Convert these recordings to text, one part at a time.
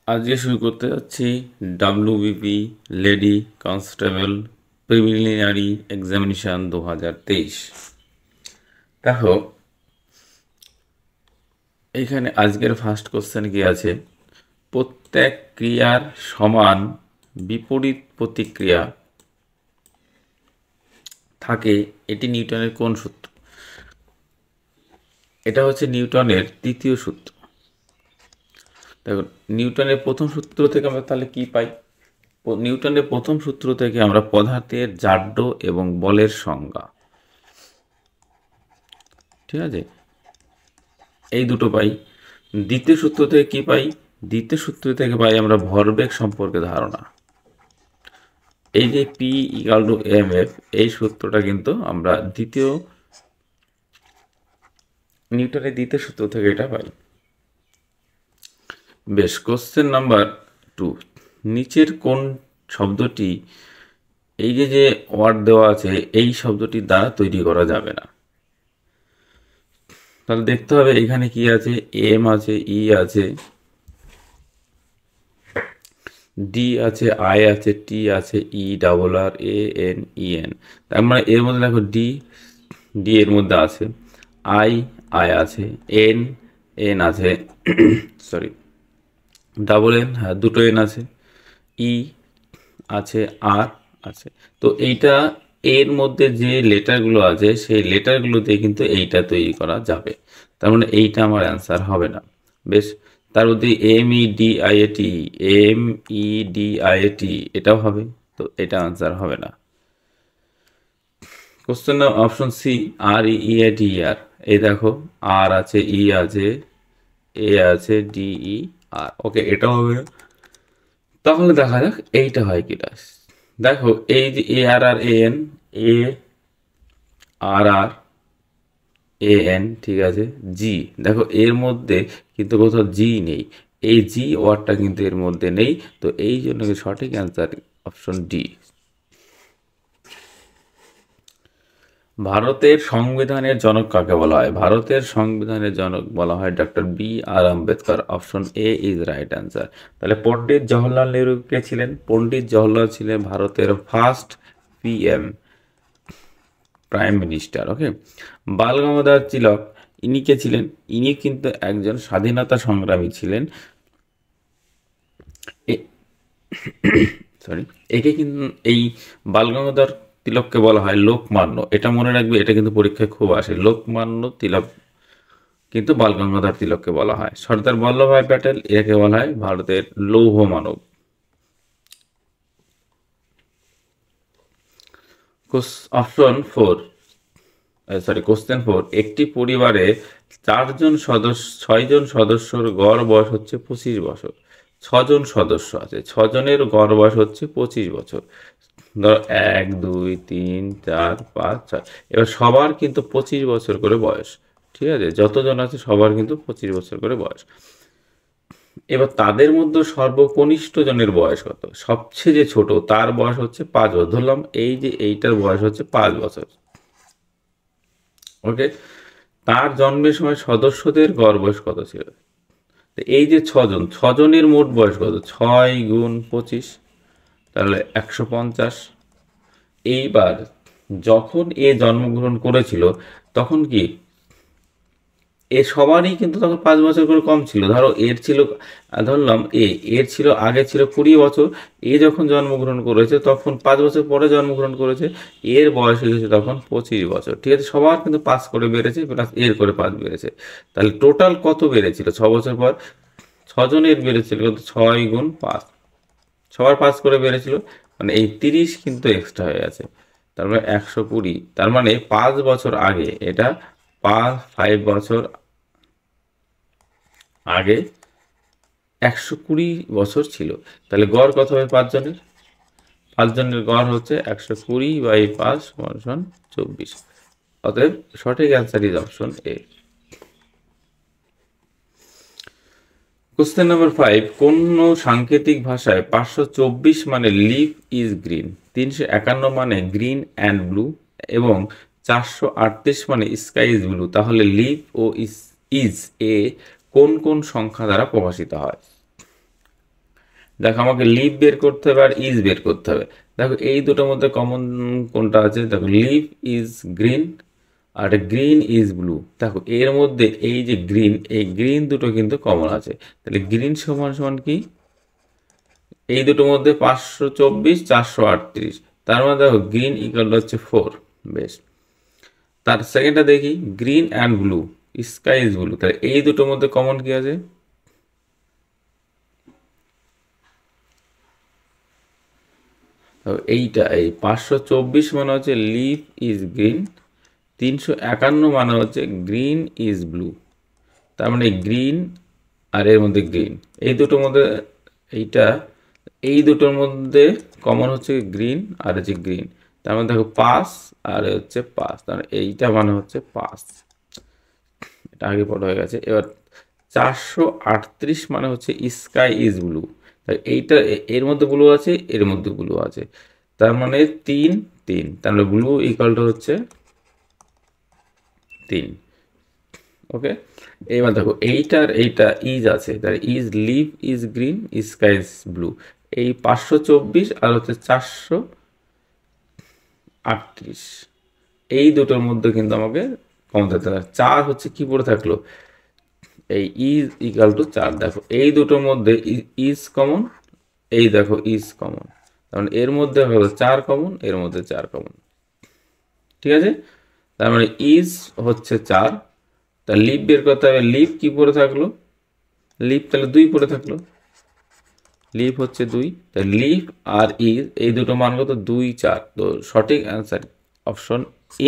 আজকে শুরু করতে যাচ্ছি WBP lady constable preliminary examination 2023। দেখো, এইখানে আজকের ফার্স্ট কোশ্চেন কি আছে, প্রত্যেক ক্রিয়ার সমান বিপরীত প্রতিক্রিয়া থাকে, এটি নিউটনের কোন সূত্র? এটা হচ্ছে নিউটনের তৃতীয় সূত্র। দেখো, নিউটনের প্রথম সূত্র থেকে আমরা তাহলে কি পাই? নিউটনের প্রথম সূত্র থেকে আমরা পদার্থের জাড্য এবং বলের সংজ্ঞা, ঠিক আছে, এই দুটো পাই। দ্বিতীয় সূত্র থেকে কি পাই? দ্বিতীয় সূত্র থেকে পাই আমরা ভরবেগ সম্পর্কে ধারণা। এই যে P equal to M F, এই সূত্রটা কিন্তু আমরা নিউটনের দ্বিতীয় সূত্র থেকে এটা পাই। বেশ, কোশ্চেন নাম্বার 2, নিচের কোন শব্দটি, এই যে ওয়ার্ড দেওয়া আছে, এই শব্দটির দ্বারা তৈরি করা যাবে না? তাহলে দেখতে হবে এখানে কি আছে, এম আছে, ই আছে, ডি আছে, আই আছে, টি আছে, E double R A N E N. তার মানে এর মধ্যে দেখো ডি, ডি এর মধ্যে আছে, আই, আই আছে, এন, এন আছে, সরি ডাবল এন, হ্যাঁ দুটো এন আছে, ই আছে, আর আছে। তো এইটা এর মধ্যে যে লেটারগুলো আছে সেই লেটারগুলো দিয়ে কিন্তু এইটা তৈরি করা যাবে। তার মানে এইটা আমার অ্যান্সার হবে না। বেশ, তার মধ্যে M E D I A T, M E D I A T এটাও হবে, তো এটা আনসার হবে না। কোশ্চেন অপশন সি, আর ই আই ডি আর, এই দেখো আর আছে, ই আছে, এ আছে, ডি ই আর, ওকে এটাও হবে না। তাহলে দেখা যাক এইটা হয় কিনা। দেখো এই যে এ আর আর A N, A R R A N, ঠিক আছে, জি, দেখো এর মধ্যে কিন্তু কোথাও জি নেই, এই জি ওয়ার্ডটা কিন্তু এর মধ্যে নেই, তো এই জন্য সঠিক অ্যান্সার অপশন ডি। ভারতের সংবিধানের জনক কাকে বলা হয়? ভারতের সংবিধানের জনক বলা হয় doctor B R Ambedkar. Option A is right answer. তাহলে পণ্ডিত জওহরলাল নেহরু কে ছিলেন? পণ্ডিত জওহরলাল ছিলেন ভারতের ফার্স্ট পিএম, প্রাইম মিনিস্টার। ওকে, বাল গঙ্গাধর তিলক, ইনি কে ছিলেন? ইনি কিন্তু একজন স্বাধীনতা সংগ্রামী ছিলেন। সরি, একে কিন্তু এই বাল গঙ্গাধর তিলককে বলা হয় লোকমান্য। এটা মনে রাখবে, এটা কিন্তু পরীক্ষায় খুব আসে। লোকমান্য তিলক কিন্তু বাল গঙ্গাধর তিলককে বলা হয়। সর্দার বল্লভভাই প্যাটেল, একে বলা হয় ভারতের লৌহ মানব। অপশন ফোর, সরি কোশ্চেন 4, একটি পরিবারে 6জন সদস্যর গড় বয়স হচ্ছে 25 বছর। 6জন সদস্য আছে, 6জনের গড় বয়স হচ্ছে 25 বছর। ধরো 1 2 3 4 5 6, এবার সবার কিন্তু 25 বছর করে বয়স, ঠিক আছে, যতজন আছে সবার কিন্তু 25 বছর করে বয়স। এবার তাদের মধ্যে সর্বকনিষ্ঠ জনের বয়স কত? সবচেয়ে যে ছোট তার বয়স হচ্ছে 5 বছর, ধরলাম এই যে এইটার বয়স হচ্ছে 5 বছর। ওকে, তার জন্মের সময় সদস্যদের গড় বয়স কত ছিল? এই যে 6জন, 6জনের মোট বয়স কত? 6 গুণ 25, তাহলে 150। এইবার যখন এ জন্মগ্রহণ করেছিল তখন কি এ সবারই কিন্তু তখন 5 বছর করে কম ছিল। ধরো এর ছিল, ধরলাম এর ছিল আগে ছিল 20 বছর, এ যখন জন্মগ্রহণ করেছে তখন 5 বছর পরে জন্মগ্রহণ করেছে, এর বয়স হয়ে গেছে তখন 25 বছর, ঠিক আছে। সবার কিন্তু 5 করে বেড়েছে, প্লাস এর করে 5 বেড়েছে, তাহলে টোটাল কত বেড়েছিল 6 বছর পর? 6জনের বেড়েছিল কিন্তু 6 গুণ 5, সবার 5 করে বেড়েছিল, মানে এই 30 কিন্তু এক্সট্রা হয়ে আছে, তার মানে 120। তার মানে 5 বছর আগে এটা 5 বছর আগে 120 বছর ছিল। তাহলে গড় কত হবে 5জনের? 5জনের গড় হচ্ছে 120/5 = 24। অতএব সঠিক answer is option A. Question number 5, কোন সাংকেতিক ভাষায় 524 মানে লিভ ইজ গ্রিন, 351 মানে গ্রিন অ্যান্ড ব্লু এবং 438 মানে স্কাই ইজ ব্লু, তাহলে লিভ ও ইজ এ কোন কোন সংখ্যা দ্বারা প্রকাশিত হয়? দেখো আমাকে লিভ বের করতে হবে আর ইজ বের করতে হবে। দেখো এই দুটোর মধ্যে কমন কোনটা আছে, দেখো লিভ ইজ গ্রিন আর গ্রিন ইজ ব্লু। দেখো এর মধ্যে এই যে গ্রিন, এই গ্রিন দুটো কিন্তু কমন আছে, তাহলে গ্রিন সমান সমান কি, এই দুটোর মধ্যে 524 438, তার মানে দেখো গ্রিন ইকুয়াল হচ্ছে 4। বেশ, তার সেকেন্ডটা দেখি, green and blue, sky is blue, তাহলে এই দুটোর মধ্যে কমন কি আছে, এইটা এই 524 মানে হচ্ছে লিভ ইজ গ্রিন, 351 মানে হচ্ছে গ্রিন ইজ ব্লু। তার মানে গ্রিন আর এর মধ্যে গ্রিন, এই দুটোর মধ্যে এইটা, এই দুটোর মধ্যে কমন হচ্ছে গ্রিন আর হচ্ছে গ্রিন, তার মানে দেখো 5 আর হচ্ছে 5, তার মানে এইটা মানে হচ্ছে 5, এটা আগে পড়া হয়ে গেছে। এবার 438 মানে হচ্ছে স্কাই ইজ ব্লু, তাই এইটা এর মধ্যে ব্লু আছে, এর মধ্যে ব্লু আছে, তার মানে 3 3, তার মানে ব্লু ইকুয়ালটা হচ্ছে 3। ওকে, এবার দেখো এইটার এইটা ইজ আছে, তাহলে is leave is green sky is blue, এই 524 আর হচ্ছে 438, এই দুটোর মধ্যে কিন্তু আমাকে কমন থাকতে হবে। 4 হচ্ছে কি পড়ে থাকলো, এই ইজ ইকাল টু 4, দেখো এই দুটোর মধ্যে ইজ কমন, এই দেখো ইজ কমন, তার মানে এর মধ্যে হলো 4 কমন, এর মধ্যে 4 কমন, ঠিক আছে। তার মানে ইজ হচ্ছে 4, তা লিভ বের করতে হবে, লিভ কি পড়ে থাকলো, লিভ তাহলে 2 পড়ে থাকলো, লিভ হচ্ছে 2, তাই লিভ আর ইজ এই দুটো মান কত, 2 4, তো সঠিক answer option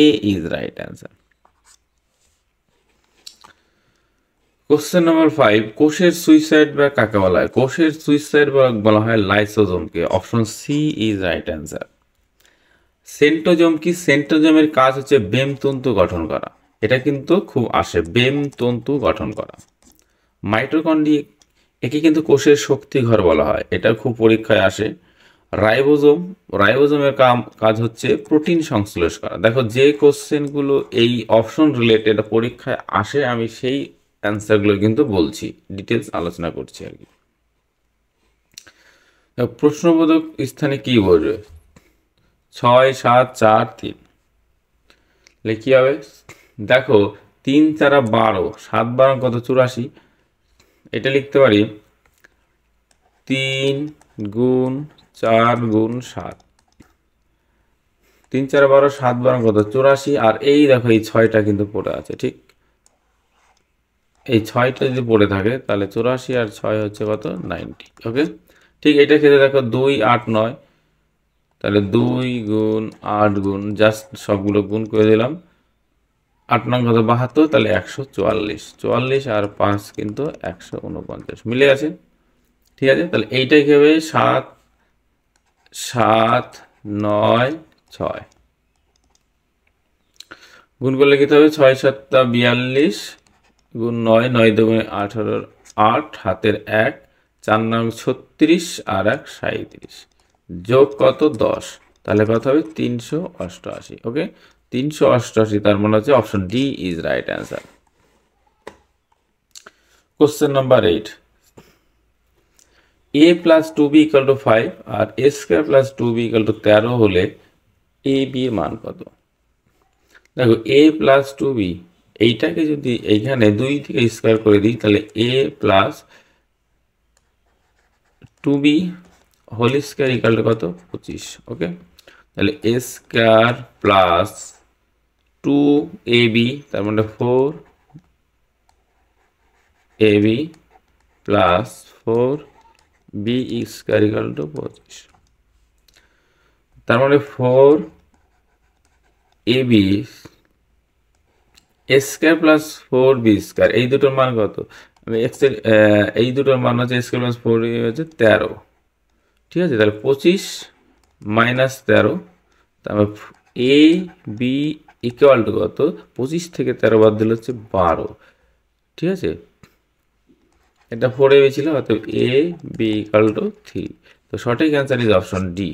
A is right answer. Question number 5, কোষের সুইসাইড বা কাকে বলা হয়, কোষের সুইসাইড বলা হয় লাইসোজোমকে, option C is right answer. Centrosome কি, সেন্ট্রোজোমের কাজ হচ্ছে বেম তন্তু গঠন করা, এটা কিন্তু খুব আসে, বেম তন্তু গঠন করা। মাইটোকন্ড্রিয়া, একে কিন্তু কোষের শক্তিঘর বলা হয়, এটা খুব পরীক্ষায় আসে। রাইবোজোম, রাইবোজোমের কাজ হচ্ছে প্রোটিন সংশ্লেষ করা। দেখো যে কোশ্চেনগুলো এই অপশন রিলেটেড পরীক্ষায় আসে, আমি সেই অ্যান্সারগুলো কিন্তু বলছি, ডিটেলস আলোচনা করছি আর কি। প্রশ্নবোধক স্থানে কি বলবে, 6 7 4 3, তাহলে কি হবে, দেখো 3 4 12, 7 12 কত 84, এটা লিখতে পারি 3 গুণ 4 গুণ 7, 3 4 12, 7 12 কত 84, আর এই দেখো এই 6টা কিন্তু পড়ে আছে, ঠিক এই 6টা যদি পড়ে থাকে তাহলে 84 আর 6 হচ্ছে কত 90। ওকে, ঠিক এটা ক্ষেত্রে দেখো 2 8 9, তাহলে 2 গুণ 8 গুণ জাস্ট সবগুলো গুণ করে দিলাম, 8 9 কত 72, তাহলে 144, 44 আর 5 কিন্তু 149 মিলে আছে, ঠিক আছে। তাহলে এইটাই কি হবে, 7 7 9 6, গুণ করলে কি হবে, 6 7 42 গুণ 9 9 2 18, 8 হাতের 1, 4 9 36 আর 1 37, যোগ কত 10, তাহলে কত হবে 388। ওকে, 388, তার মানে হচ্ছে option D is right answer. Question number 8, a plus 2b equal to 5 আর a square plus 2b equal to 13 হলে a b এর মান কত। দেখো a প্লাস 2b, এইটাকে যদি এইখানে 2 থেকে স্কোয়ার করে দিই, তাহলে a plus 2b whole square equal to কত 25। ওকে, তাহলে a স্কোয়ার প্লাস 2ab, তার মানে 4ab plus 4b square equal two 25, তার মানে 4ab a square plus 4b square, এই দুটোর মান কত, আমি এই দুটোর মান হচ্ছে স্কোয়ার প্লাস 4 হচ্ছে 13, ঠিক আছে। তাহলে 25 মাইনাস 13, তারপর এ বি ইকুয়াল টু কত, 25 থেকে 13 বাদ দিলে হচ্ছে 12, ঠিক আছে। এটা 4ab ছিল, অর্থাৎ এ বি ইকুয়াল টু 3, তো সঠিক answer is option D.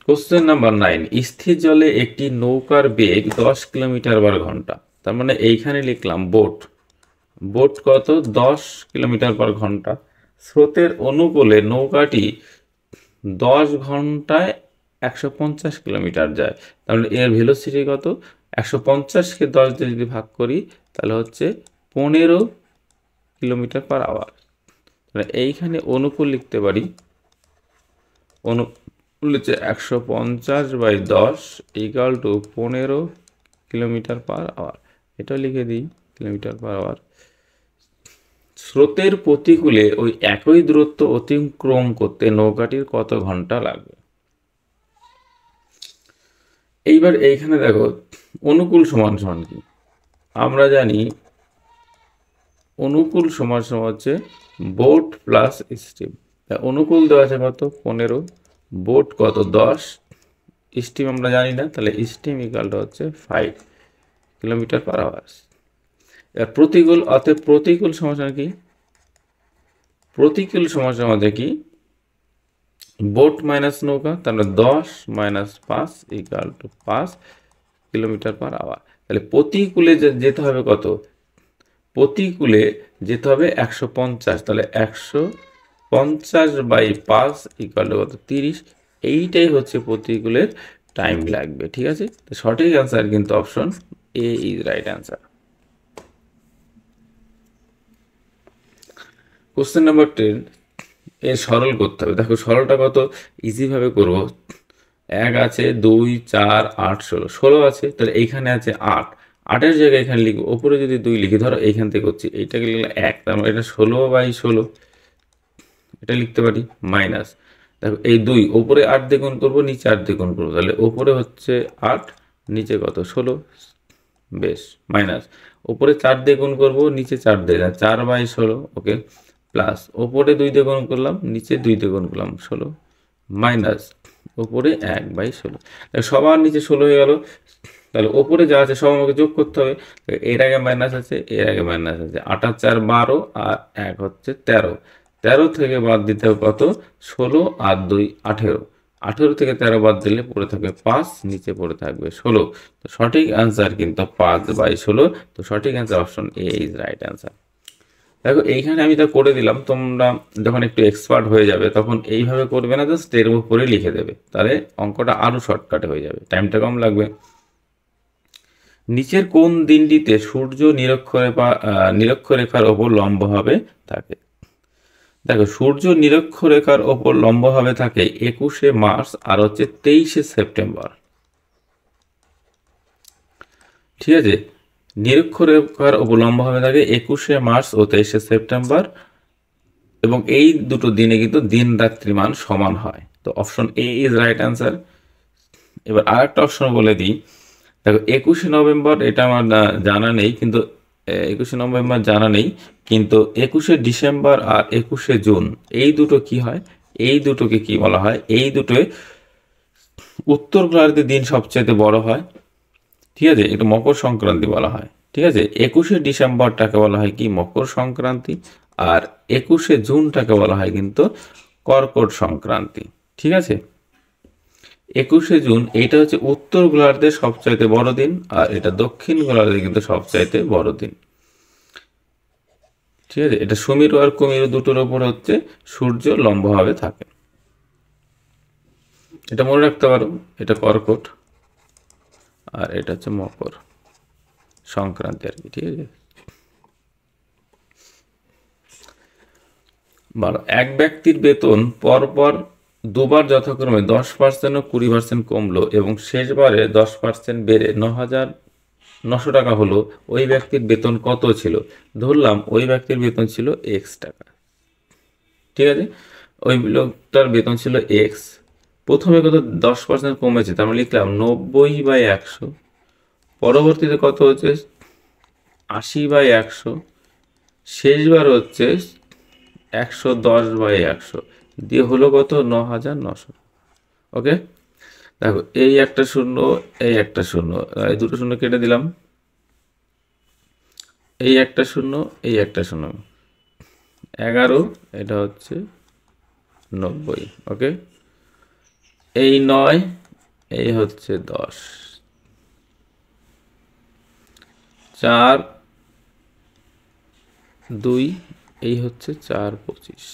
Question number 9, স্থির জলে একটি নৌকার বেগ 10 কিলোমিটার/ঘন্টা, তার মানে এইখানে লিখলাম বোট, বোট কত 10 কিলোমিটার/ঘন্টা। স্রোতের অনুকূলে নৌকাটি 10 ঘন্টায় 150 কিলোমিটার যায়, তাহলে এর ভেলোসিটি কত? 150কে 10 দিয়ে যদি ভাগ করি তাহলে হচ্ছে 15 কিলোমিটার/আওয়ার। তাহলে এইখানে অনুকূল লিখতে পারি, অনুকূল হচ্ছে 150/10 = 15 কিলোমিটার/আওয়ার। এটাও লিখে দিই কিলোমিটার/আওয়ার। স্রোতের প্রতিকূলে ওই একই দূরত্ব অতিক্রম করতে নৌকাটির কত ঘন্টা লাগবে? এইবার এইখানে দেখো অনুকূল সমান সমান কি, আমরা জানি অনুকূল সমান সমান হচ্ছে বোট প্লাস স্টিম। অনুকূল দেওয়া আছে কত 15, বোট কত 10, স্টিম আমরা জানি না, তাহলে স্টিম ইকালটা হচ্ছে 5 কিলোমিটার/আওয়ার। এবার প্রতিকূল, অতএব প্রতিকূল সমান সমান কি, প্রতিকূল সমান সমান কি বোট মাইনাস নৌকা, তাহলে 10 - 5 = 5 কিলোমিটার/আওয়ার। তাহলে প্রতিকূলে যেতে হবে কত, প্রতিকূলে যেতে হবে 150, তাহলে 150/5 = কত 30। এইটাই হচ্ছে প্রতিকূলের টাইম লাগবে। ঠিক আছে, তো সঠিক অ্যান্সার কিন্তু option A is right answer. Question number 10, এর সরল করতে হবে। দেখো সরলটা কত ইজিভাবে করব। 1 আছে, 2, 4, 8, 16, 16 আছে, তাহলে এইখানে আছে 8, 8-এর জায়গায় এখানে লিখবো, ওপরে যদি 2 লিখি, ধরো এইখান থেকে করছি, এইটাকে লিখলে 1, তার মানে এটা 16/16, এটা লিখতে পারি মাইনাস। দেখো এই 2 ওপরে 8 দিয়ে গুণ করবো, নিচে 8 দিয়ে গুণ করবো, তাহলে ওপরে হচ্ছে 8, নিচে কত 16, বেশ, মাইনাস ওপরে 4 দিয়ে গুণ করবো, নিচে 4 দিয়ে 4/16, ওকে, প্লাস ওপরে 2 দিয়ে গুণ করলাম, নিচে 2 দিয়ে গুণ করলাম 16, মাইনাস ওপরে 1/16, সবার নিচে 16 হয়ে গেল। তাহলে ওপরে যা আছে সব আমাকে যোগ করতে হবে, এর আগে মাইনাস আছে, এর আগে মাইনাস আছে, 8 আর 4 12, আর 1 হচ্ছে 13, 13 থেকে বাদ দিতে হবে কত 16, আর 2 18, 18 থেকে 13 বাদ দিলে পড়ে থাকবে 5, নিচে পড়ে থাকবে 16। তো সঠিক অ্যান্সার কিন্তু 5/16। তো সঠিক answer option A is right answer. দেখো এইখানে আমি তা করে দিলাম, তোমরা যখন একটু এক্সপার্ট হয়ে যাবে তখন এইভাবে করবে না, জাস্ট এর উপরে লিখে দেবে, তাহলে অঙ্কটা আরও শর্টকাটে হয়ে যাবে, টাইমটা কম লাগবে। নিচের কোন দিনটিতে সূর্য নিরক্ষরেখার ওপর লম্বভাবে থাকে? দেখো সূর্য নিরক্ষরেখার ওপর লম্বভাবে থাকে 21শে মার্চ আর হচ্ছে 23শে সেপ্টেম্বর। ঠিক আছে, নিরক্ষরেখার ওপর লম্বভাবে থাকে 21শে মার্চ ও 23শে সেপ্টেম্বর, এবং এই দুটো দিনে কিন্তু দিন রাত্রি মান সমান হয়। তো option A is right answer. এবার আরেকটা অপশন বলে দিই, দেখো 21শে নভেম্বর, এটা আমার জানা নেই, কিন্তু 21শে নভেম্বর জানা নেই, কিন্তু 21শে ডিসেম্বর আর 21শে জুন এই দুটো কি হয়, এই দুটোকে কি বলা হয়, এই দুটোয় উত্তর গোলার্ধের দিন সবচেয়ে বড় হয়। ঠিক আছে, এটা মকর সংক্রান্তি বলা হয়। ঠিক আছে, 21শে ডিসেম্বরটাকে বলা হয় কি মকর সংক্রান্তি, আর 21শে জুনটাকে বলা হয় কিন্তু কর্কট সংক্রান্তি। ঠিক আছে, 21শে জুন এইটা হচ্ছে উত্তর গোলার্ধের সবচাইতে বড় দিন, আর এটা দক্ষিণ গোলার্ধে কিন্তু সবচাইতে বড় দিন। ঠিক আছে, এটা সুমেরু আর কুমেরু দুটোর ওপর হচ্ছে সূর্য লম্বভাবে থাকে, এটা মনে রাখতে পারো, এটা কর্কট আর এটা হচ্ছে মকর সংক্রান্তি আর কি। ঠিক আছে, বলো এক ব্যক্তির বেতন পরপর দুবার যথাক্রমে 10% ও 20% কমলো এবং শেষবারে 10% বেড়ে 9,900 টাকা হলো, ওই ব্যক্তির বেতন কত ছিল? ধরলাম ওই ব্যক্তির বেতন ছিল x টাকা। ঠিক আছে, ওই লোকটার বেতন ছিল x, প্রথমে কত 10% কমেছে, তার মানে লিখলাম 90/100, পরবর্তীতে কত হচ্ছে 80/100, শেষবার হচ্ছে 110/100 দিয়ে হলো কত 9,900। ওকে, দেখো এই একটা শূন্য, এই একটা শূন্য, এই দুটো শূন্য কেটে দিলাম, এই একটা শূন্য, এই একটা শূন্য, 11, এটা হচ্ছে 90। ওকে, এই 9, এই হচ্ছে 10, 4, 2 এই হচ্ছে 4 25,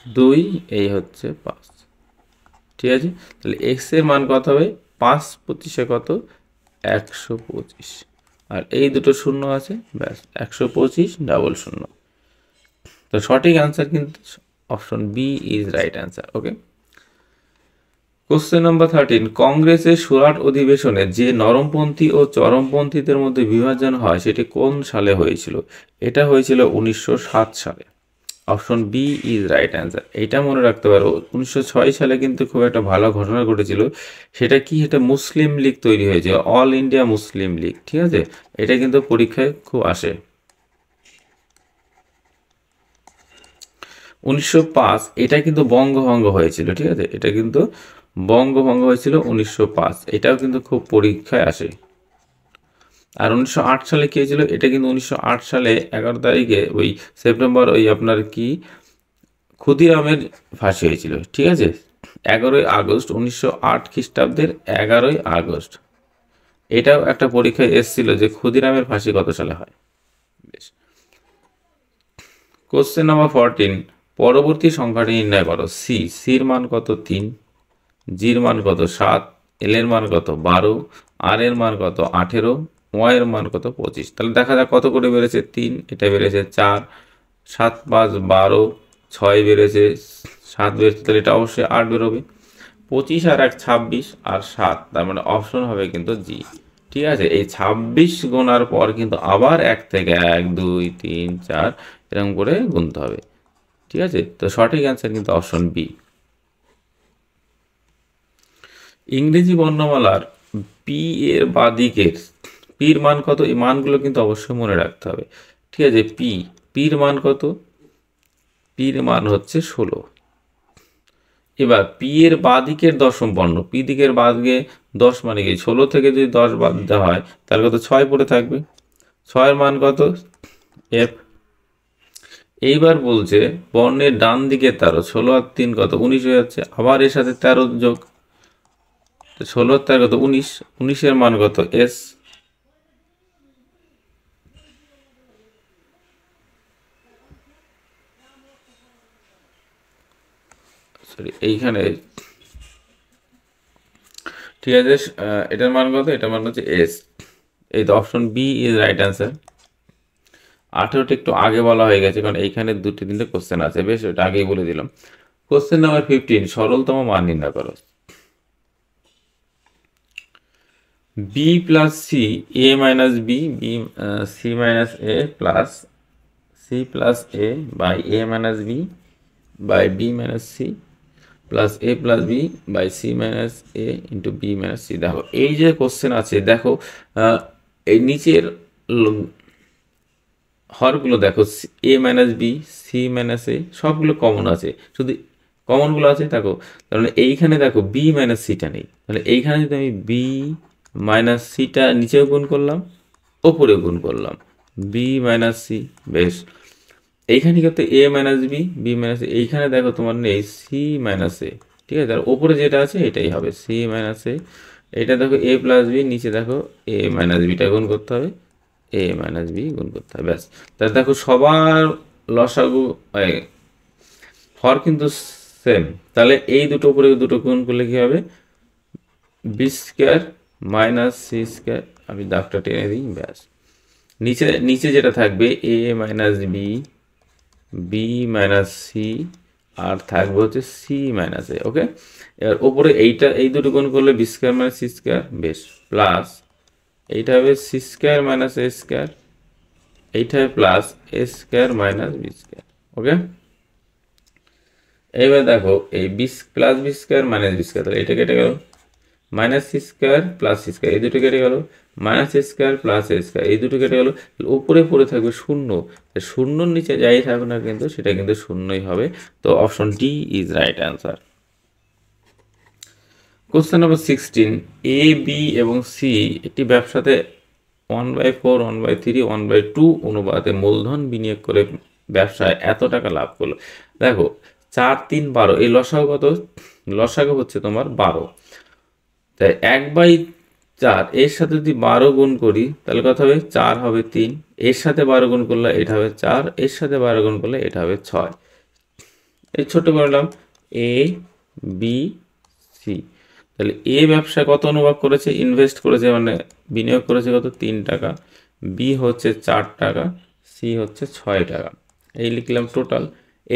2 এই হচ্ছে 5। ঠিক আছে, তাহলে এক্স এর মান কত হবে? 5 25 কত? 125। আর এই দুটো শূন্য আছে, ব্যাস 125 ডাবল শূন্য। তো সঠিক অ্যান্সার কিন্তু option B is right answer. Okay, question number 13, কংগ্রেসের সুরাট অধিবেশনে যে নরমপন্থী ও চরমপন্থীদের মধ্যে বিভাজন হয় সেটি কোন সালে হয়েছিল? এটা হয়েছিল 1907 সালে। Option B is right answer. এটা মনে রাখতে পারো, 1906 সালে কিন্তু খুব একটা ভালো ঘটনা ঘটেছিল। সেটা কি? এটা মুসলিম লীগ তৈরি হয়েছে, অল ইন্ডিয়া মুসলিম লীগ। ঠিক আছে, এটা কিন্তু পরীক্ষায় খুব আসে। 1905 এটা কিন্তু বঙ্গভঙ্গ হয়েছিল। ঠিক আছে, এটা কিন্তু বঙ্গভঙ্গ হয়েছিল 1905, এটাও কিন্তু খুব পরীক্ষায় আসে। আর 1908 সালে কি হয়েছিল? এটা কিন্তু 1908 সালে 11 তারিখে ওই সেপ্টেম্বর ওই আপনার কি ক্ষুদিরামের ফাঁসি হয়েছিল। ঠিক আছে, 11ই আগস্ট 1908 খ্রিস্টাব্দের 11ই আগস্ট। এটাও একটা পরীক্ষায় এসেছিল যে ক্ষুদিরামের ফাঁসি কত সালে হয়। বেশ, কোশ্চেন নাম্বার 14, পরবর্তী সংখ্যাটি নির্ণয় করো। সির মান কত? 3, জির মান কত? 7, এল এর মান কত? 12, আর এর মান কত? 18, ওয়াই এর মান কত? 25। তাহলে দেখা যাক কত করে বেড়েছে। 3, এটা বেড়েছে 4, 7 5 12, 6 বেড়েছে, 7 বেড়েছে, তাহলে এটা অবশ্যই 8 বেরোবে। 25 আর 1 26 আর 7, তার মানে অপশন হবে কিন্তু জি। ঠিক আছে, এই 26 গোনার পর কিন্তু আবার 1 থেকে 1 2 3 4 এরকম করে গুনতে হবে। ঠিক আছে, তো সঠিক অ্যান্সার কিন্তু অপশন বি। ইংরেজি বর্ণমালার পি এর বাদিকের পির মান কত? এই মানগুলো কিন্তু অবশ্যই মনে রাখতে হবে। ঠিক আছে, পির মান কত? পির মান হচ্ছে 16। এবার পি এর বাদিকের দশম বর্ণ, পি দিকের বাদিকে 10 মানে কি? 16 থেকে যদি 10 বাদ দেওয়া হয় তাহলে কত? 6 পড়ে থাকবে। 6 মান কত? এফ। এইবার বলছে বর্ণের ডান দিকে 13, 16 আর 3 কত? 19 হয়ে যাচ্ছে। আবার এর সাথে 13 যোগ, 16 আর 13 কত? 19, 19 মান কত? এস। সরি, এইখানে ঠিক আছে, এটার মান কত? এটার মান হচ্ছে এস। এই তো option B is right answer. 18টা একটু আগে বলা হয়ে গেছে কারণ এইখানে 2-3টে কোশ্চেন আছে। বেশ, ওটা আগেই বলে দিলাম। কোশ্চেন নাম্বার 15, সরলতম মান নির্ণয় করো। B plus C A minus B, C minus A plus C plus A by A minus B by B minus C plus A plus B by C minus A into B minus C. দেখো এই যে question আছে, দেখো এই নিচের হরগুলো দেখো, এ minus B, C minus এ সবগুলো common আছে, শুধু কমনগুলো আছে দেখো। তাহলে এইখানে দেখো বি মাইনাস সিটা নেই, তাহলে এইখানে যদি আমি বি মাইনাস সিটা নিচেও গুণ করলাম, ওপরেও গুণ করলাম, বি মাইনাস সি। বেশ, এইখানে কিন্তু এ মাইনাস বি, বি মাইনাস, এইখানে দেখো তোমার নেই সি মাইনাস এ। ঠিক আছে, তার ওপরে যেটা আছে এটাই হবে সি মাইনাস এ। এটা দেখো এ প্লাস বি, নিচে দেখো এ মাইনাস বিটা গুণ করতে হবে, এ মাইনাস বি গুণ করতে হবে। ব্যাস, তাহলে দেখো সবার লসাগু হর কিন্তু সেম। তাহলে এই দুটো উপরে দুটো গুণ করলে কি হবে? B square minus C square. আমি দাগটা টেনে দিই। ব্যাস, নিচে নিচে যেটা থাকবে A minus B, B minus C, আর থাকবে হচ্ছে সি মাইনাস এ। ওকে, এবার ওপরে এইটা এই দুটো গুণ করলে B square minus C square. বেশ, প্লাস এইটা হবে C square minus A square, এইটা হবে plus A square minus B square. Okay, এইবার দেখো এই B plus B square minus B square, তাহলে এটা কেটে গেল, minus C square plus C square, এই দুটো কেটে গেল, minus A square plus A square, এই দুটো কেটে গেল, উপরে পড়ে থাকবে শূন্য। শূন্যর নিচে যাই থাকবে না কিন্তু সেটা কিন্তু শূন্যই হবে। তো option D is right answer. Question number 16, A B এবং সি একটি ব্যবসাতে 1/4, 1/3, 1/2 অনুপাতে মূলধন বিনিয়োগ করে ব্যবসায় এত টাকা লাভ করলো। দেখো 4 3 12, এই লসাগু কত? লসাগু হচ্ছে তোমার 12, তাই 1/4 4 এর সাথে যদি 12 গুণ করি তাহলে কত হবে 4 হবে 3, এর সাথে 12 গুণ করলে এটা হবে 4, এর সাথে 12 গুণ করলে এটা হবে 6। এই ছোট করলাম এ বি সি। তাহলে এ ব্যবসা কত অনুভব করেছে, ইনভেস্ট করেছে মানে বিনিয়োগ করেছে কত 3 টাকা, বি হচ্ছে 4 টাকা, সি হচ্ছে 6 টাকা। এই লিখলাম টোটাল।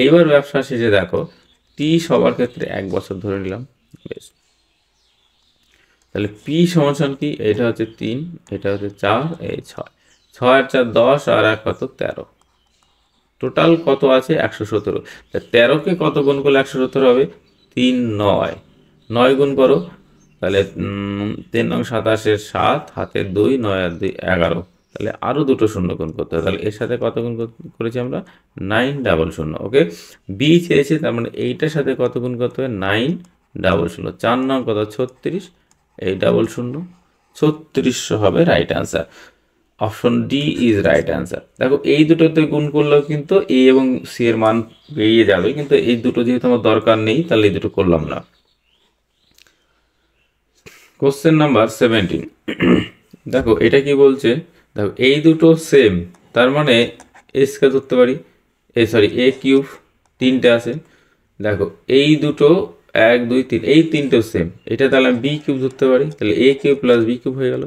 এইবার ব্যবসা শেষে দেখো টি সবার ক্ষেত্রে 1 বছর ধরে নিলাম। বেশ, তাহলে পি সমান কি, এটা হচ্ছে 3, এটা হচ্ছে 4, এই 6, 6 আর 4 10 আর 1 কত 13, টোটাল কত আছে 117। 13কে কত গুণ করলে 117 হবে, 3 9, 9 গুণ করো তাহলে 3 নং 27 7 হাতে 2 9 আর 2 11, তাহলে আরও দুটো শূন্য গুণ করতে হবে। তাহলে এর সাথে কত গুণ করেছি আমরা 900। ওকে, বি চেয়েছে তার মানে এইটার সাথে কত গুণ করতে হবে 900। 4 নং কত 36, এই 00, 3600 হবে right answer. Option D is right answer. দেখো এই দুটোতে গুণ করলেও কিন্তু এ এবং সি এর মান বেরিয়ে যাবে, কিন্তু এই দুটো যেহেতু আমার দরকার নেই তাহলে এই দুটো করলাম না। Question number 17। দেখো এটা কি বলছে, দেখো এই দুটো সেম তার মানে এসকে ধরতে পারি, এ কিউব 3টে আছে। দেখো এই দুটো 1 2 3 এই তিনটেও সেম, এটা তাহলে আমি বি কিউব ধরতে পারি, তাহলে এ কিউব প্লাস বি কিউব হয়ে গেল।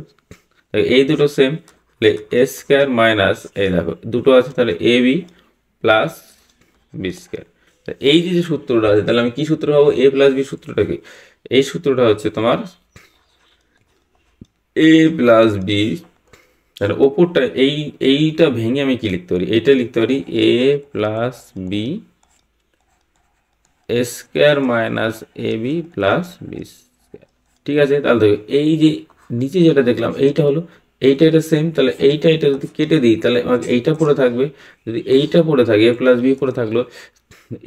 এই দুটো সেম, তাহলে এ স্কোয়ার মাইনাস এই দেখো দুটো আছে তাহলে A B plus B square. এই যে সূত্রটা আছে তাহলে আমি কি সূত্র পাবো, এ প্লাস বি সূত্রটা কি, এই সূত্রটা হচ্ছে তোমার এ প্লাস বি, তাহলে ওপরটা এইটা ভেঙে আমি কি লিখতে পারি, এইটা লিখতে পারি এ plus B A square minus A B plus B square. ঠিক আছে, তাহলে দেখো এই যে নিচে যেটা দেখলাম এইটা হলো এইটা, এটা সেম, তাহলে এটা যদি কেটে দিই তাহলে এইটা পড়ে থাকবে, যদি এইটা পড়ে থাকে এ প্লাস বি পড়ে থাকলো,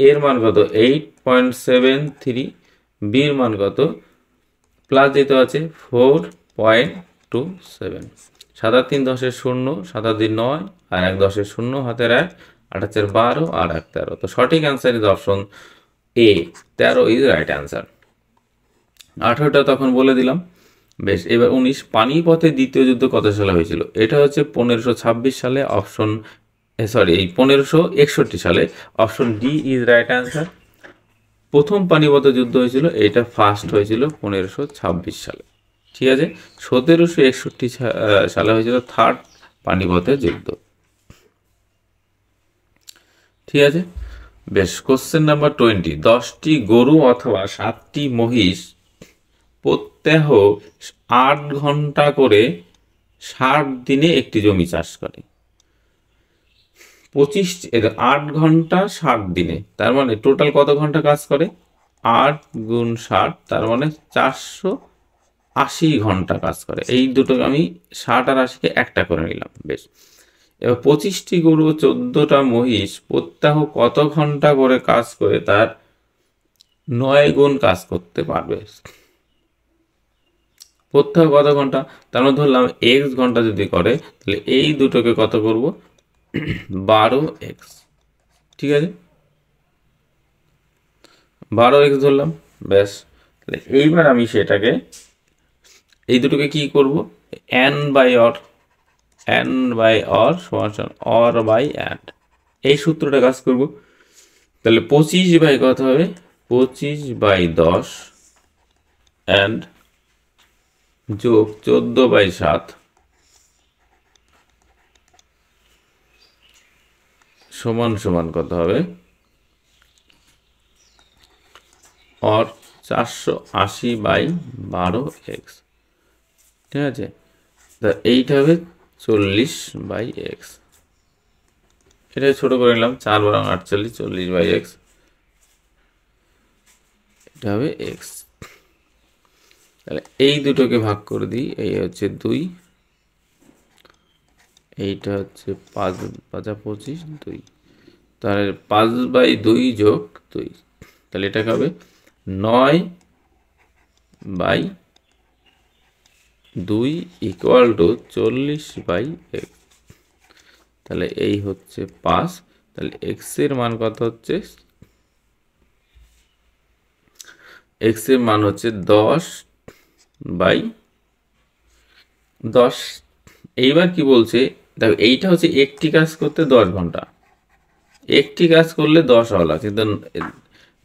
এর মান কত 8.73, বির মান কত প্লাস দিতে আছে 4.27, 7 আর 3 10 0, 7 আর 2 9 আর 1 10 0, হাতের 1 8 4 12 আর 1 13। তো সঠিক answer is option A, 13 is right answer. 18টা তখন বলে দিলাম। বেশ, এবার 19, পানিপথের দ্বিতীয় যুদ্ধ কত সালে হয়েছিল, এটা হচ্ছে 1526 সালে, অপশন এই 1561 সালে, option D is right answer. প্রথম পানিপথ যুদ্ধ হয়েছিল, এটা ফার্স্ট হয়েছিল 1526 সালে। ঠিক আছে, 1761 সালে হয়েছিল থার্ড পানিপথের যুদ্ধ। ঠিক আছে, বেশ। কোশ্চেন নাম্বার 20, 10টি গরু অথবা 7টি মহিষ প্রত্যহ 8 ঘন্টা করে 60 দিনে একটি জমি চাষ করে। 8 ঘন্টা 60 দিনে, তার মানে টোটাল কত ঘন্টা কাজ করে, 8 গুণ 60, তার মানে 480 ঘন্টা কাজ করে। এই দুটো আমি 60 আর 80কে একটা করে নিলাম। বেশ, এবার 25টি গরু 14টা মহিষ প্রত্যহ কত ঘন্টা করে কাজ করে তার 9 গুণ কাজ করতে পারবে। প্রত্যহ কত ঘন্টা, তার মধ্যে ধরলাম x ঘন্টা যদি করে তাহলে এই দুটোকে কত করব 12x। ঠিক আছে, 12x ধরলাম। ব্যাস, তাহলে এইবার আমি সেটাকে এই দুটোকে কি করব, n বাই অর সমান অর বাই অ্যান্ড, এই সূত্রটা কাজ করব। তাহলে 25 বাই কত হবে, 25 বাই 10 অ্যান্ড যোগ 14 বাই 7 সমান সমান কত হবে, অর 480 বাই 12x। ঠিক আছে, তা এইটা হবে 40 বাই x, এটা ছোট করে নিলাম, 4 বারং 48, 40 বাই x, এটা হবে x। তাহলে এই দুটোকে ভাগ করে দিই, এই হচ্ছে 2, এইটা হচ্ছে 5 5 25 2, তাহলে 5 বাই 2 যোগ 2, তাহলে এটা হবে 9 by 2 equal to 40 by x। তাহলে এই হচ্ছে 5, তাহলে x এর মান কত হচ্ছে, x এর মান হচ্ছে 10 বাই 10। এইবার কি বলছে, দেখো এইটা হচ্ছে একটি কাজ করতে 10 ঘন্টা, একটি কাজ করলে 10 হওয়া, কিন্তু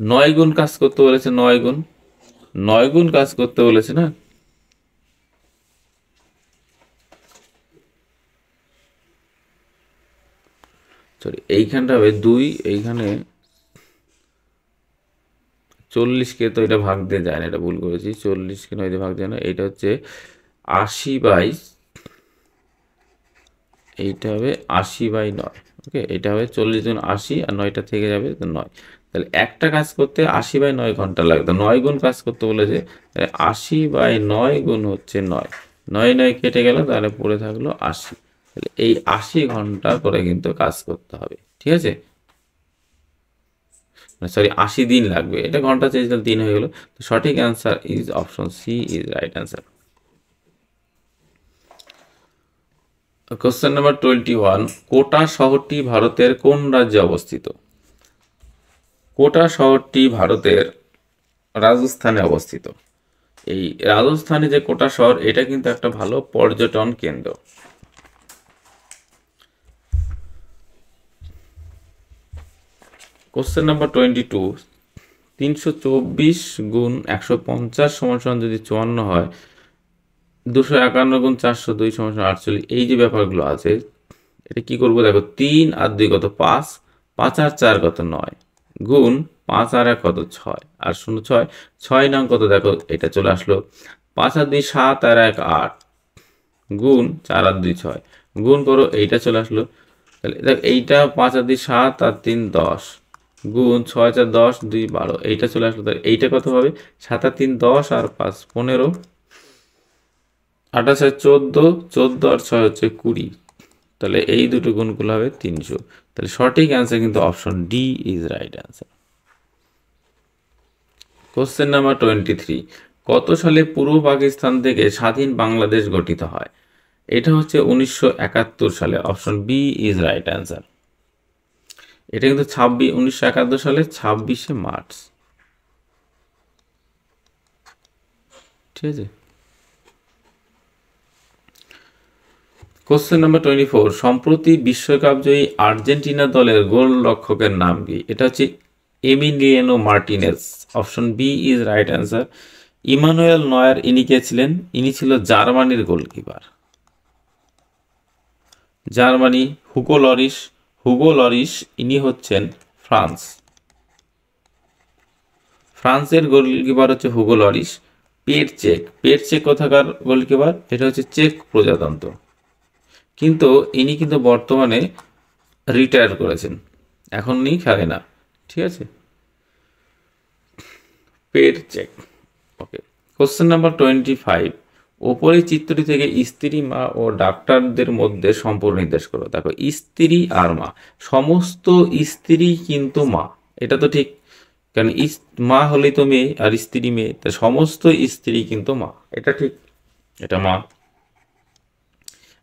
9 গুণ কাজ করতে বলেছে, 9 গুণ কাজ করতে বলেছে না। সরি, এইখানটা হবে 2, এইখানে 40কে তো এটা ভাগ দিয়ে যায় না, এটা ভুল করেছি, 40কে 9 দিয়ে ভাগ যায় না, এটা হচ্ছে 80/, এইটা হবে 80/9। ওকে, এটা হবে 40 গুণ 80, আর 9টা থেকে যাবে তো 9। তাহলে একটা কাজ করতে 80/9 ঘন্টা লাগতো, 9 গুণ কাজ করতে বলেছে, তাহলে 80/9 গুণ হচ্ছে 9, 9 9 কেটে গেল, তাহলে পড়ে থাকলো 80। তাহলে এই 80 ঘন্টা করে কিন্তু কাজ করতে হবে, ঠিক আছে, সরি 80 দিন লাগবে, এটা ঘন্টা চেয়েছিল, দিন হয়ে গেল। তো সঠিক answer is option C is right answer. Question number 21, Kota শহরটি ভারতের কোন রাজ্যে অবস্থিত? কোটা শহরটি ভারতের রাজস্থানে অবস্থিত। এই রাজস্থানে যে কোটা শহর, এটা কিন্তু একটা ভালো পর্যটন কেন্দ্র। কোশ্চেন নাম্বার 22, 324 গুণ 150 সমান সমান যদি 54 হয়, 251 গুণ 402 সমান সমান 48, এই যে ব্যাপারগুলো আছে, এটা কি করবো, দেখো 3 আর 2 কত 5, 5 আর 4 কত 9, গুণ 5 আর 1 কত 6, আর 0 6, 6 নং কত, দেখো এটা চলে আসলো, 5 আর 2 7 আর 1 8, গুণ 4 আর 2 6, গুণ করো, এইটা চলে আসলো। তাহলে দেখ এইটা 5 আর 2 7 আর 3 10, গুণ 6 4 10 2 12, এইটা চলে আসলো। তাহলে এইটা কত হবে, 7 আর 3 10 আর 5 15, 28 আর 14, 14 আর 6 হচ্ছে 20, তাহলে এই দুটো গুণগুলো হবে 300। তাহলে সঠিক অ্যান্সার কিন্তু option D is right answer. Question number 23, কত সালে পূর্ব পাকিস্তান থেকে স্বাধীন বাংলাদেশ গঠিত হয়? এটা হচ্ছে 1971 সালে, option B is right answer. এটা কিন্তু 1971 সালে 26শে মার্চ, ঠিক আছে। কোশ্চেন নাম্বার 24, সম্প্রতি বিশ্বকাপ জয়ী আর্জেন্টিনা দলের গোলরক্ষকের নাম কি? এটা হচ্ছে Emiliano Martinez, option B is right answer. Emmanuel Neuer ইনি কে ছিলেন? ইনি ছিল জার্মানির গোলকিপার, জার্মানি। হুগো লরিস ইনি হচ্ছেন ফ্রান্স, ফ্রান্সের গোলকিপার হচ্ছে হুগো লরিস। পেট চেক কোথাকার গোলকিপার? এটা হচ্ছে চেক প্রজাতন্ত্র, কিন্তু ইনি কিন্তু বর্তমানে রিটায়ার করেছেন, এখন উনি খেলে না, ঠিক আছে। পেট চেক, ওকে। কোশ্চেন নাম্বার 25, ওপরের চিত্রটি থেকে স্ত্রী, মা ও ডাক্তারদের মধ্যে সম্পর্ক নির্দেশ করো। দেখো স্ত্রী আর মা, সমস্ত স্ত্রী কিন্তু মা, এটা তো ঠিক, কারণ মা হলেই তো মেয়ে, আর স্ত্রী মেয়ে, তা সমস্ত স্ত্রী কিন্তু মা, এটা ঠিক, এটা মা।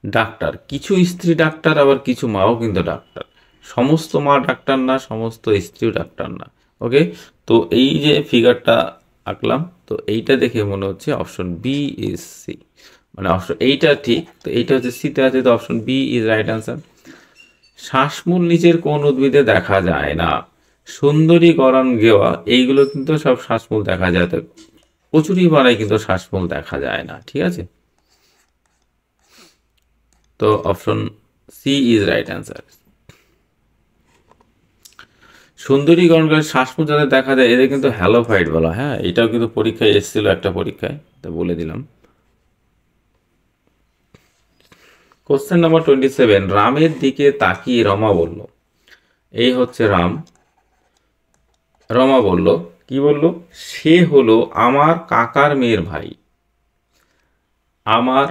ডাক্তার, কিছু স্ত্রী ডাক্তার, আবার কিছু মাও কিন্তু ডাক্তার, সমস্ত মা ডাক্তার না, সমস্ত স্ত্রীও ডাক্তার না, ওকে। তো এই যে ফিগারটা আঁকলাম, তো এইটা দেখে মনে হচ্ছে অপশন বি ইজ সি, মানে অপশন এইটা ঠিক, তো এইটা হচ্ছে সিতে আছে, তো option B is right answer. শ্বাসমূল নিচের কোন উদ্ভিদে দেখা যায় না? সুন্দরী, গরান, গেওয়া, এইগুলো কিন্তু সব শ্বাসমূল দেখা যায়, তো কচুরি পানায় কিন্তু শ্বাসমূল দেখা যায় না, ঠিক আছে। তো option C is right answer. সুন্দরী গণের শ্বাসমূল যাদের দেখা যায়, এদের কিন্তু হ্যালোফাইট বলা, হ্যাঁ, এটাও কিন্তু পরীক্ষায় এসেছিল, একটা পরীক্ষায়, তো বলে দিলাম। কোশ্চেন নাম্বার 27, রামের দিকে তাকিয়ে রমা বলল, এই হচ্ছে রাম, রমা বলল, কি বলল? সে হলো আমার কাকার মেয়ের ভাই। আমার,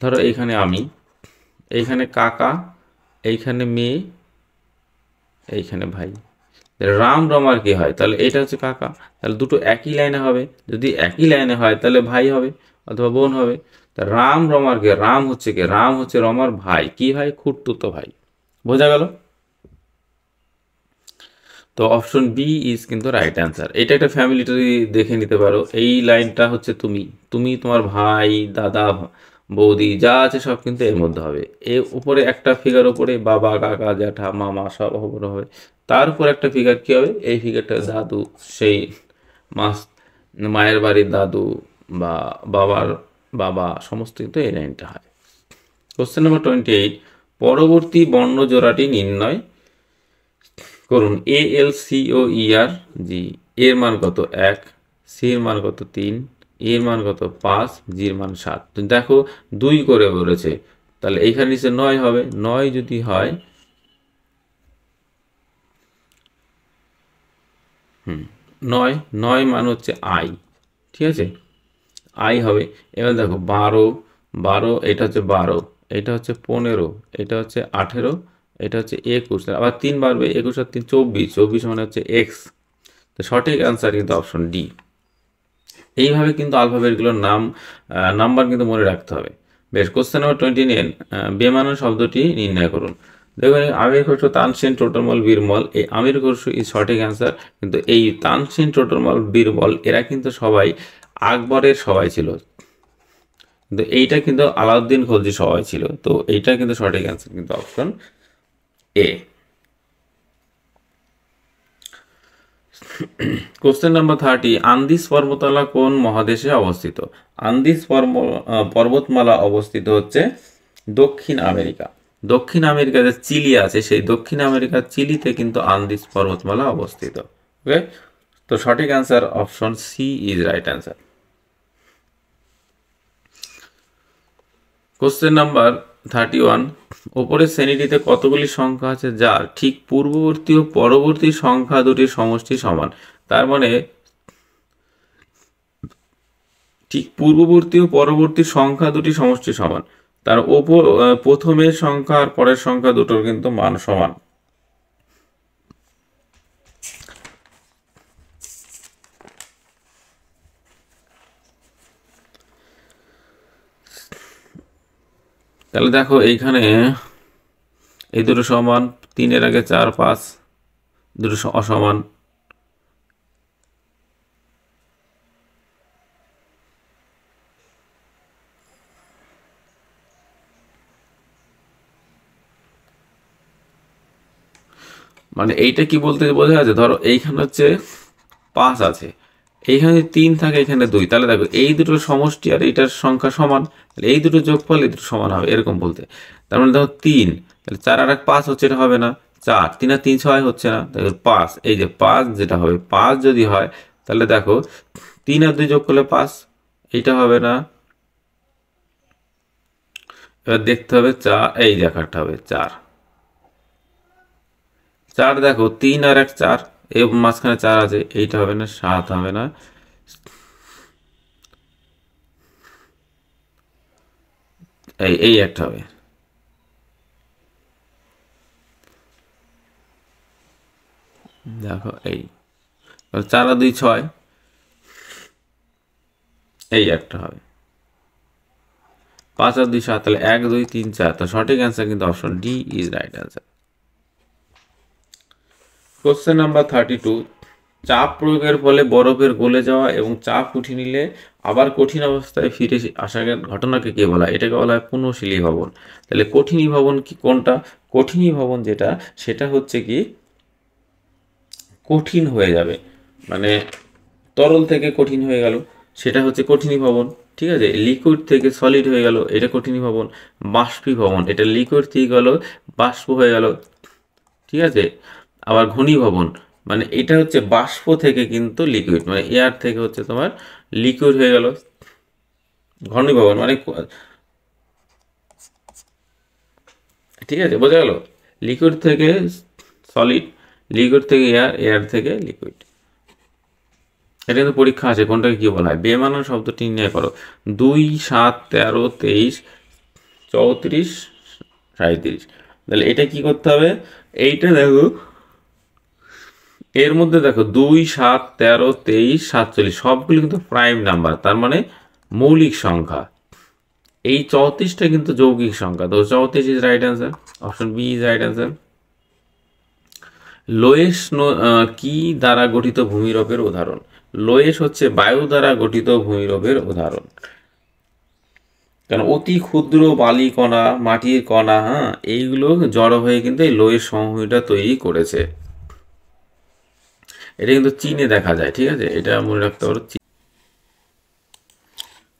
ধরো এইখানে আমি, এইখানে কাকা, এইখানে মেয়ে, এইখানে ভাই, রাম রমার কি হয়? তাহলে এটা হচ্ছে কাকা, তাহলে দুটো একই লাইনে হবে, যদি একই লাইনে হয় তাহলে ভাই হবে অথবা বোন হবে। তা রাম রমার কে, রাম হচ্ছে কে? রাম হচ্ছে রমার ভাই, কি ভাই? খুড়তুতো ভাই, বোঝা গেল? তো অপশন বি ইজ কিন্তু রাইট অ্যান্সার। এটা একটা ফ্যামিলি ট্রি দেখে নিতে পারো। এই লাইনটা হচ্ছে তুমি, তুমি তোমার ভাই, দাদা, বৌদি যা আছে সব কিন্তু এর মধ্যে হবে। এর উপরে একটা ফিগার উপরে বাবা, কাকা, জ্যাঠা, মামা সব উপরে হবে। তার উপর একটা ফিগার কি হবে? এই ফিগারটা দাদু, সেই মাস মায়ের বাড়ির দাদু বা বাবার বাবা, সমস্ত কিন্তু এই লাইনটা হয়। কোশ্চেন নাম্বার 28, পরবর্তী বর্ণ জোড়াটি নির্ণয় করুন। এ এল সি ও ই আর জি, এর মান কত 1, সি এর মান কত 3, এর মান কত 5, জি এর মান 7। তো দেখো 2 করে বলেছে, তাহলে এইখানে নিচে 9 হবে। 9 যদি হয়, 9 9 মান হচ্ছে আই, ঠিক আছে, আই হবে। এবার দেখো 12 12, এটা হচ্ছে 12, এটা হচ্ছে 15, এটা হচ্ছে 18, এটা হচ্ছে 21, আবার 3 বাড়বে, 21 আর 3 24, 24 মানে হচ্ছে এক্স। তো সঠিক অ্যান্সার কিন্তু অপশন ডি। এইভাবে কিন্তু আলফাবেটগুলোর নাম্বার কিন্তু মনে রাখতে হবে। বেশ, কোশ্চেন নাম্বার 29, বেমানান শব্দটি নির্ণয় করুন। দেখুন, আমির খসরু, তানসেন, টোটারমল, বীরবল, এই আমির খসরু ইজ সঠিক অ্যান্সার। কিন্তু এই তানসেন, টোটারমল, বীরবল এরা কিন্তু সবাই আকবরের সবাই ছিল, কিন্তু এইটা কিন্তু আলাউদ্দিন খলজি সবাই ছিল। তো এইটা কিন্তু সঠিক অ্যান্সার কিন্তু option A. Question number 30, Andes পর্বতমালা কোন মহাদেশে অবস্থিত? আন্দিজ পর্বতমালা অবস্থিত হচ্ছে দক্ষিণ আমেরিকা। দক্ষিণ আমেরিকা যে চিলি আছে, সেই দক্ষিণ আমেরিকার চিলিতে কিন্তু আন্দিজ পর্বতমালা অবস্থিত। ওকে, তো সঠিক answer option C is right answer. Question number 31, ওপরের শ্রেণীটিতে কতগুলি সংখ্যা আছে যার ঠিক পূর্ববর্তী ও পরবর্তী সংখ্যা দুটির সমষ্টি সমান? তার মানে ঠিক পূর্ববর্তী ও পরবর্তী সংখ্যা দুটি সমষ্টি সমান, তার ওপর প্রথমের সংখ্যা আর পরের সংখ্যা দুটোর কিন্তু মান সমান। তাহলে দেখো এইখানে এই দুটো সমান, 3-এর আগে 4, 5, দুটো অসমান। মানে এইটা কি বলতে বোঝা যাচ্ছে, ধরো এইখানে হচ্ছে 5 আছে, এইখানে 3 থাকে, এখানে 2, তাহলে দেখো এই দুটোর সমষ্টি আর এইটার সংখ্যা সমান, তাহলে এই দুটো যোগফল এই দুটো সমান হবে, এরকম বলতে। তার মানে দেখো 3, তাহলে 4 আর 1 5 হচ্ছে, এটা হবে না। 4 3 আর 3 6 হচ্ছে না, দেখো 5, এই যে 5 যেটা হবে, 5 যদি হয় তাহলে দেখো 3 আর 2 যোগ করলে 5, এইটা হবে না। এবার দেখতে হবে 4, এই দেখাটা হবে 4, 4 দেখো 3 আর 1 4, এই মাঝখানে 4 আছে, এইটা হবে না, 7 হবে না, এই একটা হবে। দেখো এই 4 আর 2 6, এই একটা হবে। 5 আর 2 7, তাহলে 1 2 3 4, তো সঠিক অ্যান্সার কিন্তু option D is right answer. Question number 32, চাপ প্রয়োগের ফলে বরফের গলে যাওয়া এবং চাপ উঠিয়ে নিলে আবার কঠিন অবস্থায় ফিরে আসার ঘটনাকে কে বলা হয়? এটাকে বলা হয় পুনঃশীলী ভবন। তাহলে কঠিনী ভবন কি কোনটা? কঠিনী ভবন যেটা, সেটা হচ্ছে কি কঠিন হয়ে যাবে, মানে তরল থেকে কঠিন হয়ে গেল, সেটা হচ্ছে কঠিনী ভবন। ঠিক আছে, লিকুইড থেকে সলিড হয়ে গেল, এটা কঠিনী ভবন। বাষ্পীভবন, এটা লিকুইড থেকে গেল বাষ্প হয়ে গেল, ঠিক আছে। আবার ঘনীভবন, মানে এটা হচ্ছে বাষ্প থেকে কিন্তু লিকুইড, মানে এয়ার থেকে হচ্ছে তোমার লিকুইড হয়ে গেল। ঘনীভবন মানে ঠিক আছে, বোঝা গেল, লিকুইড থেকে সলিড, লিকুইড থেকে এয়ার, এয়ার থেকে লিকুইড। এটা কিন্তু পরীক্ষা আছে, কোনটাকে কি বলা হয়? বেমানান শব্দটি নির্ণয় করো। 2 7 13 23 34 37, তাহলে এটা কি করতে হবে? এইটা দেখো, এর মধ্যে দেখো 2 7 13 23 47 সবগুলো কিন্তু প্রাইম নাম্বার, তার মানে মৌলিক সংখ্যা। এই 34টা কিন্তু যৌগিক সংখ্যা, তো 34 is right answer, option B is right answer. Loess কি দ্বারা গঠিত ভূমিরূপের উদাহরণ? লোয়েস হচ্ছে বায়ু দ্বারা গঠিত ভূমিরূপের উদাহরণ। কারণ অতি ক্ষুদ্র বালি কণা, মাটির কণা, হ্যাঁ, এইগুলো জড়ো হয়ে কিন্তু এই লোয়েস সমভূমিটা তৈরি করেছে। এটা কিন্তু চীনে দেখা যায়, ঠিক আছে, এটা মনে রাখতে পারো।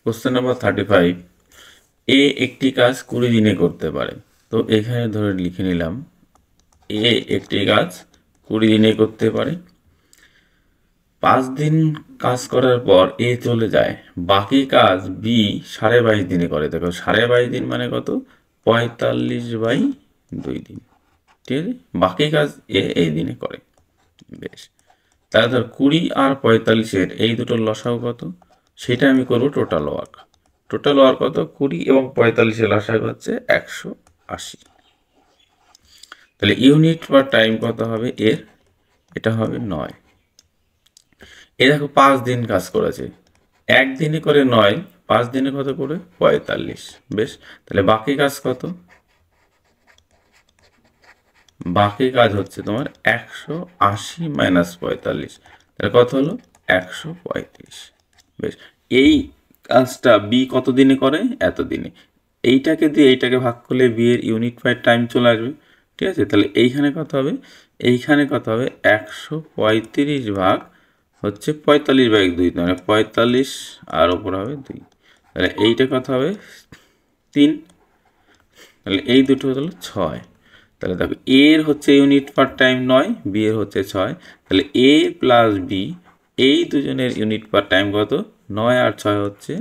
কোশ্চেন নাম্বার 35, এ একটি কাজ 20 দিনে করতে পারে। তো এখানে ধরে লিখে নিলাম এ একটি কাজ 20 দিনে করতে পারে। 5 দিন কাজ করার পর এ চলে যায়, বাকি কাজ বি 22.5 দিনে করে। দেখো 22.5 দিন মানে কত? 45/2 দিন, ঠিক আছে। বাকি কাজ এ এই দিনে করে। বেশ, তাহলে ধর 20 আর 45-এর এই দুটোর লসাগু কত, সেটা আমি করব টোটাল ওয়ার্ক। টোটাল ওয়ার্ক কত? 20 এবং 45-এর লসাগু হচ্ছে 180। তাহলে ইউনিট বা টাইম কত হবে এর? এটা হবে 9। এ দেখো 5 দিন কাজ করেছে, একদিনে করে 9, 5 দিনে কত করে? 45। বেশ, তাহলে বাকি কাজ কত? বাকি কাজ হচ্ছে তোমার 180 মাইনাস 45, তাহলে কত হলো? 135। বেশ, এই কাজটা বি কত দিনে করে? এত দিনে। এইটাকে দিয়ে এইটাকে ভাগ করলে বি এর ইউনিট বাই টাইম চলে আসবে, ঠিক আছে। তাহলে এইখানে কত হবে? এইখানে কত হবে? 135 ভাগ হচ্ছে 45/2, মানে 45 আর ওপর হবে 2, তাহলে এইটা কত হবে? 3। তাহলে এই দুটো হলো 6। তাহলে দেখো এর হচ্ছে ইউনিট পার টাইম 9, বি এর হচ্ছে 6। তাহলে এ প্লাস বি এই দুজনের ইউনিট পার টাইম কত? 9 আর 6 হচ্ছে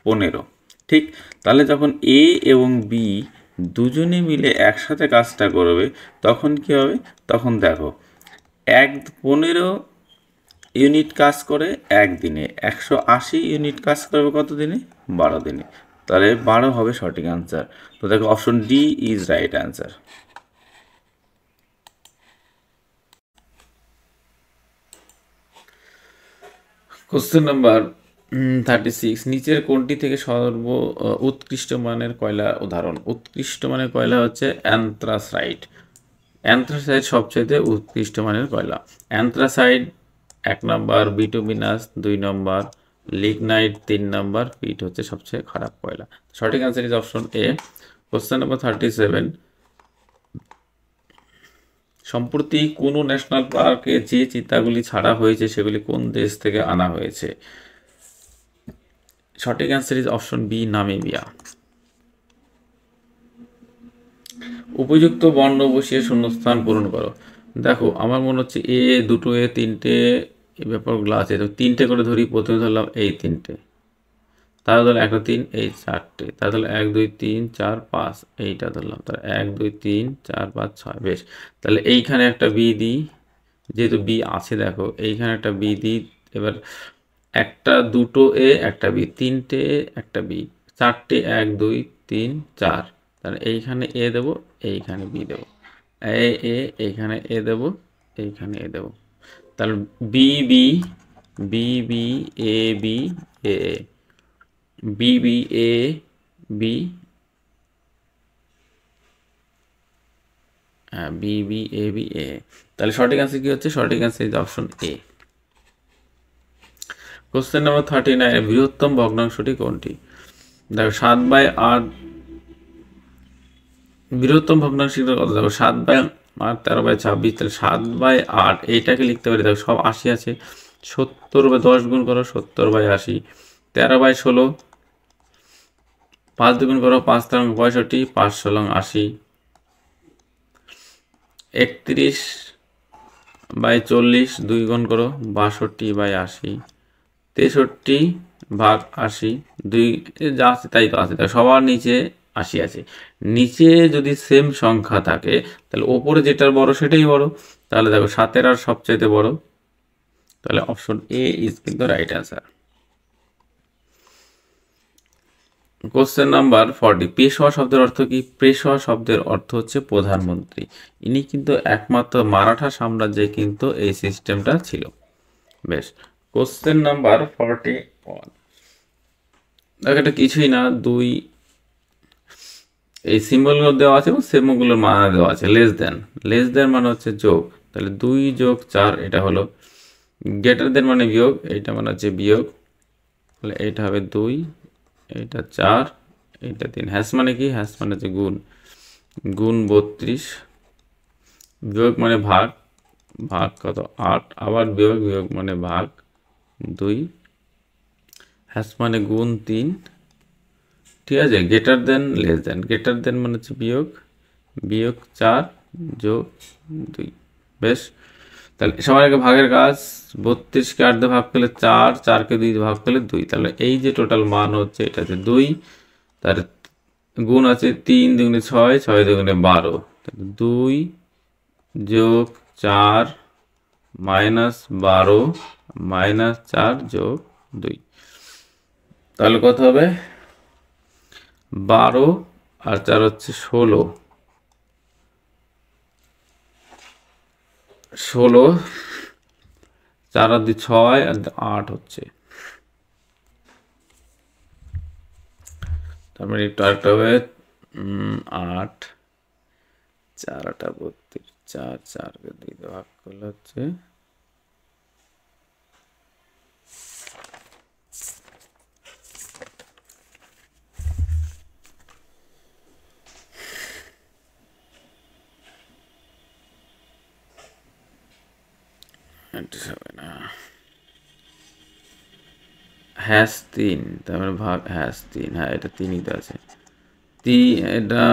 15। ঠিক, তাহলে যখন এ এবং বি দুজনে মিলে একসাথে কাজটা করবে তখন কি হবে? তখন দেখো 15 ইউনিট কাজ করে একদিনে, 180 ইউনিট কাজ করবে কত দিনে? 12 দিনে। তাহলে 12 হবে সঠিক আনসার। তো দেখো option D is right answer. Question number 36, নিচের কোনটি থেকে উৎকৃষ্ট মানের কয়লা উদাহরণ? উৎকৃষ্ট মানের কয়লা হচ্ছে অ্যান্থ্রাসাইট। অ্যান্থ্রাসাইট সবচেয়ে উৎকৃষ্ট মানের কয়লা। অ্যান্থ্রাসাইট 1 নম্বর, বিটুমিনাস 2 নম্বর, লিগনাইট 3 নম্বর, পিট হচ্ছে সবচেয়ে খারাপ কয়লা। সঠিক answer is option A. Question number 37, সম্প্রতি কোনো ন্যাশনাল পার্কে যে চিতাগুলি ছাড়া হয়েছে সেগুলি কোন দেশ থেকে আনা হয়েছে? সঠিক answer is option B, Namibia. উপযুক্ত বর্ণ বসিয়ে শূন্যস্থান পূরণ করো। দেখো আমার মনে হচ্ছে এ দুটো, এ তিনটে, এই ব্যাপারগুলো আছে। তো 3টে করে ধরি, প্রথমে ধরলাম এই 3টে, তাহলে ধরলাম 1 2 3, এই 4টে, তাহলে 1 2 3 4 5, এইটা ধরলাম, তাহলে 1 2 3 4 5 6। বেশ, তাহলে এইখানে একটা বি দিই, যেহেতু বি আছে, দেখো এইখানে একটা বি দিই। এবার একটা, দুটো এ, একটা বি, 3টে এ, একটা বি, 4টে, 1 2 3 4, তাহলে এইখানে এ দেবো, এইখানে বি দেবো, এইখানে এ দেবো, এইখানে এ দেবো। তাহলে B B B B A B A B B A B, হ্যাঁ, B B A B A. তাহলে সঠিক অ্যান্সার কি হচ্ছে? সঠিক answer is option A. Question number 39, বৃহত্তম ভগ্নাংশটি কোনটি? দেখো 7/8, বৃহত্তম ভগ্নাংশটি কত? দেখো 7/8 13/26, তাহলে 7/8 এইটাকে লিখতে পারি। দেখো সব 80 আছে, 70/10 গুণ করো, 70/80, 13/16, 5 দুগুণ করো, 5 3 65, 5 16 80, 31/40 2 গুণ করো, 62/80, 63/80, 2 যা আছে তাই তো আছে। সবার নিচে 80 আছে। নিচে যদি সেম সংখ্যা থাকে তাহলে ওপরে যেটার বড় সেটাই বড়। তাহলে দেখো 7-এর আর সবচাইতে বড়, তাহলে অপশন এ ইজ কিন্তু right answer. Question number 40, Peshwa শব্দের অর্থ কি? পেশোয়া শব্দের অর্থ হচ্ছে প্রধানমন্ত্রী। ইনি কিন্তু একমাত্র মারাঠা সাম্রাজ্যে কিন্তু এই সিস্টেমটা ছিল। বেশ, কোশ্চেন নাম্বার 41, দেখো এটা কিছুই না, 2 এই সিম্বলগুলো দেওয়া আছে এবং সিম্বলগুলোর মান দেওয়া আছে। লেস দেন মানে হচ্ছে যোগ, তাহলে 2 যোগ 4 এটা হলো গ্রেটার দেন মানে বিয়োগ, এইটা মানে হচ্ছে বিয়োগ, তাহলে এটা হবে 2, এটা 4, এটা 3। হ্যাশ মানে কি? হ্যাশ মানে হচ্ছে গুণ, গুণ 32, বিয়োগ মানে ভাগ, ভাগ কত 8, আবার বিয়োগ, বিয়োগ মানে ভাগ 2, হ্যাশ মানে গুণ 3, ঠিক আছে। Greater than less than, greater than মানে হচ্ছে বিয়োগ, বিয়োগ 4 যোগ 2। বেশ, তাহলে সবার আগে ভাগের কাজ, 32কে 8 দিয়ে ভাগ করলে 4, 4কে 2 দিয়ে ভাগ করলে 2, তাহলে এই যে টোটাল মান হচ্ছে এটা হচ্ছে 2, তার গুণ আছে 3 দুগুণে 6, 6 দুগুণে 12, তাহলে 2 যোগ 4 মাইনাস 12 মাইনাস 4 যোগ 2, তাহলে কত হবে? 12 আর 4 হচ্ছে 16, 16, 4 আর 2 6 আর 8 হচ্ছে, তারপরে একটু আরেকটা হবে 8, 4 8 32, 4, 4কে 2 দিয়ে ভাগ করলে হচ্ছে 97, হ্যাশ 3, তারপরে ভাগ হ্যাশ 3, হ্যাঁ এটা 3ই তো আছে, এটা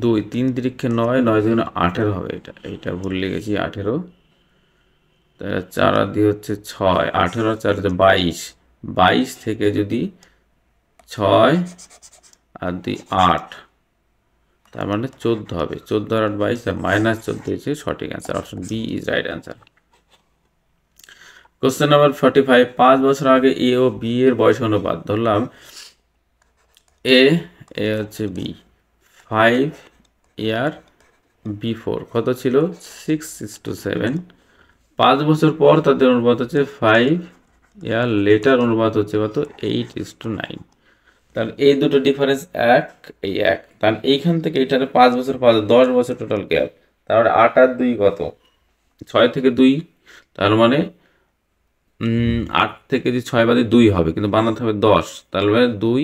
2, 3 তিরিক্ষে 9, 9 দুগুণে 18 হবে, এটা ভুল লিখেছি 18, তাহলে 4 আর 2 হচ্ছে 6, 18 আর 4 হচ্ছে 22, 22 থেকে যদি 6 আর 2 8, তার মানে 14 হবে, 14 আর 8 22, আর মাইনাস 14 হচ্ছে সঠিক answer, option B is right answer. Question number 45, 5 বছর আগে এ ও বি এর বয়স অনুপাত, ধরলাম এ হচ্ছে বি 5 ইয়ার বিফোর কত ছিল? 6:7। 5 বছর পর তাদের অনুপাত হচ্ছে 5 ইয়ার লেটার অনুপাত হচ্ছে কত? 8:9। তাহলে এই দুটো ডিফারেন্স এক, এই এক, তাহলে এইখান থেকে এইটার 5 বছর 10 বছর টোটাল গ্যাপ, তারপরে 8 আর 2 কত? 6 থেকে 2, তার মানে 8 থেকে যদি 6 বাদে 2 হবে, কিন্তু বানাতে হবে 10, তাহলে 2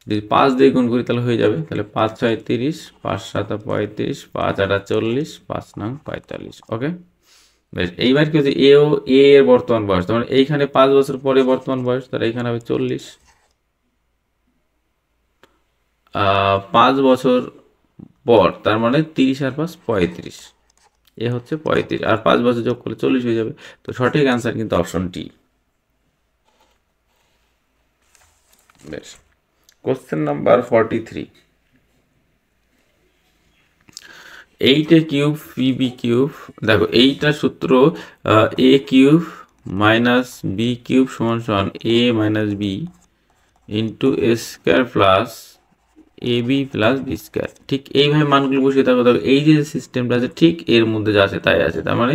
যদি 5 দিয়ে গুণ করি তাহলে হয়ে যাবে, তাহলে 5 6 30, 5 7 35, 5 8 40, 5 9 45। ওকে, বেশ। এইবার কি হচ্ছে এ ও এ এর বর্তমান বয়স, তার মানে এইখানে 5 বছর পরে বর্তমান বয়স, তাহলে এইখানে হবে 40, 5 বছর পর, তার মানে 30 আর 5 35, এ হচ্ছে 35, আর 5 বছর যোগ করলে 40 হয়ে যাবে, তো সঠিক অ্যান্সার কিন্তু অপশন টি। বেশ, question number 43, 8a cube PB cube, দেখো এইটার সূত্র এ কিউব মাইনাস বি কিউব সমান সমান এ minus B into A square plus A B plus B square. ঠিক এইভাবে মানগুলো বসিয়ে থাকো, দেখো এই যে সিস্টেমটা আছে ঠিক এর মধ্যে যা আছে তাই আছে, তার মানে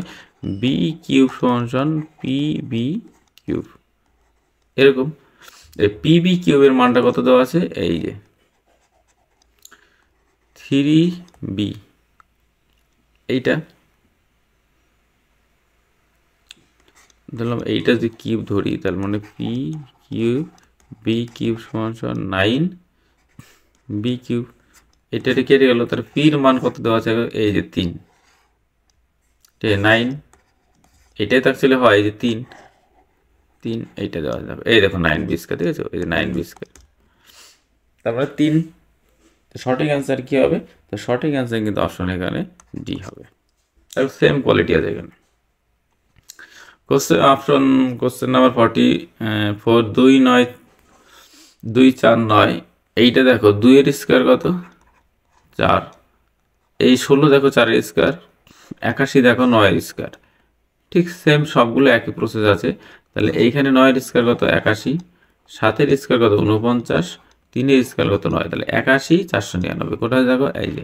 বি কিউব সমান সমান পি বি কিউব, এরকম। পি বি কিউবের মানটা কত দেওয়া আছে? এই যে 3b, এইটা ধরলাম, এইটা যদি কিউব ধরি তার মানে পি কিউব বি কিউব সমান সমান 9b কিউব, এটা কেটে গেল, তার পির মান কত দেওয়া আছে? এই যে 3, 9, এটাই তো অ্যাকচুয়ালি হয়, এই যে 3, এইটা দেওয়া যাবে, এই দেখো 9b স্কয়ার, ঠিক আছে, এই যে 9b স্কয়ার, তারপরে 3, সঠিক অ্যান্সার কি হবে? তো সঠিক অ্যান্সার কিন্তু অপশন এখানে ডি হবে, সেম কোয়ালিটি আছে এখানে। কোশ্চেন নাম্বার 44, 2 9 2 4 9, এইটা দেখো 2 এর স্কয়ার কত? 4, এই 16 দেখো 4 এর স্কয়ার, 81 দেখো 9 এর স্কয়ার, ঠিক সেম সবগুলো একই প্রসেস আছে। তাহলে এইখানে 9 এর স্কয়ার কত? 81, 7 এর স্কয়ার কত? 49, 3 এর স্কয়ার কত? 9, তাহলে 81 499, কোথায় দেখো? এই যে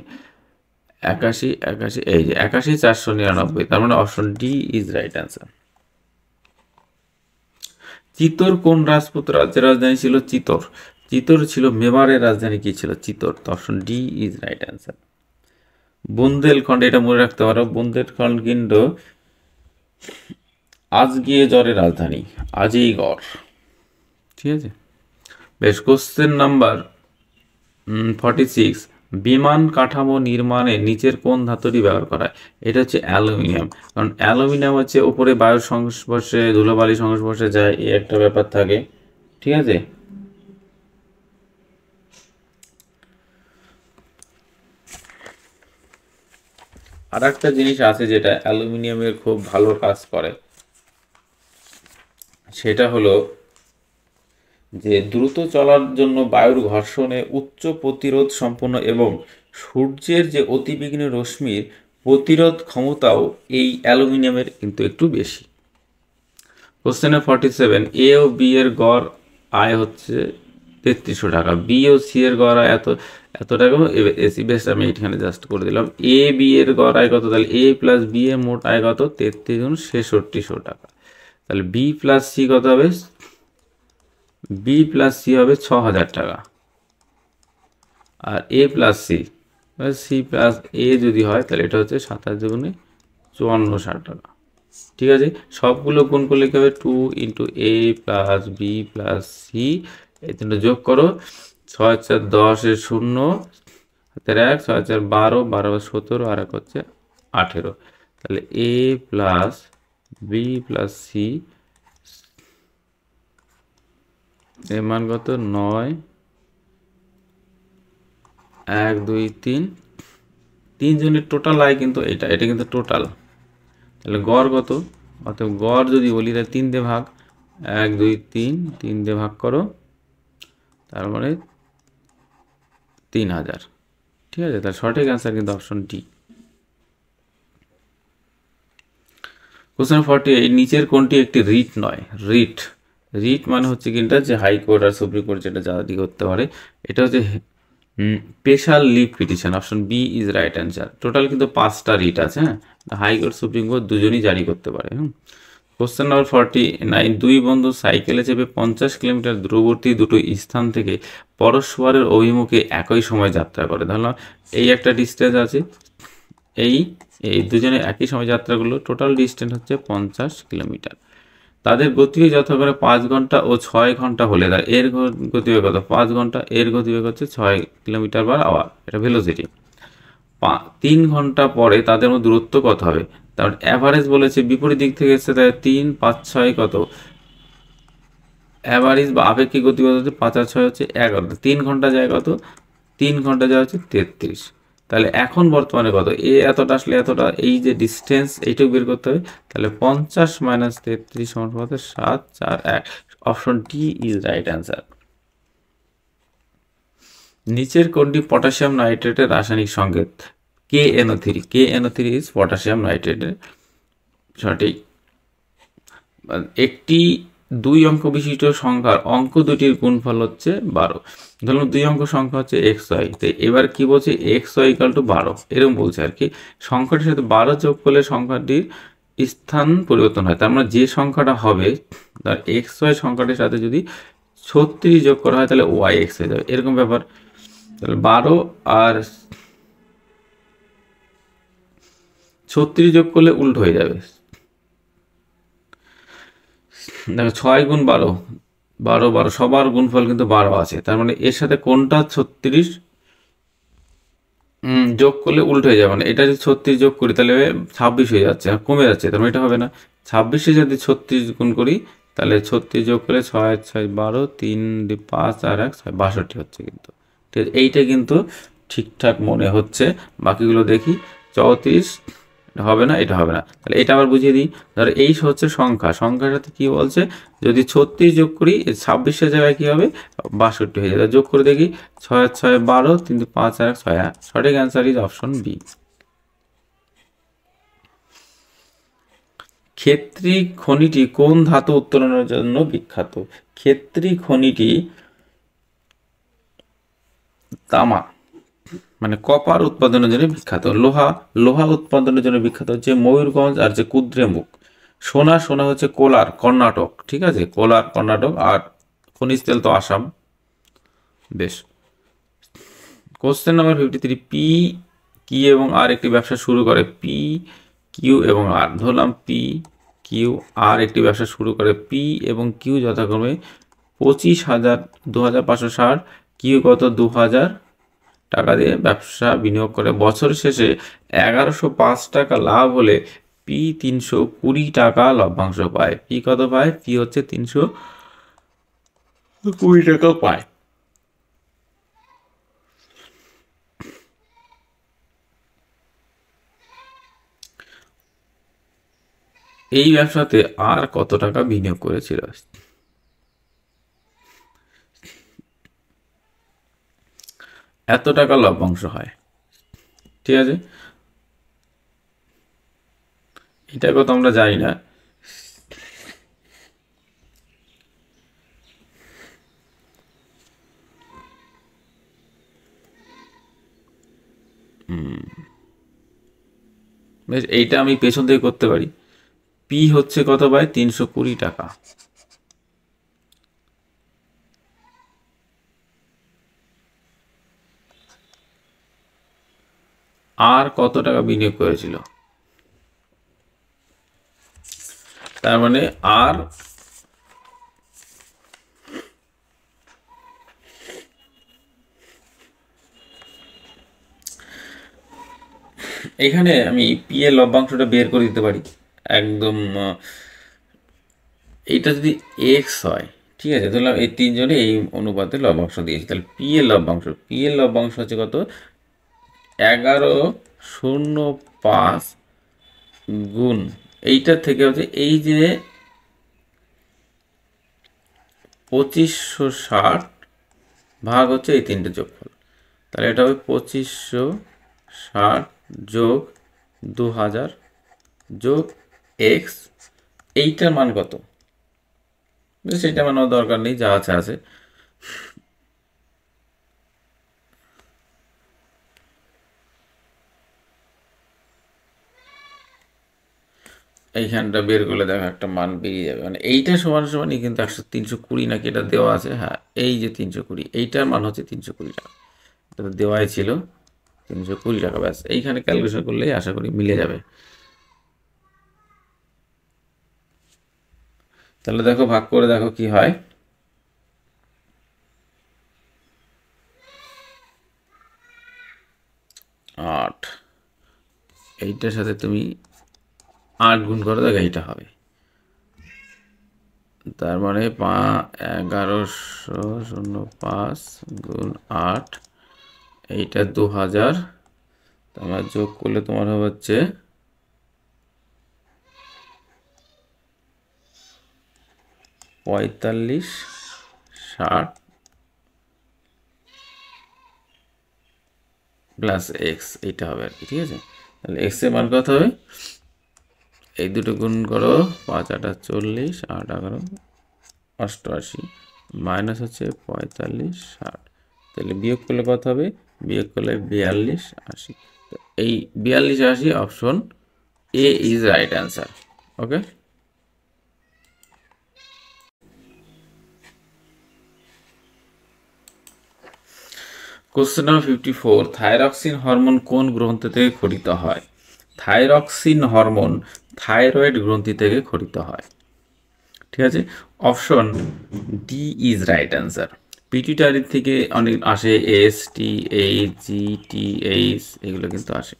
81 81, এই যে 81 499, তার মানে option D is right answer. Chittor কোন রাজপুত রাজ্যের রাজধানী ছিল? চিতোর। চিতোর ছিল মেবারের রাজধানী, কি ছিল? চিতোর, তো option D is right answer. Bundelkhand, এটা মনে রাখতে পারো, বুন্দেলখণ্ড কিন্তু আজগিয়ে রাজধানী, আজিগড়। ঠিক আছে, বেশ। কোশ্চেন নাম্বার 46, বিমান কাঠামো নির্মাণে নিচের কোন ধাতুটি ব্যবহার করা হয়? এটা হচ্ছে অ্যালুমিনিয়াম। কারণ অ্যালুমিনিয়াম হচ্ছে উপরে বায়ুর সংস্পর্শে, ধুলোবালির সংস্পর্শে যায়, এই একটা ব্যাপার থাকে। ঠিক আছে, আর একটা জিনিস আছে যেটা অ্যালুমিনিয়ামের খুব ভালো কাজ করে, সেটা হলো যে দ্রুত চলার জন্য বায়ুর ঘর্ষণে উচ্চ প্রতিরোধ সম্পন্ন এবং সূর্যের যে অতিবিঘ্ন রশ্মির প্রতিরোধ ক্ষমতাও এই অ্যালুমিনিয়ামের কিন্তু একটু বেশি। কোশ্চেন 47, এ ও বি এর গড় আয় হচ্ছে 3300 টাকা, বি ও সি এর গড় আয় এত টাকা, এসি বেশ আমি এখানে জাস্ট করে দিলাম। এ বি এর গড় আয় কত? তাহলে এ প্লাস বি এর মোট আয় কত? 63,6600 টাকা। তাহলে বি প্লাস সি কত হবে? বি প্লাস সি হবে 6000 টাকা। আর এ প্লাস সি, সি প্লাস এ যদি হয় তাহলে এটা হচ্ছে 27 দুগুণে 5460 টাকা। ঠিক আছে, সবগুলো গুণ করলে কি হবে? 2 ইন্টু এ প্লাস বি প্লাস সি, এই তিনটা যোগ করো, 6 4 10 এর 0, হাতের 1, 6 4 12, 12 17, আর এক হচ্ছে 18। তাহলে এ প্লাস বি প্লাস সি এর মান কত? 9, 1 2 3, তিনজনের টোটাল আয় কিন্তু এটা কিন্তু টোটাল। তাহলে গড় কত? অতএব গড় যদি বলি তাহলে 3 দিয়ে ভাগ, 1 2 3 দিয়ে ভাগ করো, তার মানে 3000। ঠিক আছে, তার সঠিক অ্যান্সার কিন্তু অপশন ডি। কোশ্চেন 48, নিচের কোনটি একটি রিট নয়? রিট মানে হচ্ছে কিনা যে হাইকোর্ট আর সুপ্রিম কোর্ট যেটা জারি করতে পারে, এটা হচ্ছে special leave petition. Option B is right answer. Total কিন্তু 5টা রিট আছে। হ্যাঁ, হাইকোর্ট সুপ্রিম কোর্ট দুজনই জারি করতে পারে। কোশ্চেন নাম্বার 49, দুই বন্ধু সাইকেলে চেপে 50 কিলোমিটার দূরবর্তী দুটো স্থান থেকে পরস্পরের অভিমুখে একই সময় যাত্রা করে। ধরলাম এই একটা ডিস্টেন্স আছে, এই দুজনে একই সময় যাত্রা করলো, টোটাল ডিস্টেন্স হচ্ছে 50 কিলোমিটার। তাদের গতিবেগ যথাক্রমে 5 ঘন্টা ও 6 ঘন্টা হলে তার এর গতিবেগ কত? 5 ঘন্টা, এর গতিবেগ হচ্ছে 6 কিলোমিটার পার আওয়ার, এটা ভেলোসিটি। 3 ঘন্টা পরে তাদের মধ্যে দূরত্ব কত হবে? তার অ্যাভারেজ বলেছে, বিপরীত দিক থেকে এসছে, তাই 3 5 6 কত? অ্যাভারেজ বা আপেক্ষিক গতিবেগ হচ্ছে 5 আর 6 হচ্ছে 11। 3 ঘন্টা যায় কত? 3 ঘন্টা যায় হচ্ছে 33। তাহলে এখন বর্তমানে কত? এ এতটা আসলে এতটা, এই যে ডিস্টেন্স এইটুকু বের করতে হবে। তাহলে 50 মাইনাস 33 সমান কত? 7 4 1। Option D is right answer. নিচের কোনটি পটাশিয়াম নাইট্রেটের রাসায়নিক সংকেত? KNO3, KNO3 ইজ পটাশিয়াম নাইট্রেটের সঠিক। একটি 2 অঙ্ক বিশিষ্ট সংখ্যার অঙ্ক দুটির গুণফল হচ্ছে 12। ধরুন 2 অঙ্ক সংখ্যা হচ্ছে xy, তো এবার কি বলছে? xy ইকুয়াল টু 12 এরকম বলছে আর কি। সংখ্যাটির সাথে 12 যোগ করলে সংখ্যাটির স্থান পরিবর্তন হয়। তার মানে যে সংখ্যাটা হবে তার xy সংখ্যাটির সাথে যদি 36 যোগ করা হয় তাহলে yx হয়ে যাবে, এরকম ব্যাপার। তাহলে 12 আর 36 যোগ করলে উল্টো হয়ে যাবে। দেখো 6 গুণ 12, 12 সবার গুণফল কিন্তু 12 আছে, তার মানে এর সাথে কোনটা 36 যোগ করলে উল্টো হয়ে যাবে। মানে এটা যদি 36 যোগ করি তাহলে 26 হয়ে যাচ্ছে, আর কমে যাচ্ছে, তার মানে এটা হবে না। 26-এ যদি 36 গুণ করি তাহলে 36 যোগ করলে 6 6 12, 3 5 আর 1 6, 62 হচ্ছে কিন্তু। ঠিক আছে, এইটা কিন্তু ঠিকঠাক মনে হচ্ছে। বাকিগুলো দেখি, 34 হবে না, এটা হবে না। তাহলে এটা আবার বুঝিয়ে দিই। ধরো এই হচ্ছে সংখ্যা, সংখ্যার সাথে কি বলছে? যদি 36 যোগ করি 26-এর জায়গায় কি হবে? 62 হয়ে যাবে। যোগ করে দেখি, 6 6 12, 3 5 আর 1 6। সঠিক answer is option B. Khetri খনিটি কোন ধাতু উত্তোলনের জন্য বিখ্যাত? ক্ষেত্রী খনিটি তামা মানে কপার উৎপাদনের জন্য বিখ্যাত। লোহা উৎপাদনের জন্য বিখ্যাত হচ্ছে ময়ূরগঞ্জ আর যে কুদ্রেমুখ। সোনা হচ্ছে কোলার, কর্ণাটক। ঠিক আছে, কোলার কর্ণাটক। আর খনিজ তেল তো আসাম। বেশ। কোশ্চেন নাম্বার 53, কি এবং আর একটি ব্যবসা শুরু করে, পি কিউ এবং আর। ধরলাম পি কিউ আর একটি ব্যবসা শুরু করে, পি এবং কিউ যথাক্রমে 25,000 2,560, কিউ কত 2,000 টাকা দিয়ে ব্যবসা বিনিয়োগ করে। বছর শেষে 1,105 টাকা লাভ হলে পি 320 টাকা লভ্যাংশ পায়। পি কত পায়? পি হচ্ছে 320 টাকা পায়। এই ব্যবসাতে আর কত টাকা বিনিয়োগ করেছিল? এত টাকা লভ্যাংশ হয়। ঠিক আছে, এটা কত আমরা জানি না। বেশ, এইটা আমি পেছন থেকে করতে পারি। পি হচ্ছে কত ভাই? 320 টাকা। আর কত টাকা বিনিয়োগ করেছিল? তার মানে আর এখানে আমি পি এর লভ্যাংশটা বের করে দিতে পারি একদম। এইটা যদি এক্স হয়, ঠিক আছে, ধরলাম এই তিনজনে এই অনুপাতে লভ্যাংশ দিয়েছে, তাহলে পি এর লভ্যাংশ হচ্ছে কত? 1105 গুণ এইটার থেকে হচ্ছে এই যে 2560 ভাগ হচ্ছে এই তিনটে যোগফল, তাহলে এটা হবে 2560 যোগ 2000 যোগ এক্স। এইটার মান কত? সেইটা মানার দরকার নেই, যা আছে আছে। এইখানটা বের করলে দেখো একটা মান বেরিয়ে যাবে, মানে এইটা সমান সমানই কিন্তু 320 নাকি এটা দেওয়া আছে। হ্যাঁ, এই যে 320, এইটার মান হচ্ছে 320 টাকা, এটা তো দেওয়াই ছিল 320 টাকা। ব্যাস, এইখানে ক্যালকুলেশন করলেই আশা করি মিলে যাবে। তাহলে দেখো, ভাগ করে দেখো কি হয়। 8, এইটার সাথে তুমি 8 গুণ করো, দেখো এইটা হবে। তার মানে 1105 গুণ 8, এইটা 2000, তোমার যোগ করলে তোমার হবে হচ্ছে 4560 প্লাস এক্স, এইটা হবে আর কি। ঠিক আছে, তাহলে এক্স এর মান কত হবে? এই দুটো গুণ করো, 5 8 40, 8 11 88, মাইনাস হচ্ছে 4560, তাহলে বিয়োগ করলে কত হবে? বিয়োগ করলে 4280। তো এই 4280 option A is right answer. Okay, question number 54, thyroxine hormone কোন গ্রন্থি থেকে খরিত হয়? থাইরক্সিন হরমোন থাইরয়েড গ্রন্থি থেকে খরিত হয়। ঠিক আছে, option D is right answer. Pituitary থেকে অনেক আসে, S T H G T H, এগুলো কিন্তু আসে।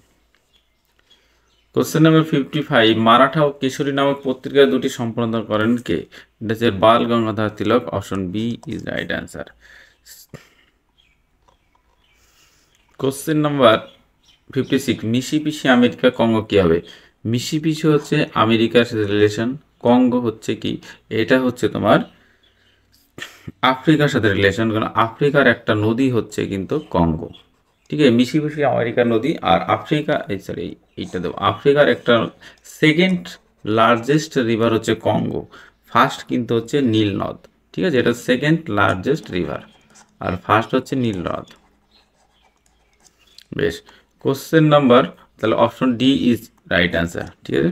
কোশ্চেন নাম্বার 55, মারাঠা ও কেশরী নামক পত্রিকা দুটি সম্পাদনা করেন কে? এটা হচ্ছে Bal Gangadhar Tilak. Option B is right answer. Question number 56, Mississippi America Congo কি হবে? মিশিপিসি হচ্ছে আমেরিকার সাথে রিলেশন, কঙ্গো হচ্ছে কি? এটা হচ্ছে তোমার আফ্রিকার সাথে রিলেশন, কারণ আফ্রিকার একটা নদী হচ্ছে কিন্তু কঙ্গো। ঠিক আছে, মিশিপিসি আমেরিকার নদী, আর আফ্রিকা সরি এইটা দেবো, আফ্রিকার একটা সেকেন্ড লার্জেস্ট রিভার হচ্ছে কঙ্গো, ফার্স্ট কিন্তু হচ্ছে নীল নদ। ঠিক আছে, এটা সেকেন্ড লার্জেস্ট রিভার আর ফার্স্ট হচ্ছে নীল নদ। বেশ, কোশ্চেন নাম্বার, তাহলে option D is right answer. ঠিক আছে,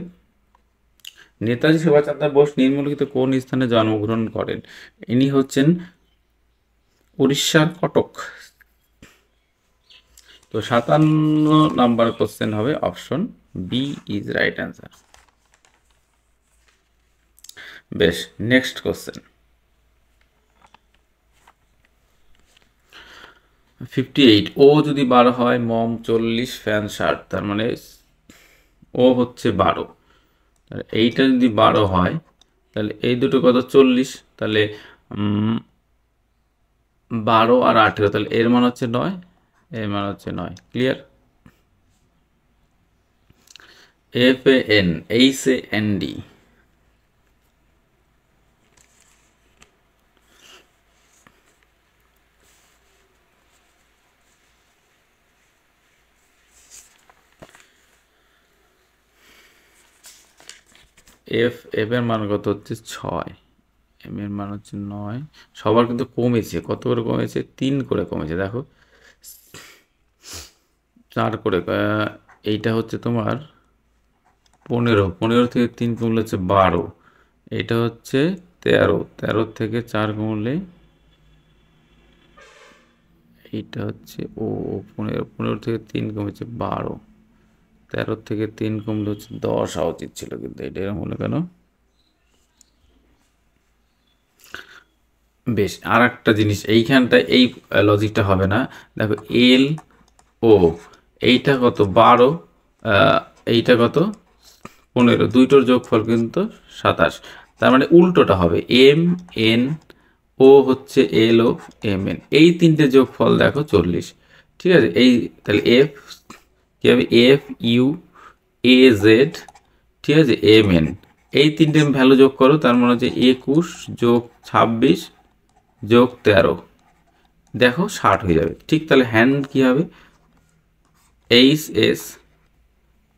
নেতাজি সুভাষচন্দ্র বোস নিম্নলিখিত কোন স্থানে জন্মগ্রহণ করেন? ইনি হচ্ছেন উড়িষ্যার কটক। তো 57 নাম্বার কোশ্চেন হবে option B is right answer. বেশ, নেক্সট কোশ্চেন 58। ও যদি 12 হয়, মম 40, ফ্যান 60, তার মানে ও হচ্ছে 12। তাহলে এইটা যদি 12 হয় তাহলে এই দুটো কত 40, তাহলে 12 আর 18, তাহলে এর মান হচ্ছে 9, এর মান হচ্ছে 9। ক্লিয়ার? FAN HAND এফ এর মান কত হচ্ছে 6, এম এর মান হচ্ছে 9। সবার কিন্তু কমেছে, কত করে কমেছে? 3 করে কমেছে। দেখো 4 করে, এইটা হচ্ছে তোমার 15, 15 থেকে 3 কমলে হচ্ছে 12, এটা হচ্ছে 13, 13 থেকে 4 কমলে এইটা হচ্ছে 15, 15 থেকে 3 কমেছে 12, 13 থেকে 3 কমলে হচ্ছে 10 হওয়া উচিত ছিল, কিন্তু এটা এরকম হলো কেন? বেশ, আর একটা জিনিস এইখানটা, এই লজিকটা হবে না। দেখো এল ও, এইটা কত 12, এইটা কত 15, দুইটোর যোগফল কিন্তু 27। তার মানে উল্টোটা হবে, এম এন ও হচ্ছে এল ও এম এন, এই তিনটে যোগফল দেখো 40। ঠিক আছে, এই তাহলে এফ কি হবে? এফ ইউ এ জেড, ঠিক আছে, এম এন, এই তিনটে ভ্যালু যোগ করো, তার মানে হচ্ছে 21 যোগ 26 যোগ 13, দেখো 60 হয়ে যাবে। ঠিক, তাহলে হ্যান্ড কি হবে? H S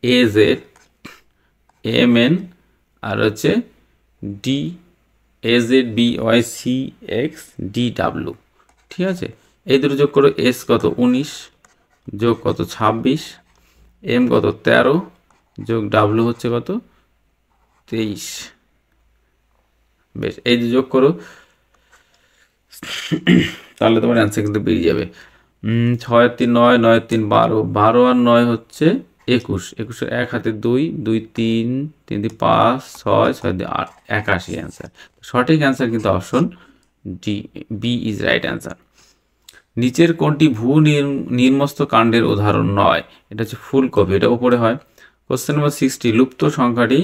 A Z M N R হচ্ছে D A Z B Y C X D W. ঠিক আছে, এই দুটো যোগ করো, এস কত 19 যোগ কত 26, এম কত 13 যোগ ডাব্লু হচ্ছে কত 23। বেশ, এই যোগ করো, তাহলে তোমার অ্যান্সার কিন্তু বেরিয়ে যাবে। 6 আর 3 9, 9 আর 3 12, 12 আর 9 হচ্ছে 21, 21 এক হাতে 2, 2 3, 3 দিয়ে 5, 6, 6 দিয়ে 8, 81 অ্যান্সার। সঠিক অ্যান্সার কিন্তু option D, B is right answer. নিচের কোনটি ভূ নির্মস্ত কাণ্ডের উদাহরণ নয়? এটা হচ্ছে ফুলকপি, এটা উপরে হয়। কোশ্চেন নম্বর 60, লুপ্ত সংখ্যাটি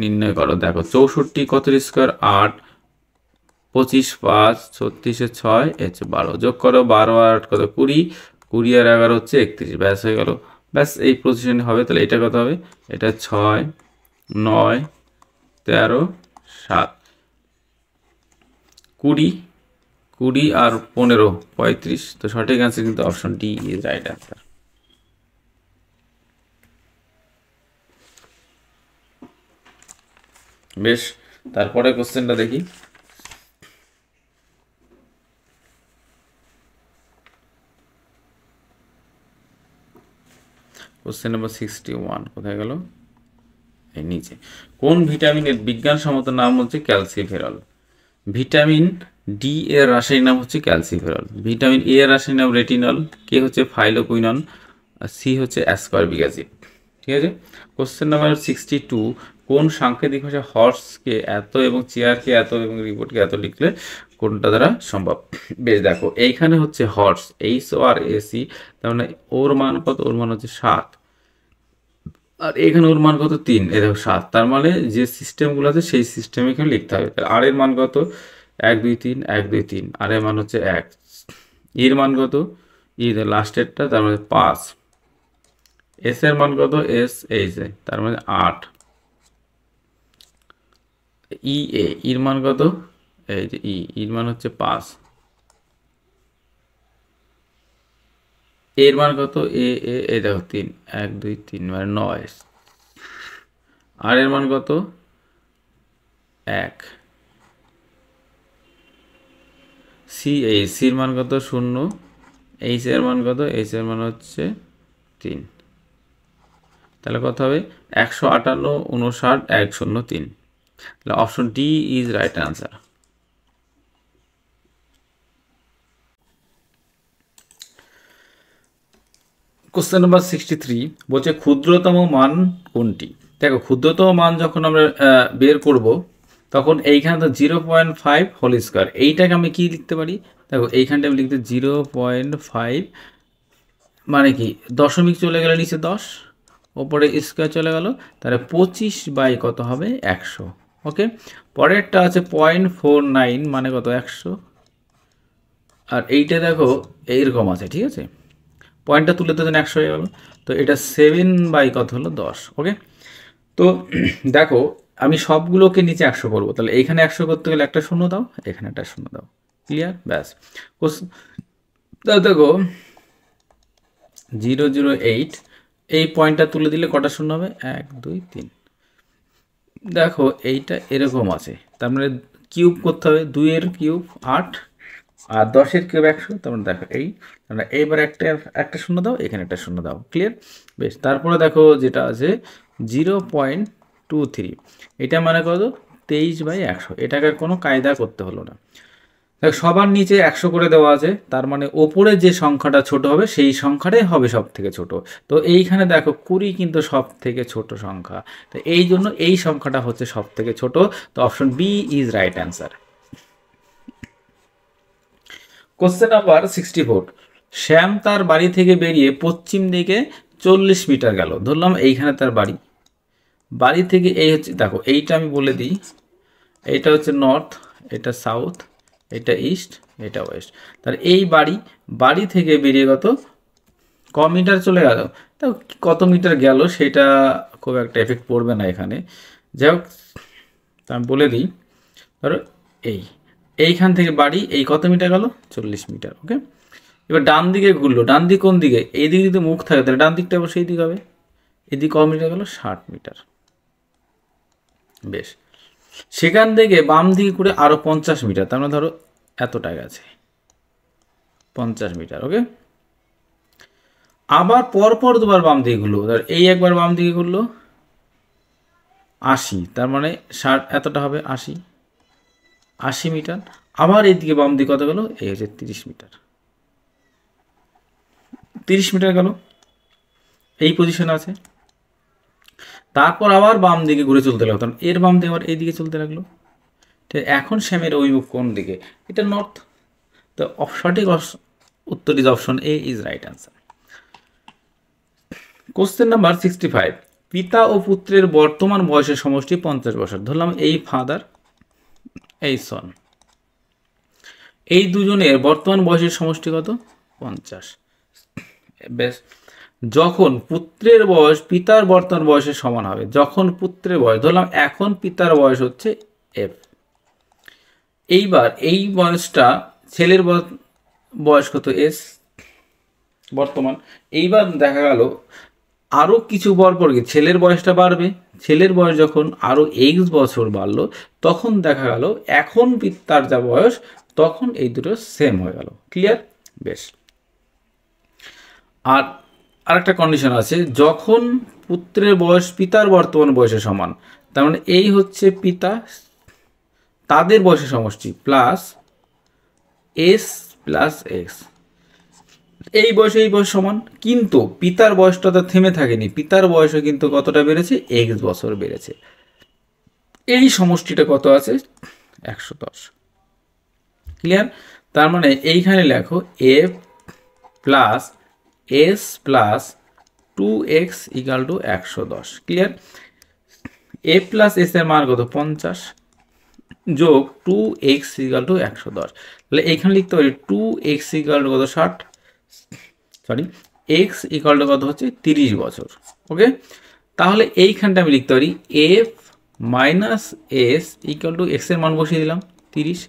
নির্ণয় করো। দেখো 64 কত স্কোয়ার 8, 25 5, 36 6 হচ্ছে 12, যোগ করো 12 আর 8 কত 20, 20 আর 11 হচ্ছে 31, ব্যাস হয়ে গেল। ব্যাস এই পজিশনে হবে। তাহলে এটা কত হবে? এটা 6 9 13 7, 20, 20 আর 15 35। তো সঠিক অ্যান্সার কিন্তু option D is right answer. বেশ, তারপরে কোশ্চেনটা দেখি। কোশ্চেন নাম্বার 61 কোথায় গেল? এই নিচে। কোন ভিটামিনের বিজ্ঞানসম্মত নাম হচ্ছে ক্যালসিফেরল? ভিটামিন ডি এর রাসায়নিক নাম হচ্ছে ক্যালসিফেরল, ভিটামিন এ এর রাসায়নিক নাম রেটিনল, কে হচ্ছে ফাইলোকুইনন, আর সি হচ্ছে অ্যাসকর্বিক অ্যাসিড। ঠিক আছে, কোশ্চেন নাম্বার 62, কোন সাংকেতিক ভাষা হর্সকে এত এবং চেয়ারকে এত এবং রিপোর্টকে এত লিখলে কোনটা দ্বারা সম্ভব? বেশ, দেখো এইখানে হচ্ছে হর্স, এইচ ও আর এসি, তার মানে ওর মান কত? ওর মান হচ্ছে 7, আর এখানে ওর মান কত 3, এ দেখো 7, তার মানে যে সিস্টেমগুলো আছে সেই সিস্টেমে এখানে লিখতে হবে। তাহলে আর এর মান কত? 1 2 3 1 2 3, আর এর মান হচ্ছে 1, এর মান কত? ই লাস্টেরটা, তার মানে 5, এস এর মান কত? এস এইচ এ, তার মানে 8, ই এ এর মান কত? এই যে এর মান হচ্ছে 5, এর মান কত? এ এ এই দেখো 3 1 2 3 মানে 9, আর এর মান কত? 1, সি এইচ, সির মান কত? 0, এইচ এর মান কত? এইচ এর মান হচ্ছে 3, তাহলে কত হবে? 158 59 103, তাহলে option D is right answer. Question number 63 বলছে ক্ষুদ্রতম মান কোনটি। দেখো ক্ষুদ্রতম মান যখন আমরা বের করব তখন এইখানে তো 0.5 হোল স্কোয়ার, এইটাকে আমি কি লিখতে পারি, দেখো এইখানটা আমি লিখতে 0.5 মানে কি দশমিক চলে গেলে নিচে 10, ওপরে স্কোয়ার চলে গেল, তাহলে 25 বাই কত হবে 100। ওকে, পরেরটা আছে 0.49 মানে কত 100, আর এইটা দেখো এইরকম আছে, ঠিক আছে, পয়েন্টটা তুলে তো 100 হয়ে গেল, তো এটা 7 বাই কত হলো 10। ওকে, তো দেখো আমি সবগুলোকে নিচে 100 করবো, তাহলে এইখানে 100 করতে গেলে একটা শূন্য দাও, এখানে একটা শূন্য দাও, ক্লিয়ার, ব্যাস। দেখো 008 এই পয়েন্টটা তুলে দিলে কটা শূন্য হবে 1 2 3। দেখো এইটা এরকম আছে, তার মানে কিউব করতে হবে, 2 এর কিউব 8 আর 10 এর কিউব 100, তার মানে দেখো এই মানে এইবার একটা শূন্য দাও, এখানে একটা শূন্য দাও, ক্লিয়ার, বেশ। তারপরে দেখো যেটা আছে 0.23, এটা মানে কত 23 বাই 100, এটাকে কোনো কায়দা করতে হলো না। দেখ সবার নিচে 100 করে দেওয়া আছে, তার মানে ওপরে যে সংখ্যাটা ছোট হবে সেই সংখ্যাটাই হবে সব থেকে ছোট। তো এইখানে দেখো 20 কিন্তু সব থেকে ছোট সংখ্যা, তো এই জন্য এই সংখ্যাটা হচ্ছে সব থেকে ছোট, তো option B is right answer. Question number 64, Shyam তার বাড়ি থেকে বেরিয়ে পশ্চিম দিকে 40 মিটার গেল, ধরলাম এইখানে তার বাড়ি, বাড়ি থেকে এই হচ্ছে, দেখো এইটা আমি বলে দিই, এইটা হচ্ছে নর্থ, এটা সাউথ, এটা ইস্ট, এটা ওয়েস্ট, তাহলে এই বাড়ি থেকে বেরিয়ে ক মিটার চলে গেল, তা কত মিটার গেল সেটা খুব একটা এফেক্ট পড়বে না এখানে, যাই হোক আমি বলে দিই, ধরো এইখান থেকে বাড়ি এই কত মিটার গেল 40 মিটার। ওকে, এবার ডান দিকে ঘুরলো, ডান দিক কোন দিকে, এই দিকে যদি মুখ থাকে তাহলে ডান দিকটা অবশ্যই এই দিক হবে, এদিকে ক মিটার গেল 60 মিটার, বেশ। সেখান থেকে বাম দিকে করে আরো 50 মিটার, তার মানে ধরো এতটা গেছে 50 মিটার। ওকে, আবার পরপর দুবার বাম দিকে ঘুরলো, ধর এই একবার বাম দিকে ঘুরলো 80, তার মানে 60 এতটা হবে 80 মিটার, আবার এইদিকে বাম দিকে কত গেল, এই হচ্ছে 30 মিটার, 30 মিটার গেল, এই পজিশন আছে। তারপর আবার বাম দিকে ঘুরে চলতে লাগলো, তখন এর বাম দিকে আবার এইদিকে চলতে লাগলো, ঠিক এখন শ্যামের অভিমুখ কোন দিকে, এটা নর্থ, তো সঠিক উত্তর is option A is right answer. Question number 65, পিতা ও পুত্রের বর্তমান বয়সের সমষ্টি 50 বছর, ধরলাম এই ফাদার এই সন, এই দুজনের বর্তমান বয়সের সমষ্টি কত 50, বেশ। যখন পুত্রের বয়স পিতার বর্তমান বয়সের সমান হবে, যখন পুত্রের বয়স, ধরলাম এখন পিতার বয়স হচ্ছে এফ, এইবার এই বয়সটা ছেলের বয়স কত এস বর্তমান, এইবার দেখা গেল আরও কিছু পর কি ছেলের বয়সটা বাড়বে, ছেলের বয়স যখন আরও এক্স বছর বাড়লো তখন দেখা গেল এখন পিতার যা বয়স তখন এই দুটো সেম হয়ে গেল, ক্লিয়ার, বেশ। আর আরেকটা কন্ডিশন আছে, যখন পুত্রের বয়স পিতার বর্তমান বয়সের সমান, তার মানে এই হচ্ছে পিতা, তাদের বয়সের সমষ্টি প্লাস এস প্লাস এক্স, এই বয়স সমান, কিন্তু পিতার বয়সটা তো থেমে থাকেনি, পিতার বয়সও কিন্তু কতটা বেড়েছে এক্স বছর বেড়েছে, এই সমষ্টিটা কত আছে 110, ক্লিয়ার। তার মানে এইখানে লেখো F plus S plus 2x equal to 110, clear. A plus S এর মান কত 50 যোগ 2x ইকাল টু 110, তাহলে এইখানে লিখতে পারি 2x ইকাল টু কত 60, সরি x ইকাল টু কত হচ্ছে 30 বছর। ওকে, তাহলে এইখানটা আমি লিখতে পারি F minus S equal to x এর মান বসিয়ে দিলাম 30,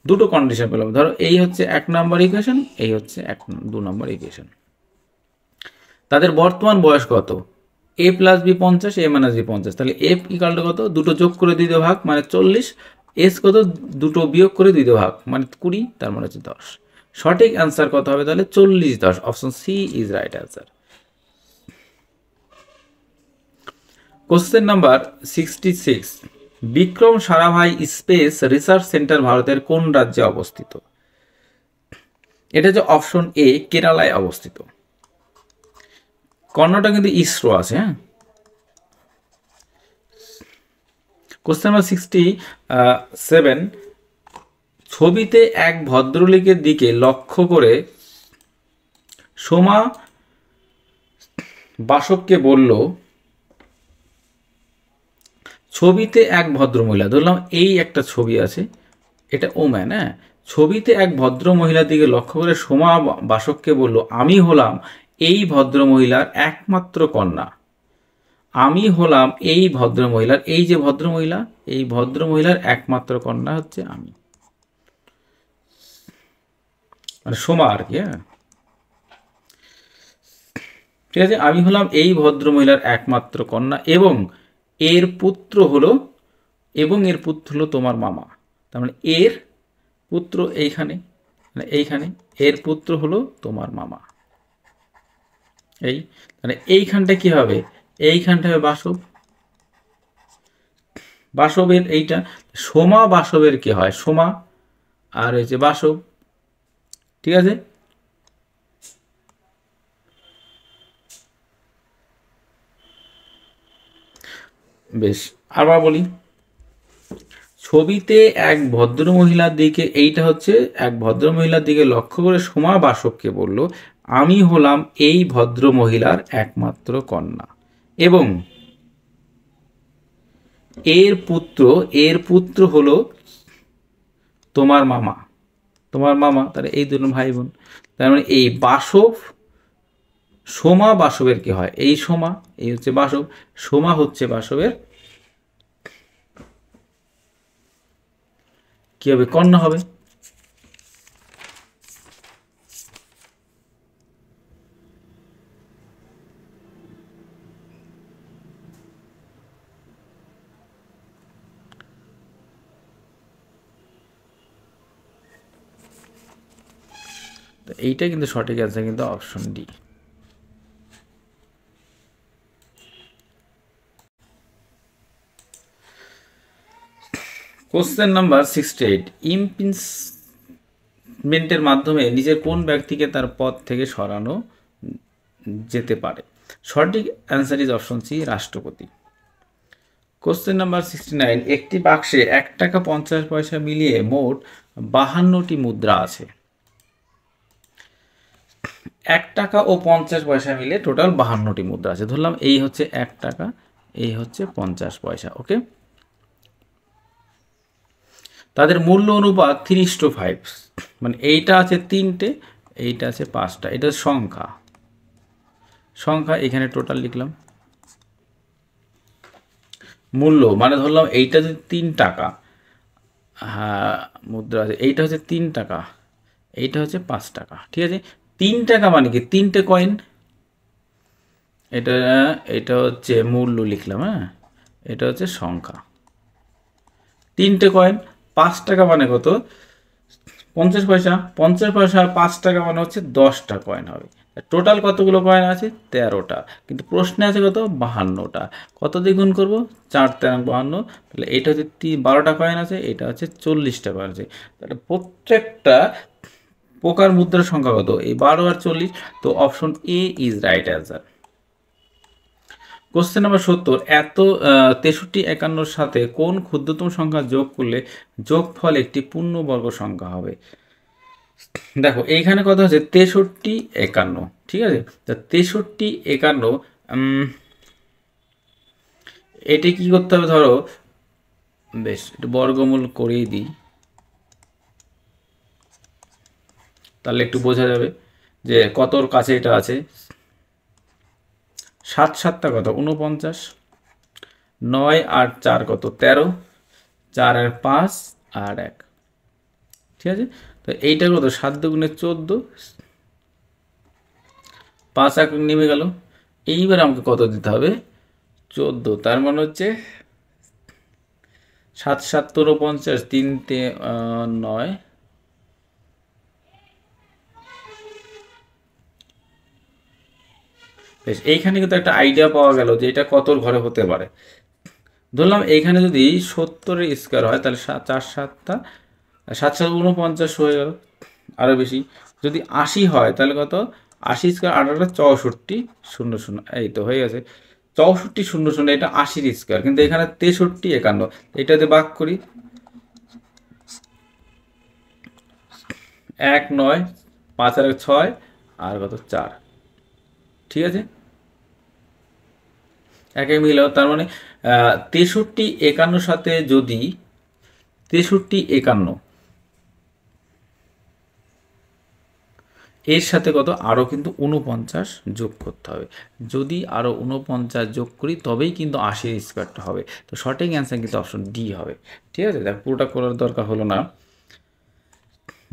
দুটো কন্ডিশন পেলাম, ধরো এই হচ্ছে 1 নম্বর ইকুয়েশন, এই হচ্ছে 2 নম্বর ইকুয়েশন, তাদের বর্তমান বয়স কত এ প্লাস বি 50, এ মাইনাস বি 50, তাহলে এফ ইকাল টু কত, দুটো যোগ করে 2 ভাগ মানে 40, এস কত দুটো বিয়োগ করে 2 ভাগ মানে 20, তার মানে হচ্ছে 10, সঠিক অ্যান্সার কত হবে তাহলে 40 10, option C is right answer. Question number 66, Vikram Sarabhai space research centre ভারতের কোন রাজ্যে অবস্থিত, এটা হচ্ছে অপশন এ কেরালায় অবস্থিত, কর্ণটা কিন্তু ইসরো আছে। হ্যাঁ, কোশ্চেন নাম্বার 67, ছবিতে এক ভদ্রলোকের দিকে লক্ষ্য করে সোমা বাসককে বলল, ছবিতে এক ভদ্রমহিলা, ধরলাম এই একটা ছবি আছে, এটা ওম্যান। হ্যাঁ, ছবিতে এক ভদ্র মহিলার দিকে লক্ষ্য করে সোমা বাসককে বলল, আমি হলাম এই ভদ্রমহিলার একমাত্র কন্যা। আমি হলাম এই ভদ্রমহিলার, এই যে ভদ্রমহিলা, এই ভদ্রমহিলার একমাত্র কন্যা হচ্ছে আমি, মানে সোমা আর কি। হ্যাঁ, ঠিক আছে, আমি হলাম এই ভদ্রমহিলার একমাত্র কন্যা এবং এর পুত্র হলো তোমার মামা। তার মানে এর পুত্র এইখানে, মানে এইখানে এর পুত্র হলো তোমার মামা। এই মানে এইখানটা কি হবে, এইখানটা হবে বাসব, বাসবের এইটা সোমা বাসবের কি হয়, সোমা আর হচ্ছে বাসব। ঠিক আছে, বেশ, আবার বলি, ছবিতে এক ভদ্রমহিলার দিকে, এইটা হচ্ছে এক ভদ্রমহিলার দিকে লক্ষ্য করে সোমা বাসককে বলল, আমি হলাম এই ভদ্রমহিলার একমাত্র কন্যা এবং এর পুত্র হলো তোমার মামা, তাহলে এই দুটো ভাই বোন। তার মানে এই বাসব সোমা বাসবের কি হয়, এই সোমা, এই হচ্ছে বাসব, সোমা হচ্ছে বাসবের কি হবে, কন্যা হবে। তো এইটা কিন্তু সঠিক অ্যান্সার, কিন্তু অপশন ডি। কোশ্চেন নাম্বার 68, ইমপিচমেন্টের মাধ্যমে নিজের কোন ব্যক্তিকে তার পদ থেকে সরানো যেতে পারে? সঠিক অ্যান্সার ইজ অপশন সি, রাষ্ট্রপতি। কোশ্চেন নাম্বার 69, একটি বাক্সে 1 টাকা 50 পয়সা মিলিয়ে মোট 52টি মুদ্রা আছে। 1 টাকা ও 50 পয়সা মিলে টোটাল 52টি মুদ্রা আছে। ধরলাম এই হচ্ছে 1 টাকা, এই হচ্ছে 50 পয়সা। ওকে, তাদের মূল্য অনুপাত 3:5, মানে এইটা আছে 3টে, এইটা আছে 5টা, এটা সংখ্যা, এখানে টোটাল লিখলাম। মূল্য মানে ধরলাম এইটা যদি 3 টাকা, হ্যাঁ মুদ্রা আছে, এইটা হচ্ছে 3 টাকা, এইটা হচ্ছে 5 টাকা। ঠিক আছে, 3 টাকা মানে কি 3টে কয়েন, এটা হচ্ছে মূল্য লিখলাম। হ্যাঁ, এটা হচ্ছে সংখ্যা, 3টে কয়েন। 5 টাকা মানে কত, 50 পয়সা, 50 পয়সা 5 টাকা মানে হচ্ছে 10টা কয়েন হবে। টোটাল কতগুলো কয়েন আছে, 13টা, কিন্তু প্রশ্নে আছে কত, 52টা। কত দিয়ে গুণ করবো, 4 13 52, তাহলে এটা হচ্ছে 12টা কয়েন আছে, এটা হচ্ছে 40টা কয়েন আছে। তাহলে প্রত্যেকটা প্রকার মুদ্রার সংখ্যা কত, এই 12 আর 40, তো option A is right answer. Question number 70, এত 63 51 সাথে কোন ক্ষুদ্রতম সংখ্যা যোগ করলে যোগফল একটি পূর্ণবর্গ সংখ্যা হবে? দেখো এইখানে কথা হচ্ছে 63 51, ঠিক আছে, তা 63 51, এটি কি করতে হবে, ধরো বেশ একটু বর্গমূল করেই দিই, তাহলে একটু বোঝা যাবে যে কতর কাছে এটা আছে। 7 7টা কত, 49, 9 আর 4 কত, 13, 4 আর 5 আর 1, ঠিক আছে, তো এইটা কত, 7 দুগুণে 14, 5 1 নেমে গেল। এইবার আমাকে কত দিতে হবে, 14, তার মানে হচ্ছে 7 7 49, 3 9, বেশ, এইখানে কিন্তু একটা আইডিয়া পাওয়া গেল যে এটা কতর ঘরে হতে পারে। ধরলাম এইখানে যদি 70-এর স্কোয়ার হয় তাহলে 4 7টা 7 7 49 হয়ে গেল, আরও বেশি। যদি 80 হয় তাহলে কত, 80 স্কোয়ার 8 64 শূন্য শূন্য, এই তো হয়ে গেছে 64 শূন্য শূন্য, এটা 80 স্কোয়ার, কিন্তু এখানে 63 51, এটাতে ভাগ করি 1 9 5 আর 6 আর কত 4, ঠিক আছে একে মিলে, তার মানে 63 51 সাথে যদি 63 51 এর সাথে কত আরও কিন্তু 49 যোগ করতে হবে, যদি আরও 49 যোগ করি তবেই কিন্তু 80 স্কোয়ারটা হবে। তো সঠিক অ্যান্সার কিন্তু অপশন ডি হবে, ঠিক আছে। দেখ পুরোটা করার দরকার হলো না।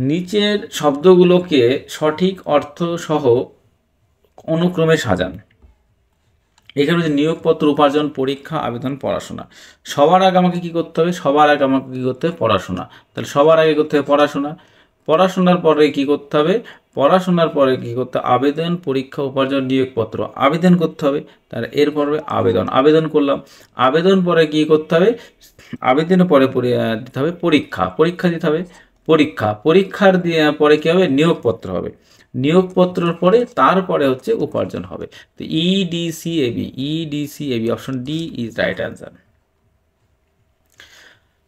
নিচের শব্দগুলোকে সঠিক অর্থ সহ অনুক্রমে সাজান। এখানে হচ্ছে নিয়োগপত্র, উপার্জন, পরীক্ষা, আবেদন, পড়াশোনা। সবার আগে আমাকে কি করতে হবে? সবার আগে আমাকে কি করতে হবে? পড়াশোনা। তাহলে সবার আগে করতে হবে পড়াশোনা। পড়াশোনার পরে কি করতে হবে? পড়াশোনার পরে কি করতে হবে? আবেদন, পরীক্ষা, উপার্জন, নিয়োগপত্র। আবেদন করতে হবে, তাহলে এর পরে আবেদন, আবেদন করলাম। আবেদন পরে কি করতে হবে? আবেদনের পরে দিতে হবে পরীক্ষা, পরীক্ষা দিতে হবে পরীক্ষা, পরীক্ষার পরে কি হবে? নিয়োগপত্র হবে, নিয়োগপত্রের পরে তারপরে হচ্ছে উপার্জন হবে। তো EDCAB, EDCAB option D is right answer.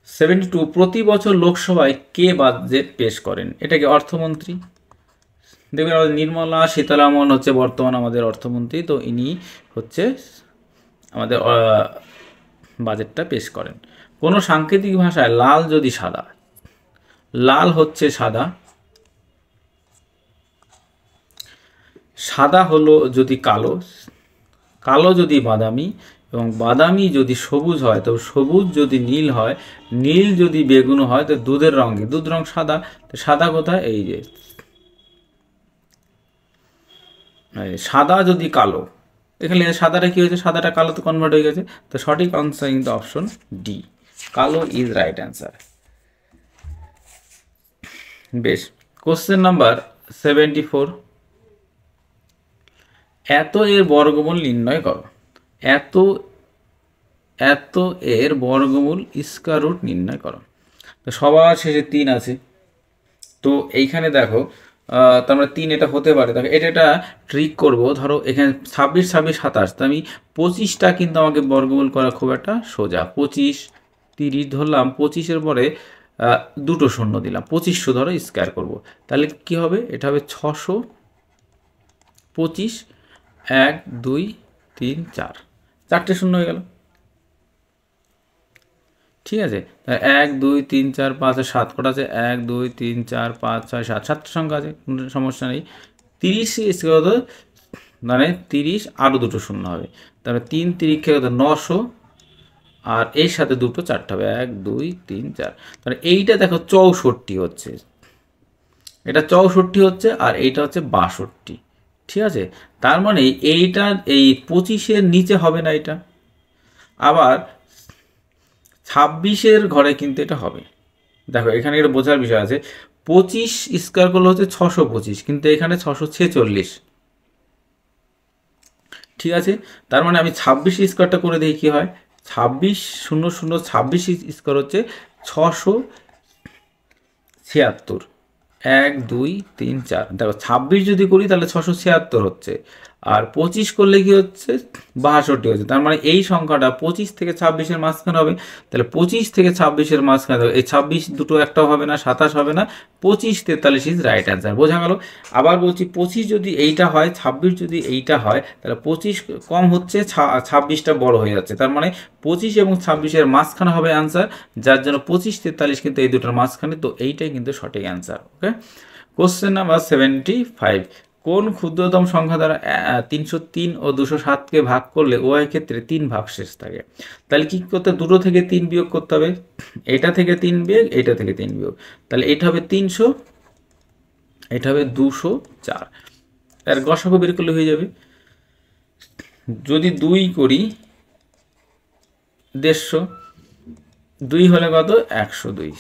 72 প্রতি বছর লোকসভায় কে বাজেট পেশ করেন? এটাকে অর্থমন্ত্রী। দেখবেন আমাদের নির্মলা সীতারামন হচ্ছে বর্তমান আমাদের অর্থমন্ত্রী, তো ইনি হচ্ছে আমাদের বাজেটটা পেশ করেন। কোনো সাংকেতিক ভাষায় লাল যদি সাদা, লাল হচ্ছে সাদা, সাদা হলো যদি কালো, কালো যদি বাদামি, এবং বাদামি যদি সবুজ হয়, তো সবুজ যদি নীল হয়, নীল যদি বেগুন হয়, তো দুধের রঙে, দুধ রং সাদা, তো সাদা কোথায়? এই যে সাদা যদি কালো, এখানে সাদাটা কি হয়েছে? সাদাটা কালোতে কনভার্ট হয়ে গেছে, তো সঠিক আনসার কিন্তু অপশন ডি, কালো ইজ রাইট অ্যান্সার। বেশ, কোশ্চেন নাম্বার 74, এত এর বর্গমূল নির্ণয় করো। এত এত এর বর্গমূল স্কয়ার রুট নির্ণয় করো। তো সবার শেষে 3 আছে, তো এইখানে দেখো তার মানে 3 এটা হতে পারে। দেখো এটা একটা ট্রিক করব, ধরো এখানে 26 26 27, তো আমি 25টা কিন্তু আমাকে বর্গমূল করা খুব একটা সোজা। 25 30 ধরলাম, 25-এর পরে দুটো শূন্য দিলাম, 2500 ধরো স্কয়ার করব, তাহলে কি হবে? এটা হবে 625, 1 2 3 4, 4টে শূন্য হয়ে গেল, ঠিক আছে। 1 2 3 4 5 7 কটা আছে? 1 2 3 4 5 6 7, 7টা সংখ্যা আছে, কোনো সমস্যা নেই। 30 কত? মানে 30 আরও দুটো শূন্য হবে, তারপরে 3 3 কত? 900, আর এর সাথে দুটো 4টা হবে, 1 2 3 4, তাহলে এইটা দেখো 64 হচ্ছে, এটা 64 হচ্ছে, আর এইটা হচ্ছে 62, ঠিক আছে। তার মানে এইটা এই 25-এর নিচে হবে না এটা, আবার 26-এর ঘরে কিন্তু এটা হবে। দেখো এখানে একটা বোঝার বিষয় আছে, 25 স্কয়ার করলে হচ্ছে 625, কিন্তু এখানে 646, ঠিক আছে। তার মানে আমি 26 স্কয়ারটা করে দেখি কি হয়। 26 0 0 26 স্কয়ার হচ্ছে 676, 1 2 3 4, দেখো 26 যদি করি তাহলে 676 হচ্ছে, আর 25 করলে কি হচ্ছে? 62 হচ্ছে। তার মানে এই সংখ্যাটা 25 থেকে 26-এর মাঝখানে হবে, তাহলে 25 থেকে 26-এর মাঝখানে এই 26 দুটো একটাও হবে না, 27 হবে না, 25 43 ইজ রাইট অ্যান্সার। বোঝা গেল? আবার বলছি 25 যদি এইটা হয়, 26 যদি এইটা হয়, তাহলে 25 কম হচ্ছে, 26টা বড় হয়ে যাচ্ছে, তার মানে 25 এবং 26-এর মাঝখানে হবে অ্যান্সার, যার জন্য 25 43 কিন্তু এই দুটোর মাঝখানে, তো এইটাই কিন্তু সঠিক অ্যান্সার। ওকে, কোশ্চেন নাম্বার 75, কোন ক্ষুদ্রতম সংখ্যা দ্বারা 303 ও 207-কে ভাগ করলে উভয় ক্ষেত্রে 3 ভাগশেষ থাকে? তাহলে কি করতে? দুটো থেকে 3 বিয়োগ করতে হবে, এটা থেকে 3 বিয়োগ, এটা থেকে 3 বিয়োগ, তাহলে এটা হবে 300, এটা হবে 204, এর গসাগু বের করলে হয়ে যাবে। যদি 2 করি 150, 2 হলে কত? 102,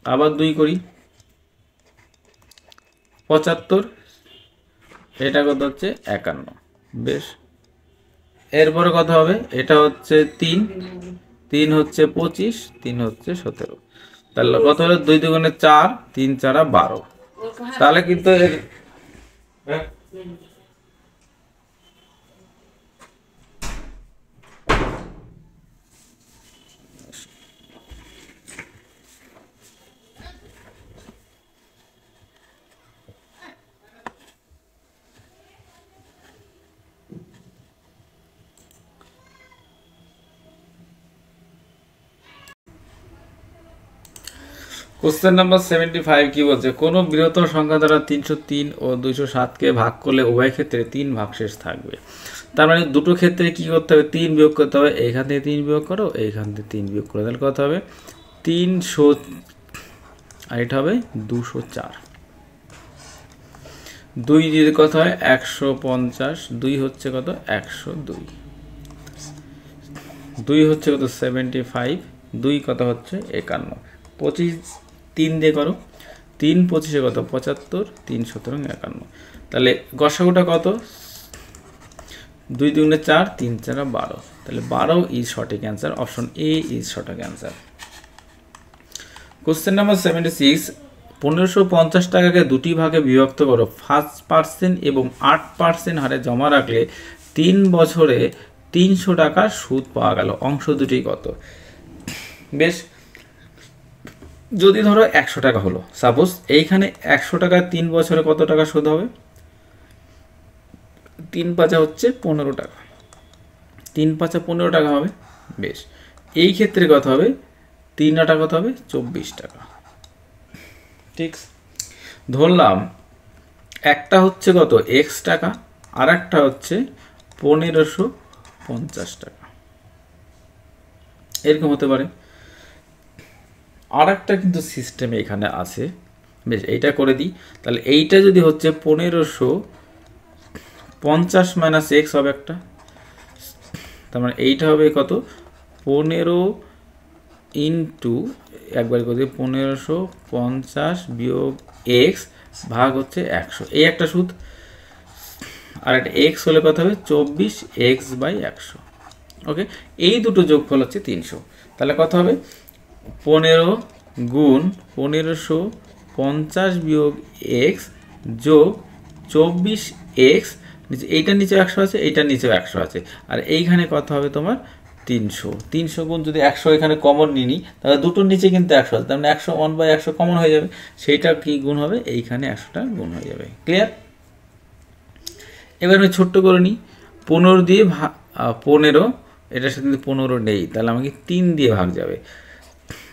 আবার 2 করি 75, এটা কত হচ্ছে? 51। বেশ, এরপরে কত হবে? এটা হচ্ছে 3, 3 হচ্ছে 25, 3 হচ্ছে 17, তাহলে কত হলো? 2 দুগুণে 4, 3 4 12, তাহলে কিন্তু কোশ্চেন নাম্বার 75 কি বলছে, কোন বৃহত্তর সংখ্যা দ্বারা 303 ও 207 ভাগ করলে উভয় ক্ষেত্রে 3 ভাগশেষ থাকবে। তার মানে দুটো ক্ষেত্রে কি করতে হবে, 3 বিয়োগ করতে হবে। এইখান থেকে 3 বিয়োগ করো, এইখান থেকে 3 বিয়োগ করো, তাহলে কত হবে 300, আর এটা হবে 204। 2 যদি কত হয় 150, 2 হচ্ছে কত 102, 2 হচ্ছে কত 75, 2 কত হচ্ছে 51, 25 3 দিয়ে করো, 3 25 কত 75, 3 17 51। তাহলে গসাগুটা কত, 2 2 4, 3 4 12, তাহলে 12 ইজ সঠিক অ্যান্সার, অপশন এ ইজ সঠিক অ্যান্সার। কোশ্চেন নাম্বার 76, 1550 টাকাকে দুটি ভাগে বিভক্ত করো, 5% এবং 8% হারে জমা রাখলে 3 বছরে 300 টাকা সুদ পাওয়া গেল, অংশ দুটি কত। বেশ, যদি ধরো 100 টাকা হলো, সাপোজ এইখানে 100 টাকা 3 বছরে কত টাকা সুদ হবে, 3 পাঁচা হচ্ছে 15 টাকা, 3 পাঁচা 15 টাকা হবে। বেশ, এই ক্ষেত্রে কত হবে, 3 আটা কত হবে 24 টাকা। ঠিক, ধরলাম একটা হচ্ছে কত x টাকা, আর একটা হচ্ছে 1550 টাকা, এরকম হতে পারে। আর একটা কিন্তু সিস্টেম এখানে আছে, বেশ এইটা করে দিই। তাহলে এইটা যদি হচ্ছে 1550 মাইনাস এক্স হবে একটা, তার মানে এইটা হবে কত 15 ইন্টু একবার করে দিই 1550 বিয়োগ এক্স ভাগ হচ্ছে 100, এই একটা সুদ। আর একটা এক্স হলে কত হবে 24 এক্স বাই 100। ওকে, এই দুটো যোগফল হচ্ছে 300। তাহলে কত হবে 15 গুণ 1550 বিয়োগ এক্স যোগ 24 এক্স, এইটার নিচে 100 আছে, এইটার নিচেও 100 আছে, আর এইখানে কত হবে তোমার 300। 300 গুণ যদি 100 এখানে কমন নিই, তাহলে দুটোর নিচে কিন্তু 100 আছে, তার মানে 101/100 কমন হয়ে যাবে, সেইটা কি গুণ হবে, এইখানে 100টা গুণ হয়ে যাবে। ক্লিয়ার? এবার আমি ছোট্ট করে নিই, 15 দিয়ে 15, এটার সাথে 15 নেই, তাহলে আমাকে 3 দিয়ে ভাগ যাবে।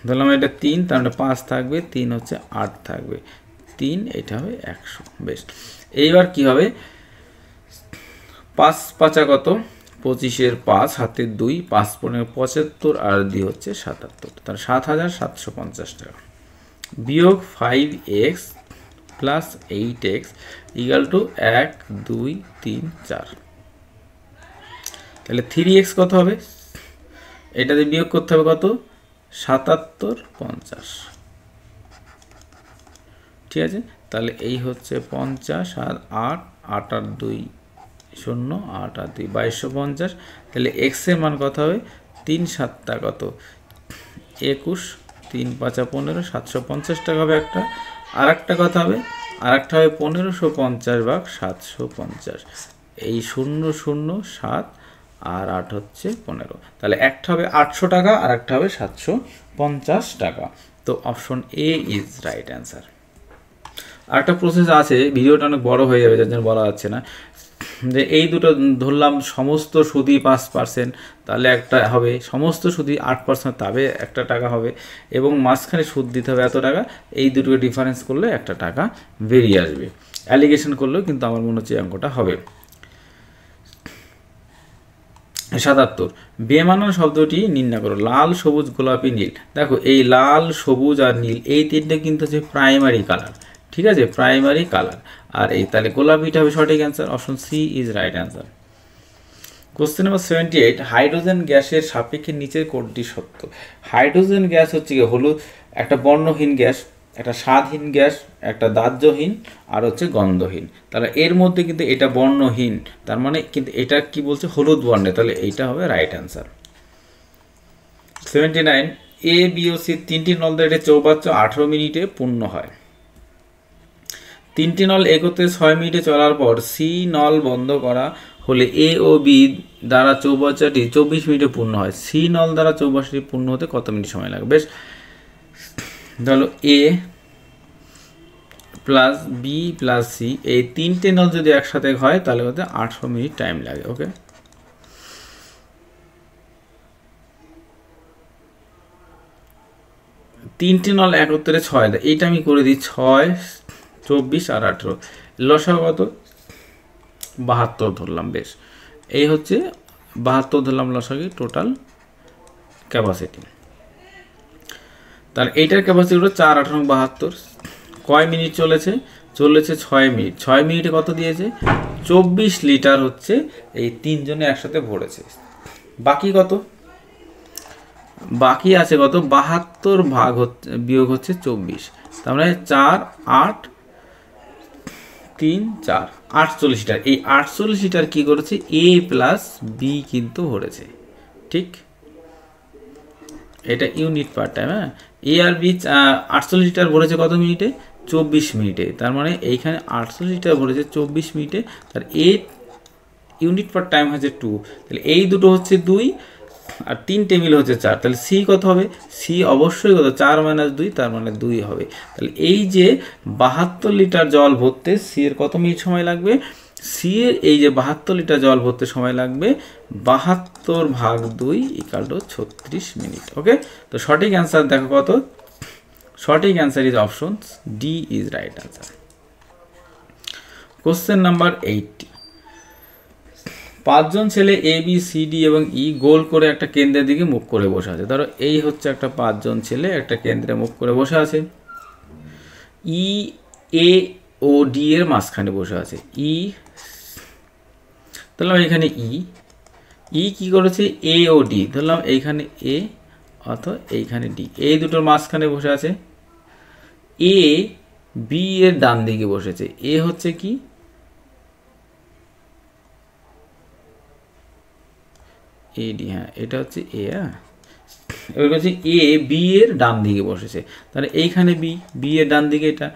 ধরলাম এটা 3, তার মানে 5 থাকবে, 3 হচ্ছে 8 থাকবে, 3 এটা হবে 100। বেশ, এইবার কি হবে 5 পাঁচা কত 25 5 হাতে 2, 5 15 75 আর 2 হচ্ছে 77, তাহলে 7750 টাকা বিয়োগ 5x plus 8x equal to 1 2 3 4। তাহলে 3x কত হবে, এটাতে বিয়োগ করতে হবে কত 7750। ঠিক আছে, তাহলে এই হচ্ছে 50 আর 8, 8 আর 2 0, 8 আর 2 2250। তাহলে x এর মান কত হবে 3 7 কত 21, 3 5 15, 750 টাকা হবে একটা। আর একটা কথা হবে, আর একটা হবে 1550 ভাগ 750, এই 0 0 7 আর 8 হচ্ছে 15, তাহলে একটা হবে 800 টাকা আর একটা হবে 750 টাকা। তো option A is right answer. আর একটা প্রসেস আছে, ভিডিওটা অনেক বড় হয়ে যাবে যার জন্য বলা যাচ্ছে না, যে এই দুটো ধরলাম সমস্ত সুদই 5%, তাহলে একটা হবে সমস্ত সুদই 8%, তবে একটা টাকা হবে, এবং মাঝখানে সুদ দিতে হবে এত টাকা, এই দুটোকে ডিফারেন্স করলে একটা টাকা বেরিয়ে আসবে। অ্যালিগেশন করলেও কিন্তু আমার মনে হচ্ছে অঙ্কটা হবে। 77, বেমানান শব্দটি নির্ণয় করো, লাল সবুজ গোলাপি নীল। দেখো এই লাল সবুজ আর নীল এই তিনটে কিন্তু হচ্ছে প্রাইমারি কালার, ঠিক আছে, প্রাইমারি কালার, আর এই তাহলে গোলাপিটা হবে সঠিক answer, option C is right answer. Question number 78, hydrogen গ্যাসের সাপেক্ষে নিচের কোনটি সত্য। হাইড্রোজেন গ্যাস হচ্ছে কি হলুদ, একটা বর্ণহীন গ্যাস, একটা স্বাদহীন গ্যাস, একটা দাহ্যহীন, আর হচ্ছে গন্ধহীন। তাহলে এর মধ্যে কিন্তু এটা বর্ণহীন, তার মানে কিন্তু এটা কি বলছে হলুদ বর্ণে, তাহলে এইটা হবে right answer. 79, A B O C তিনটি নলদ্বারে চৌবাচ্চ 18 মিনিটে পূর্ণ হয়। তিনটি নল একত্রে 6 মিনিটে চলার পর সি নল বন্ধ করা হলে এ ও বি দ্বারা চৌবাচ্চাটি 24 মিনিটে পূর্ণ হয়। সি নল দ্বারা চৌবাচ্চাটি পূর্ণ হতে কত মিনিট সময় লাগে? বেশ, তাহলে এ প্লাস বি প্লাস সি এই তিনটে নল যদি একসাথে হয় তাহলে হতে 800 মিনিট টাইম লাগে। ওকে, তিনটে নল একত্রে 6 দেয়, এইটা আমি করে দিই 6, 24 আর 18, লসাগু কত? 72 ধরলাম। বেশ, এই হচ্ছে 72 ধরলাম লসাগু টোটাল ক্যাপাসিটি। তাহলে এইটার ক্যাপাসিটি হলো 4 8 72। কয় মিনিট চলেছে? 6 মিনিট। 6 মিনিটে কত দিয়েছে? 24 লিটার হচ্ছে এই তিনজনে একসাথে ভরেছে। বাকি কত? বাকি আছে কত? 72 ভাগ বিয়োগ হচ্ছে 24, তার মানে 4 8 3 4 48 লিটার। এই 48 লিটার কি করেছে? এ প্লাস বি কিন্তু ভরেছে। ঠিক, এটা ইউনিট পার টাইম। হ্যাঁ, এ আর বি 48 লিটার ভরেছে কত মিনিটে? 24 মিনিটে। তার মানে এইখানে 48 লিটার ভরেছে 24 মিনিটে, তার এ ইউনিট পার টাইম হচ্ছে 2, তাহলে এই দুটো হচ্ছে 2 আর 3 টেবিল হচ্ছে 4, তাহলে সি কত হবে? সি অবশ্যই কত? 4 - 2, তার মানে 2 হবে। তাহলে এই যে 72 লিটার জল ভরতে সি এর কত মিনিট সময় লাগবে? সি এর এই যে 72 লিটার জল ভরতে সময় লাগবে 72 ভাগ 2 = 36 মিনিট। ওকে, তো সঠিক অ্যান্সার দেখো কত? সঠিক answer is option D is right answer. Question number 80, 5 জন ছেলে এ বি সি ডি এবং ই গোল করে একটা কেন্দ্রের দিকে মুখ করে বসে আছে। ধরো এই হচ্ছে একটা 5 জন ছেলে একটা কেন্দ্রে মুখ করে বসে আছে। ই এ ও ডি এর মাঝখানে বসে আছে। ই ধরলাম এইখানে ই কি করেছে? এ ও ডি ধরলাম এইখানে এ অথবা এইখানে ডি, এই দুটোর মাঝখানে বসে আছে। এ বি এর ডান দিকে বসেছে। এ হচ্ছে কি? এ ডি, হ্যাঁ এটা হচ্ছে এ। হ্যাঁ, এবার হচ্ছে এ বি এর ডান দিকে বসেছে, তাহলে এইখানে বি এর ডান দিকে এটা।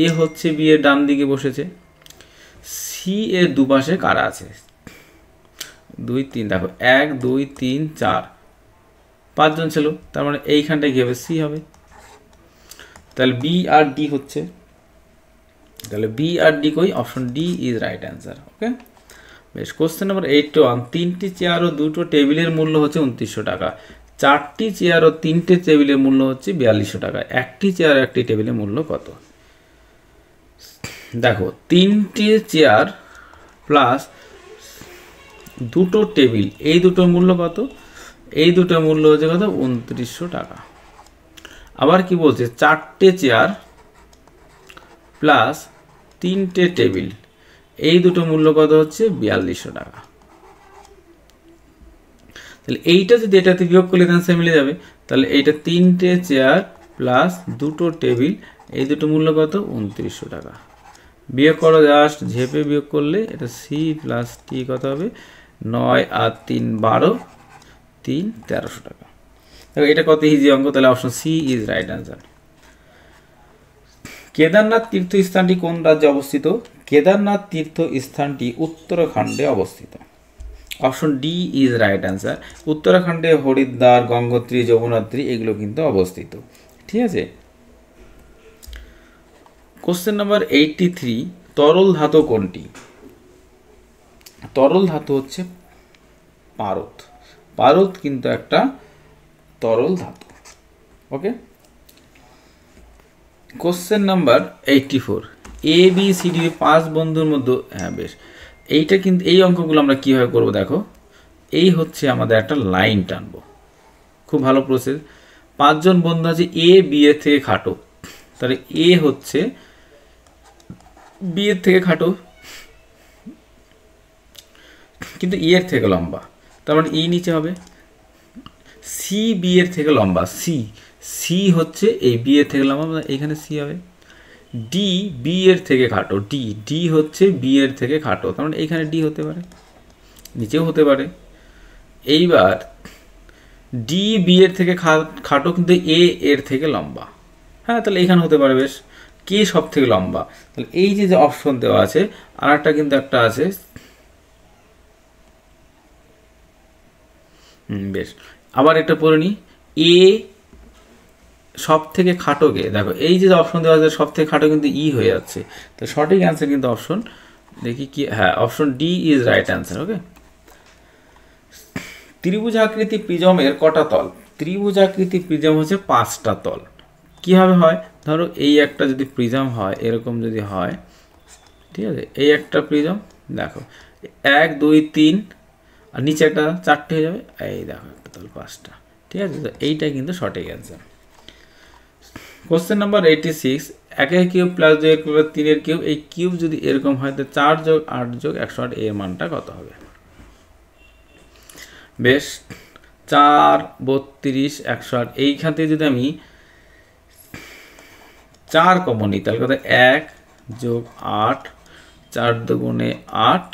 এ হচ্ছে বি এর ডান দিকে বসেছে। সি এর দুপাশে কারা আছে? 2 3, দেখো 1 2 3 4, 5 জন ছিল, তার মানে এইখানটায় কি হবে? সি হবে। তাহলে বি আর ডি হচ্ছে, তাহলে বি আর ডি কই? Option D is right answer. Okay, বেশ। কোশ্চেন নাম্বার 81, 3টি চেয়ার ও 2টো টেবিলের মূল্য হচ্ছে 2900 টাকা। 4টি চেয়ার ও 3টে টেবিলের মূল্য হচ্ছে 4200 টাকা। একটি চেয়ার ও একটি টেবিলের মূল্য কত? দেখো 3টে চেয়ার প্লাস 2টো টেবিল, এই দুটোর মূল্য কত? এই দুটোর মূল্য হচ্ছে কত? 2900 টাকা। আবার কি বলছে? 4টে চেয়ার প্লাস 3টে টেবিল, এই দুটো মূল্য কত হচ্ছে? 4200 টাকা। তাহলে এইটা যদি এটাতে বিয়োগ করলে অ্যান্সার মিলে যাবে। তাহলে এইটা 3টে চেয়ার প্লাস 2টো টেবিল, এই দুটো মূল্য কত? 2900 টাকা। বিয়োগ করো, জাস্ট ঝেপে বিয়োগ করলে এটা সি প্লাস টি কত হবে? 9 আর 3 12, 3 1300 টাকা। দেখো এটা কত ইজি অঙ্ক, তাহলে option C is right answer. Kedarnath তীর্থস্থানটি কোন রাজ্যে অবস্থিত? কেদারনাথ তীর্থস্থানটি উত্তরাখণ্ডে অবস্থিত। Option D is right answer. উত্তরাখণ্ডে হরিদ্বার, গঙ্গোত্রী, যমুনোত্রী এগুলো কিন্তু অবস্থিত। ঠিক আছে। কোশ্চেন নাম্বার 83, তরল ধাতু কোনটি? তরল ধাতু হচ্ছে পারদ। পারদ কিন্তু একটা তরল ধাতু। ওকে। Question number 84, A B C D 5 বন্ধুর মধ্যে, হ্যাঁ বেশ, এইটা কিন্তু এই অঙ্কগুলো আমরা কীভাবে করবো দেখো। এই হচ্ছে আমাদের একটা লাইন টানবো, খুব ভালো প্রসেস। 5 জন বন্ধু আছে, এ বি এর থেকে খাটো, তাহলে এ হচ্ছে বি এর থেকে খাটো কিন্তু ই এর থেকে লম্বা, তার মানে ই নিচে হবে। সি বি এর থেকে লম্বা, সি হচ্ছে এই বি এর থেকে লম্বা, এইখানে সি হবে। ডি বি এর থেকে খাটো, ডি হচ্ছে বি এর থেকে খাটো, তার মানে এইখানে ডি হতে পারে, নিচেও হতে পারে। এইবার ডি বি এর থেকে খাটো কিন্তু এ এর থেকে লম্বা, হ্যাঁ তাহলে এইখানে হতে পারে। বেশ, কে সব থেকে লম্বা। তাহলে এই যে অপশন দেওয়া আছে, আর একটা আছে, বেশ, আবার একটা পড়ে নি, এ সব থেকে খাটো কে। দেখো এই যে অপশন দেওয়া আছে সব থেকে খাটো কিন্তু ই হয়ে যাচ্ছে, তো সঠিক অ্যান্সার কিন্তু অপশন, দেখি কি, হ্যাঁ option D is right answer. Okay, ত্রিভুজাকৃতি প্রিজমের কটা তল? ত্রিভুজাকৃতি প্রিজম হচ্ছে 5টা তল। কিভাবে হয়, ধরো এই একটা যদি প্রিজম হয়, এরকম যদি হয়, ঠিক আছে, এই একটা প্রিজম, দেখো 1 2 3 আর নিচে একটা 4টে হয়ে যাবে, এই দেখো একটা তল 5টা, ঠিক আছে। তো এইটাই কিন্তু সঠিক answer. Question number 86, 1 cube plus 2 cube 3 cube, এই কিউব যদি এরকম হয় তো 4 যোগ 8 যোগ 108 এর মানটা কত হবে? বেশ, 4 32 108, এইখান থেকে যদি আমি 4 কমন নিই তাহলে কত, 1 যোগ 8, 4 দুগুণে 8,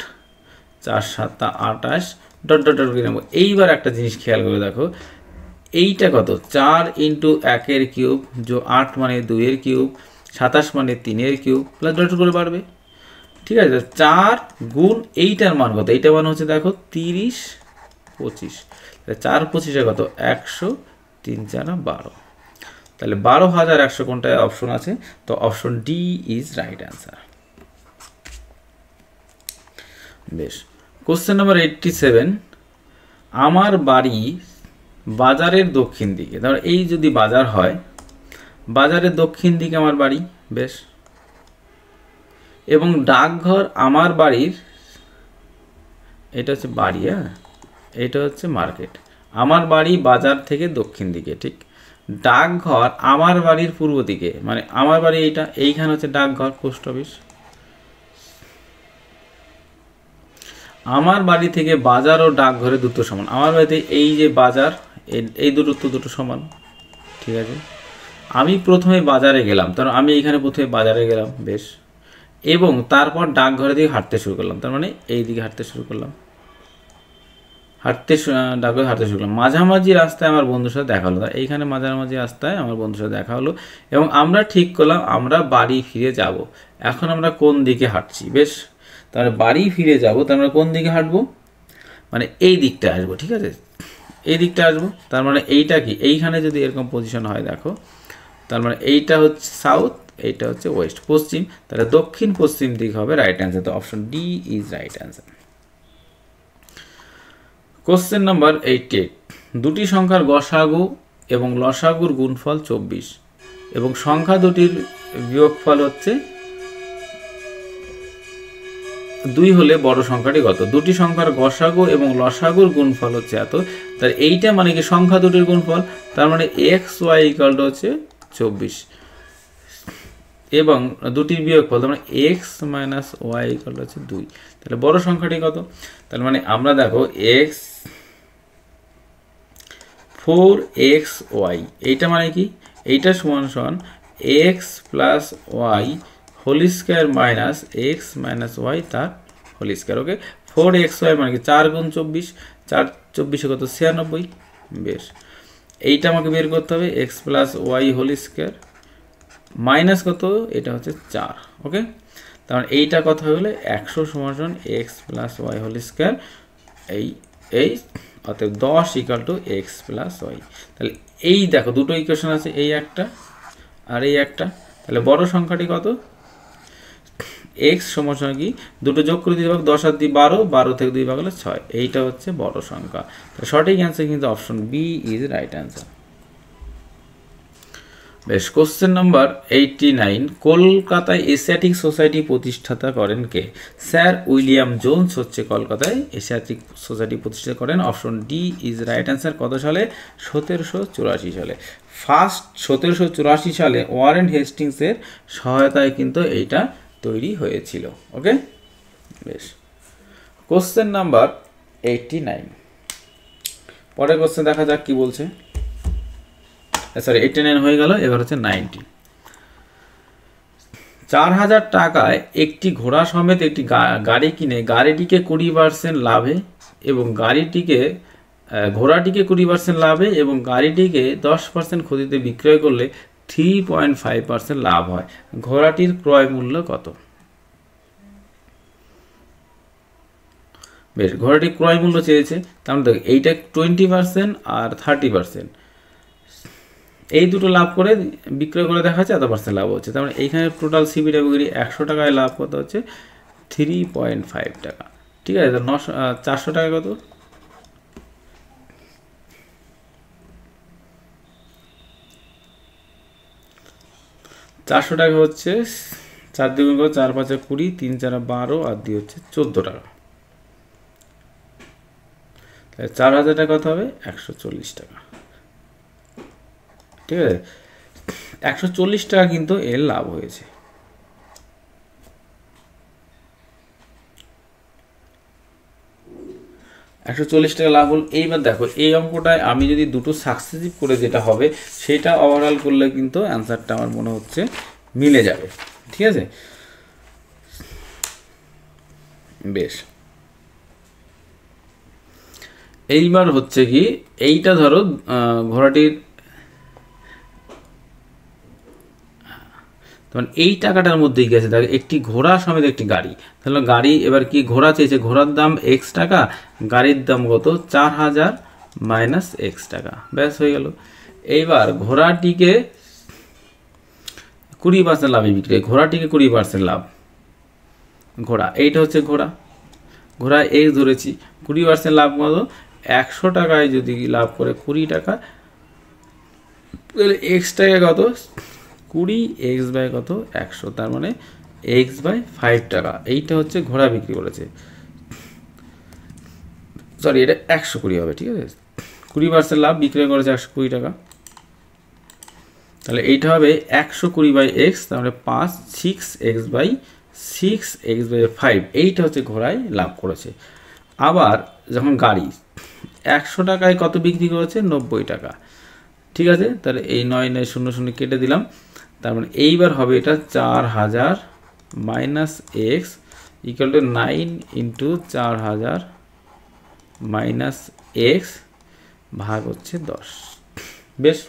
4 7 28, ডট ডট ডট করে নেবো। এইবার একটা জিনিস খেয়াল করে দেখো, এইটা কত, 4 ইন্টু 1 কিউব যোগ 8 মানে 2 কিউব, 27 মানে 3 কিউব, প্লাস ডট করে বাড়বে, ঠিক আছে। 4 গুণ এইটার মান কত, এইটার মান হচ্ছে দেখো 30 25, 4 25 কত, 100, 3 4 12, তাহলে 12,100 কোনটায় অপশন আছে? তো option D is right answer. বেশ, কোশ্চেন নাম্বার 87, আমার বাড়ি বাজারের দক্ষিণ দিকে। ধর এই যদি বাজার হয়, বাজারের দক্ষিণ দিকে আমার বাড়ি, বেশ, এবং ডাকঘর আমার বাড়ির, এটা হচ্ছে বাড়ি, হ্যাঁ এটা হচ্ছে মার্কেট, আমার বাড়ি বাজার থেকে দক্ষিণ দিকে, ঠিক। ডাকঘর আমার বাড়ির পূর্ব দিকে, মানে আমার বাড়ি এইটা, এইখানে হচ্ছে ডাকঘর, পোস্ট অফিস। আমার বাড়ি থেকে বাজার ও ডাকঘরে দুটো সমান, আমার বাড়িতে এই যে বাজার, এই দুটো সমান, ঠিক আছে। আমি প্রথমে বাজারে গেলাম, তার আমি এইখানে প্রথমে বাজারে গেলাম, বেশ, এবং তারপর ডাকঘরের দিকে হাঁটতে শুরু করলাম, তার মানে এই দিকে হাঁটতে শুরু করলাম, ডাকঘরে হাঁটতে শুরু করলাম। মাঝামাঝি রাস্তায় আমার বন্ধুর সাথে দেখা হলো, এইখানে মাঝামাঝি রাস্তায় আমার বন্ধুর সাথে দেখা হলো, এবং আমরা ঠিক করলাম আমরা বাড়ি ফিরে যাব। এখন আমরা কোন দিকে হাঁটছি? বেশ, তাহলে বাড়ি ফিরে যাব, তার মানে কোন দিকে হাঁটবো, মানে এই দিকটা আসবো, ঠিক আছে, এই দিকটা আসবো। তার মানে এইটা কি, এইখানে যদি এরকম পজিশন হয় দেখো, তার মানে এইটা হচ্ছে সাউথ, এইটা হচ্ছে ওয়েস্ট, পশ্চিম, তাহলে দক্ষিণ পশ্চিম দিক হবে রাইট অ্যান্সার। তো option D is right answer. Question number 88, দুটি সংখ্যার গসাগু এবং লসাগুর গুণফল 24 এবং সংখ্যা দুটির বিয়োগফল হচ্ছে 2 হলে বড় সংখ্যাটি কত? দুটি সংখ্যার গসাগু এবং লসাগুর গুণফল হচ্ছে এত, তার এইটা মানে কি সংখ্যা দুটির গুণফল, তার মানে এক্স ওয়াই ইকুয়াল টু হচ্ছে 24 এবং দুটির বিয়োগফল, তার মানে x minus y equal to হচ্ছে 2, তাহলে বড় সংখ্যাটি কত? তার মানে আমরা দেখো এক্স 4xy, এইটা মানে কি, এইটা সমান সমান x plus y whole square minus x minus y তার হোল স্কোয়ার। ওকে, 4xy মানে কি 4 গুণ 24, 4 24 কত, 96। বেশ, এইটা আমাকে বের করতে হবে, x plus y whole square minus কত, এটা হচ্ছে 4। ওকে, তার মানে এইটা কথা হলে 100 সমান সমান x plus y whole square, এই অতএব 10 equal to x plus y. তাহলে এই দেখো দুটো ইকুয়েশন আছে, এই একটা আর এই একটা, তাহলে বড় সংখ্যাটি কত? এক্স সমান সমান কি, দুটো যোগ করে দিতে পারবো, 10 আর 2 12, 12 থেকে 2 ভাগ হলে 6, এইটা হচ্ছে বড় সংখ্যা। তাহলে সঠিক অ্যান্সার কিন্তু option B is right answer. বেশ, কোশ্চেন নাম্বার 89, কলকাতায় এশিয়াটিক সোসাইটি প্রতিষ্ঠাতা করেন কে? স্যার উইলিয়াম জোন্স হচ্ছে কলকাতায় এশিয়াটিক সোসাইটি প্রতিষ্ঠা করেন। Option D is right answer. কত সালে? 1784 সালে। ফার্স্ট 1784 সালে ওয়ারেন হেস্টিংসের সহায়তায় কিন্তু এইটা তৈরি হয়েছিল। ওকে, বেশ, কোশ্চেন নাম্বার 89, পরের কোশ্চেন দেখা যাক কি বলছে। সরি, 89 হয়ে গেল, এবার হচ্ছে 90। 4000 টাকায় একটি ঘোড়া সমেত একটি গাড়ি কিনে গাড়িটিকে 20% লাভে এবং ঘোড়াটিকে 20% লাভে এবং গাড়িটিকে 10% ক্ষতিতে বিক্রয় করলে 3.5% লাভ হয়। ঘোড়াটির ক্রয় মূল্য কত? বেশ, ঘোড়াটির ক্রয় মূল্য চেয়েছে, তার মানে দেখো এইটা 20% আর 30%, এই দুটো লাভ করে বিক্রয় করে দেখা যাচ্ছে এত পার্সেন্ট লাভ হচ্ছে। তার মানে এইখানে টোটাল সিবিডব্লিউগিরি 100 টাকায় লাভ কত হচ্ছে? 3.5 টাকা। ঠিক আছে, 400 টাকা কত? 400 টাকা হচ্ছে 4 দ্বিগুণ 4 5 20, 3 4 12 আর 2 হচ্ছে 14 টাকা। তাহলে 4000 টাকা কত হবে? 140 টাকা। ঠিক আছে, 140 টাকা কিন্তু এর লাভ হয়েছে। টাকা লাভ হল। এইবার দেখো এই অঙ্কটায় আমি যদি দুটো সাকসেসিভ করে যেটা হবে সেটা ওভারঅল করলে কিন্তু অ্যান্সারটা আমার মনে হচ্ছে মিলে যাবে। ঠিক আছে, বেশ। এইবার হচ্ছে কি, এইটা ধরো ঘোড়াটির তখন এই টাকাটার মধ্যেই গেছে, দেখো একটি ঘোড়া সমেত একটি গাড়ি। তাহলে গাড়ি এবার কি ঘোড়া চেয়েছে, ঘোড়ার দাম এক্স টাকা, গাড়ির দাম কত? 4000 মাইনাস এক্স টাকা, ব্যাস হয়ে গেল। এইবার ঘোড়াটিকে 20% লাভে বিক্রি, ঘোড়াটিকে 20% লাভ, ঘোড়া এইটা হচ্ছে ঘোড়া, ঘোড়া এক্স ধরেছি, 20% লাভ কত? 100 টাকায় যদি লাভ করে 20 টাকা, তাহলে এক্স টাকা কত? 20 এক্স বাই কত? 100, তার মানে এক্স বাই 5 টাকা। এইটা হচ্ছে ঘোড়া বিক্রি করেছে, সরি এটা 120 হবে। ঠিক আছে, 20% লাভ, বিক্রয় করেছে 120 টাকা, তাহলে এইটা হবে 120 বাই এক্স, তাহলে 6 এক্স বাই 5, এইটা হচ্ছে ঘোড়ায় লাভ করেছে। আবার যখন গাড়ি 100 টাকায় কত বিক্রি করেছে? 90 টাকা। ঠিক আছে, তাহলে এই 9 9 0 0 কেটে দিলাম, তার মানে এইবার হবে এটা 4000 minus x equal to 9 into 4000 minus x ভাগ হচ্ছে 10। বেশ,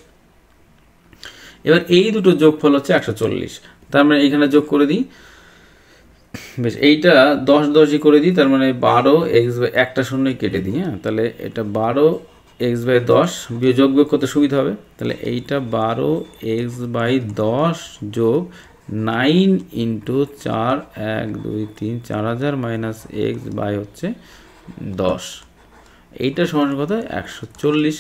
এবার এই দুটো যোগফল হচ্ছে 140, তার মানে এইখানে যোগ করে দিই। বেশ, এইটা 10 10ই করে দিই, তার মানে 12 এক্স বাই একটা শূন্যই কেটে দিই। হ্যাঁ, তাহলে এটা 12 এক্স বাই 10 যোগ বিয়োগ করতে সুবিধা হবে। তাহলে এইটা 12 এক্স বাই 10 যোগ 9 ইন্টু 4 1 2 3 4000 মাইনাস এক্স বাই হচ্ছে 10, এইটা সমান কত? 140।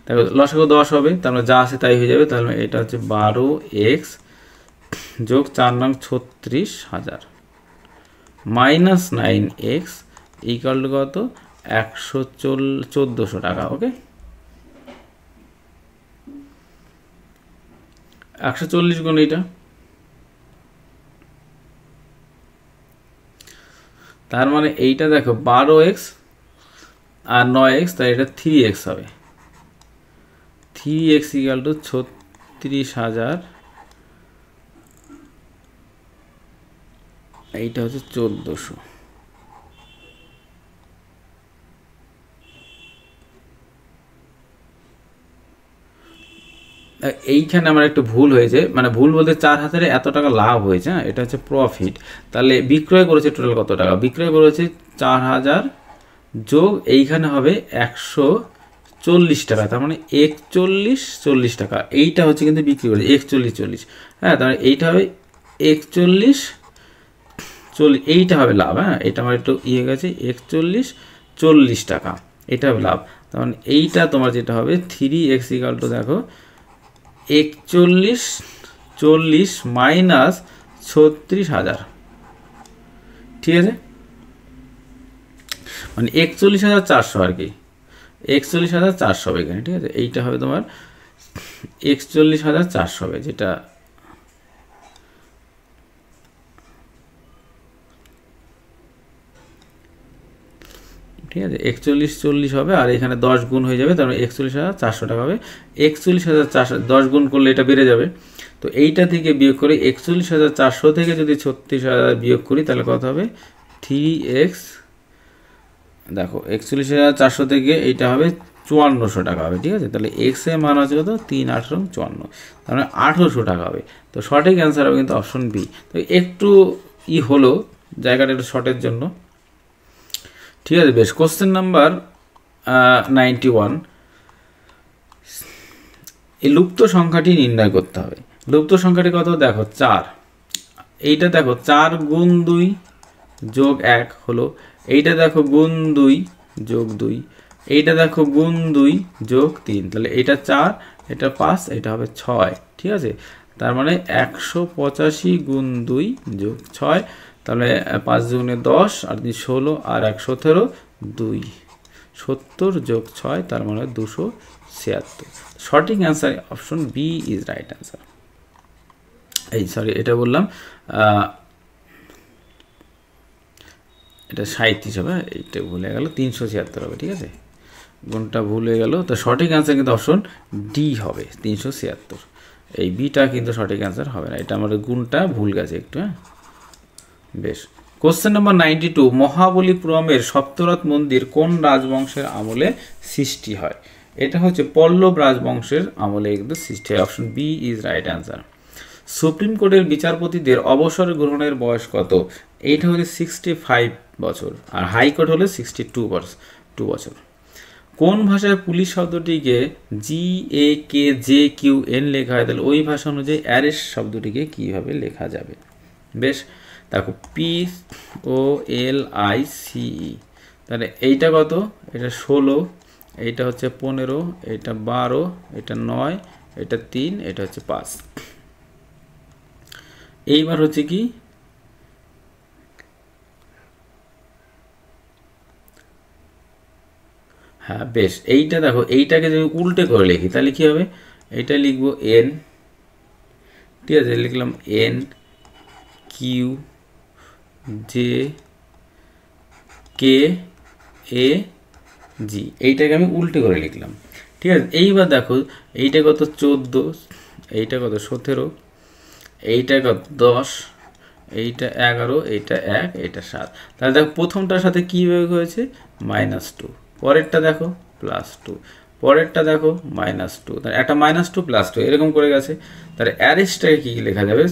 দেখো লসাগু 10 হবে, তার মানে যা আছে তাই হয়ে যাবে। তাহলে এটা হচ্ছে 12 এক্স যোগ 4 নং 36,000 মাইনাস 9 এক্স ইকুয়াল টু কত? 1400 টাকা। ওকে, 140 গুণ এইটা, তার মানে এইটা দেখো 12x আর 9x, তাই এটা 3x হবে। 3x ইকুয়াল টু 36,000, এইটা হচ্ছে 1400। এইখানে আমার একটু ভুল হয়েছে, মানে ভুল বলতে 4000 এত টাকা লাভ হয়েছে। হ্যাঁ, এটা হচ্ছে প্রফিট। তাহলে বিক্রয় করেছে টোটাল কত টাকা? বিক্রয় করেছে 4000 যোগ এইখানে হবে 140 টাকা, তার মানে 4140 টাকা। এইটা হচ্ছে কিন্তু বিক্রি করেছে 4140। হ্যাঁ, তাহলে এইটা হবে 4140, এইটা হবে লাভ। হ্যাঁ, এটা আমার একটু ইয়ে গেছে, 4140 টাকা, এটা হবে লাভ। তার মানে এইটা তোমার যেটা হবে 3x ইকুয়াল টু দেখো 4140 মাইনাস 36,000। ঠিক আছে, মানে 41,400 আর কি, 41,400 হবে এখানে। ঠিক আছে, এইটা হবে তোমার 41,400 হবে, যেটা ঠিক আছে 4140 হবে, আর এখানে 10 গুণ হয়ে যাবে, তার মানে 41,400 টাকা হবে। 41,400 10 গুণ করলে এটা বেড়ে যাবে, তো এইটা থেকে বিয়োগ করে 41,400 থেকে যদি 36,000 বিয়োগ করি তাহলে কত হবে? 3x, দেখো 41,400 থেকে এইটা হবে 5400 টাকা হবে, ঠিক আছে। তাহলে এক্স এর মান আছে কত, 3, 8, 54, তার মানে 1800 টাকা হবে। তো সঠিক অ্যান্সার হবে কিন্তু অপশন বি। তো একটু হলো জায়গাটা একটু শর্টের জন্য, ঠিক আছে। বেশ, কোশ্চেন নাম্বার 91, এই লুপ্ত সংখ্যাটি নির্ণয় করতে হবে। লুপ্ত সংখ্যাটি কত দেখো, 4। এইটা দেখো 4 গুণ 2 যোগ 1 হলো, এইটা দেখো গুণ 2 যোগ 2, এইটা দেখো গুণ 2 যোগ 3, তাহলে এটা 4, এটা 5, এটা হবে 6, ঠিক আছে। তার মানে 185 গুণ 2 যোগ 6, তাহলে 5 দুগুণে 10 আর 16 আর 1 17, 2 70 যোগ 6, তার মানে 276। সঠিক answer option B is right answer. এই সরি, এটা বললাম এটা 37 হবে, এইটা ভুলে গেল, 376 হবে, ঠিক আছে। গুণটা ভুলে গেল, তো সঠিক অ্যান্সার কিন্তু অপশন ডি হবে 376। এই বিটা কিন্তু সঠিক অ্যান্সার হবে না, এটা আমাদের গুণটা ভুল গেছে একটু, হ্যাঁ। বেশ, কোশ্চেন নাম্বার 92, মহাবলীপুরমের সপ্তরথ মন্দির কোন রাজবংশের আমলে সৃষ্টি হয়? এটা হচ্ছে পল্লব রাজবংশের আমলে কিন্তু সৃষ্টি হয়। Option B is right answer. Supreme কোর্টের বিচারপতিদের অবসর গ্রহণের বয়স কত? এইটা হচ্ছে 65 বছর, আর হাইকোর্ট হলে 62 বছর। কোন ভাষায় পুলিশ শব্দটিকে GAKJQN লেখা হয়? তাহলে ওই ভাষা অনুযায়ী অ্যারেস্ট শব্দটিকে কিভাবে লেখা যাবে? বেশ, দেখো POLICE, তাহলে এইটা কত, এটা 16, এইটা হচ্ছে 15, এটা 12, এটা 9, এটা 3, এটা হচ্ছে 5। এইবার হচ্ছে কি, হ্যাঁ বেশ, এইটা দেখো, এইটাকে যদি উল্টে করে লিখি তাহলে কি হবে, এইটা লিখবো N, ঠিক আছে, লিখলাম NQJKAG, এইটাকে আমি উল্টে করে লিখলাম, ঠিক আছে। এইবার দেখো এইটা কত 14, এইটা কত 17, এইটা কত 10, এইটা 11, এইটা 1, এইটা 7। তাহলে দেখো প্রথমটার সাথে কী বিয়োগ হয়েছে, -2, পরেরটা দেখো +2, পরেরটা দেখো -2, তাহলে একটা -2 +2 এরকম করে গেছে। তাহলে অ্যারেস্টটাকে কী লেখা যাবে,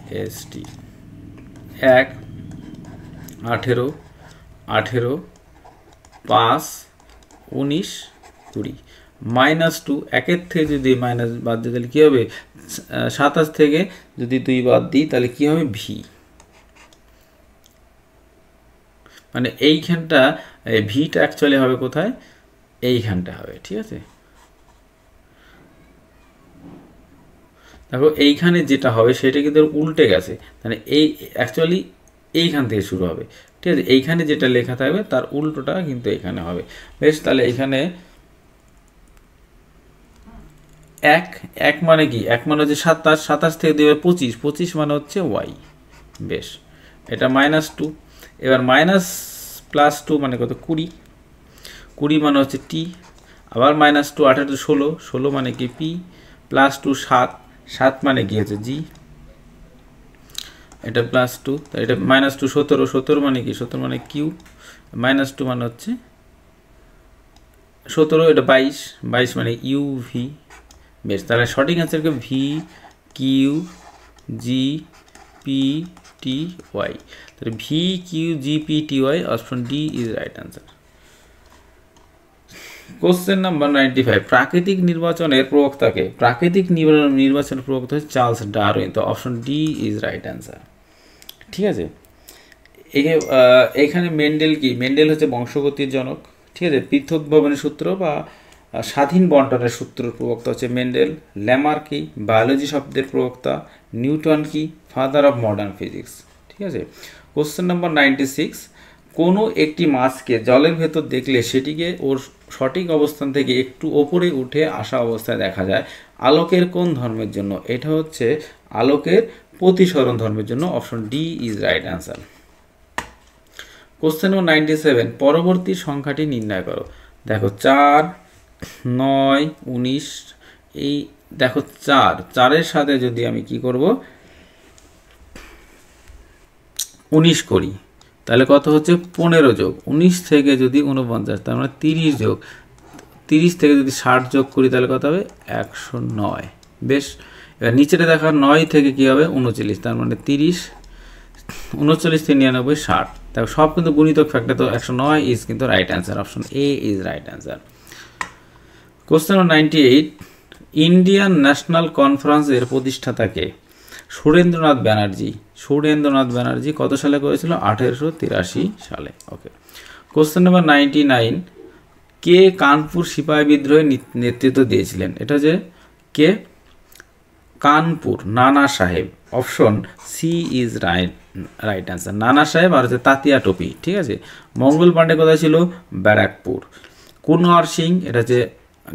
ARREST, 1, 18, 18, 5, 19, 20, -2, 1 থেকে যদি মাইনাস বাদ দিই তাহলে কী হবে, 27 থেকে যদি 2 বাদ দিই তাহলে কী হবে, ভি, মানে এইখানটা ভিটা অ্যাকচুয়ালি হবে কোথায়, এইখানটা হবে, ঠিক আছে। দেখো এইখানে যেটা হবে সেটা কিন্তু উল্টে গেছে, মানে এই অ্যাকচুয়ালি এইখান থেকে শুরু হবে, ঠিক আছে। এইখানে যেটা লেখা থাকবে তার উল্টোটা কিন্তু এখানে হবে। বেশ, তাহলে এখানে 1 মানে কি, 1 মানে হচ্ছে 27, 27 থেকে 2 25, 25 মানে হচ্ছে ওয়াই। বেশ, এটা -2, এবার -+2 মানে কত, 20, 20 মানে হচ্ছে টি, আবার -2, 18, 16, 16 মানে কি পি, +2, 7, 7 মানে কি হচ্ছে জি, এটা +2, এটা -2, 17, 17 মানে কি, 17 মানে কিউ, -2 মানে হচ্ছে 17, এটা 22, 22 মানে ইউভি। বেশ, তাহলে সঠিক অ্যান্সারকে VQGPTY, তাহলে VQGPTY option D is right answer. Question number 95, প্রাকৃতিক নির্বাচনের প্রবক্তাকে? প্রাকৃতিক নির্বাচনের প্রবক্তা হচ্ছে চার্লস ডারউইন, তো option D is right answer, ঠিক আছে। এখানে মেন্ডেল কি, মেন্ডেল হচ্ছে বংশগতির জনক, ঠিক আছে। পৃথকভবনের সূত্র বা স্বাধীন বন্টনের সূত্রের প্রবক্তা হচ্ছে মেন্ডেল। ল্যামার কি, বায়োলজি শব্দের প্রবক্তা। নিউটন কি, ফাদার অফ মডার্ন ফিজিক্স, ঠিক আছে। কোশ্চেন নাম্বার 96, কোনো একটি মাছকে জলের ভেতর দেখলে সেটিকে ওর সঠিক অবস্থান থেকে একটু ওপরে উঠে আসা অবস্থায় দেখা যায়, আলোকের কোন ধর্মের জন্য? এটা হচ্ছে আলোকের প্রতিসরণ ধর্মের জন্য, option D is right answer. Question number 97, পরবর্তী সংখ্যাটি নির্ণয় করো। দেখো 4, 9, 19, এই দেখো 4-এর সাথে যদি আমি কি করব, 19 করি তাহলে কত হচ্ছে 15 যোগ 19 থেকে যদি 49, তার মানে 30 যোগ 30 থেকে যদি 60 যোগ করি তাহলে কত হবে 109। বেশ, এবার নিচেটা দেখা 9 থেকে কি হবে 39, তার মানে 30 39 থেকে 99 60। দেখো সব কিন্তু গুণিতক ফ্যাক্টর, তো 109 ইজ কিন্তু right answer, option A is right answer. Question number 98, Indian national কনফারেন্সের প্রতিষ্ঠাতাকে সুরেন্দ্রনাথ ব্যানার্জি। সুরেন্দ্রনাথ ব্যানার্জি কত সালে করেছিল? 1883 সালে। ওকে। কোশ্চেন নম্বর 99, কে কানপুর সিপাহী বিদ্রোহের নেতৃত্ব দিয়েছিলেন? এটা যে কে? Kanpur Nana Sahib, option C is right answer. Nana Sahib আর হচ্ছে তাতিয়া টোপি, ঠিক আছে। মঙ্গল পাণ্ডে কোথায় ছিল? ব্যারাকপুর। কুনওয়ার সিং, এটা হচ্ছে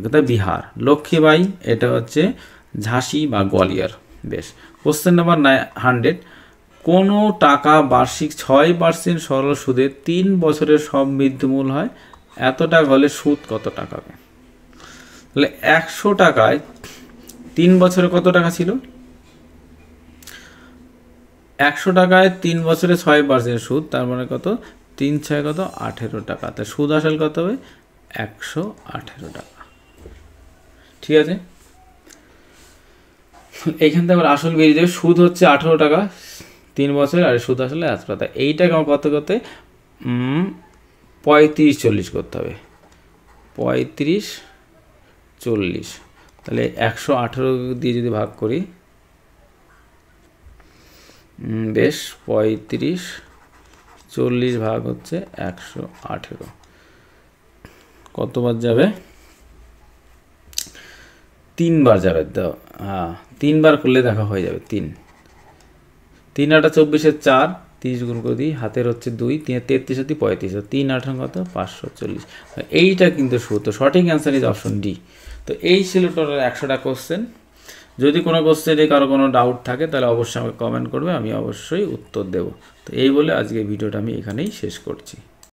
কোথায়? বিহার। লক্ষ্মীবাই, এটা হচ্ছে ঝাঁসি বা গোয়ালিয়র। বেশ। কোশ্চেন নাম্বার 100, কোনো টাকা বার্ষিক 6% সরল সুদে 3 বছরের সমৃদ্ধিমূল হয়, এত টাকা হলে সুদ কত টাকা হবে? তাহলে 100 টাকায় 3 বছরে কত টাকা ছিল? 100 টাকায় 3 বছরে 6% সুদ, তার মানে কত? 3 6 কত? 18 টাকা। তাই সুদ আসল কত হবে? 118 টাকা। ঠিক আছে, এইখান থেকে আবার আসল বেরিয়ে যাবে। সুদ হচ্ছে 18 টাকা 3 বছর, আর সুদ আসলে 1 টাকা। এইটাকে আমার কত করতে 35 40 করতে হবে। 35 40, তাহলে 118 দিয়ে যদি ভাগ করি, বেশ 35 40 ভাগ হচ্ছে 118, কতবার যাবে? 3 বার যাবে। তো হ্যাঁ, 3 বার করলে দেখা হয়ে যাবে। 3 3 8 24 4, 30 গুণ করে দিই, হাতের হচ্ছে 2, 3 33 হচ্ছে 35, 3 8 কত? 540। এইটা কিন্তু সূত্র। সঠিক অ্যান্সার ইজ অপশন ডি। তো এই ছিল টোটাল 100টা কোশ্চেন। যদি কোনো কোশ্চেনে কারো কোনো ডাউট থাকে তাহলে অবশ্যই আমাকে কমেন্ট করবে, আমি অবশ্যই উত্তর দেব। তো এই বলে আজকে ভিডিওটা আমি এখানেই শেষ করছি।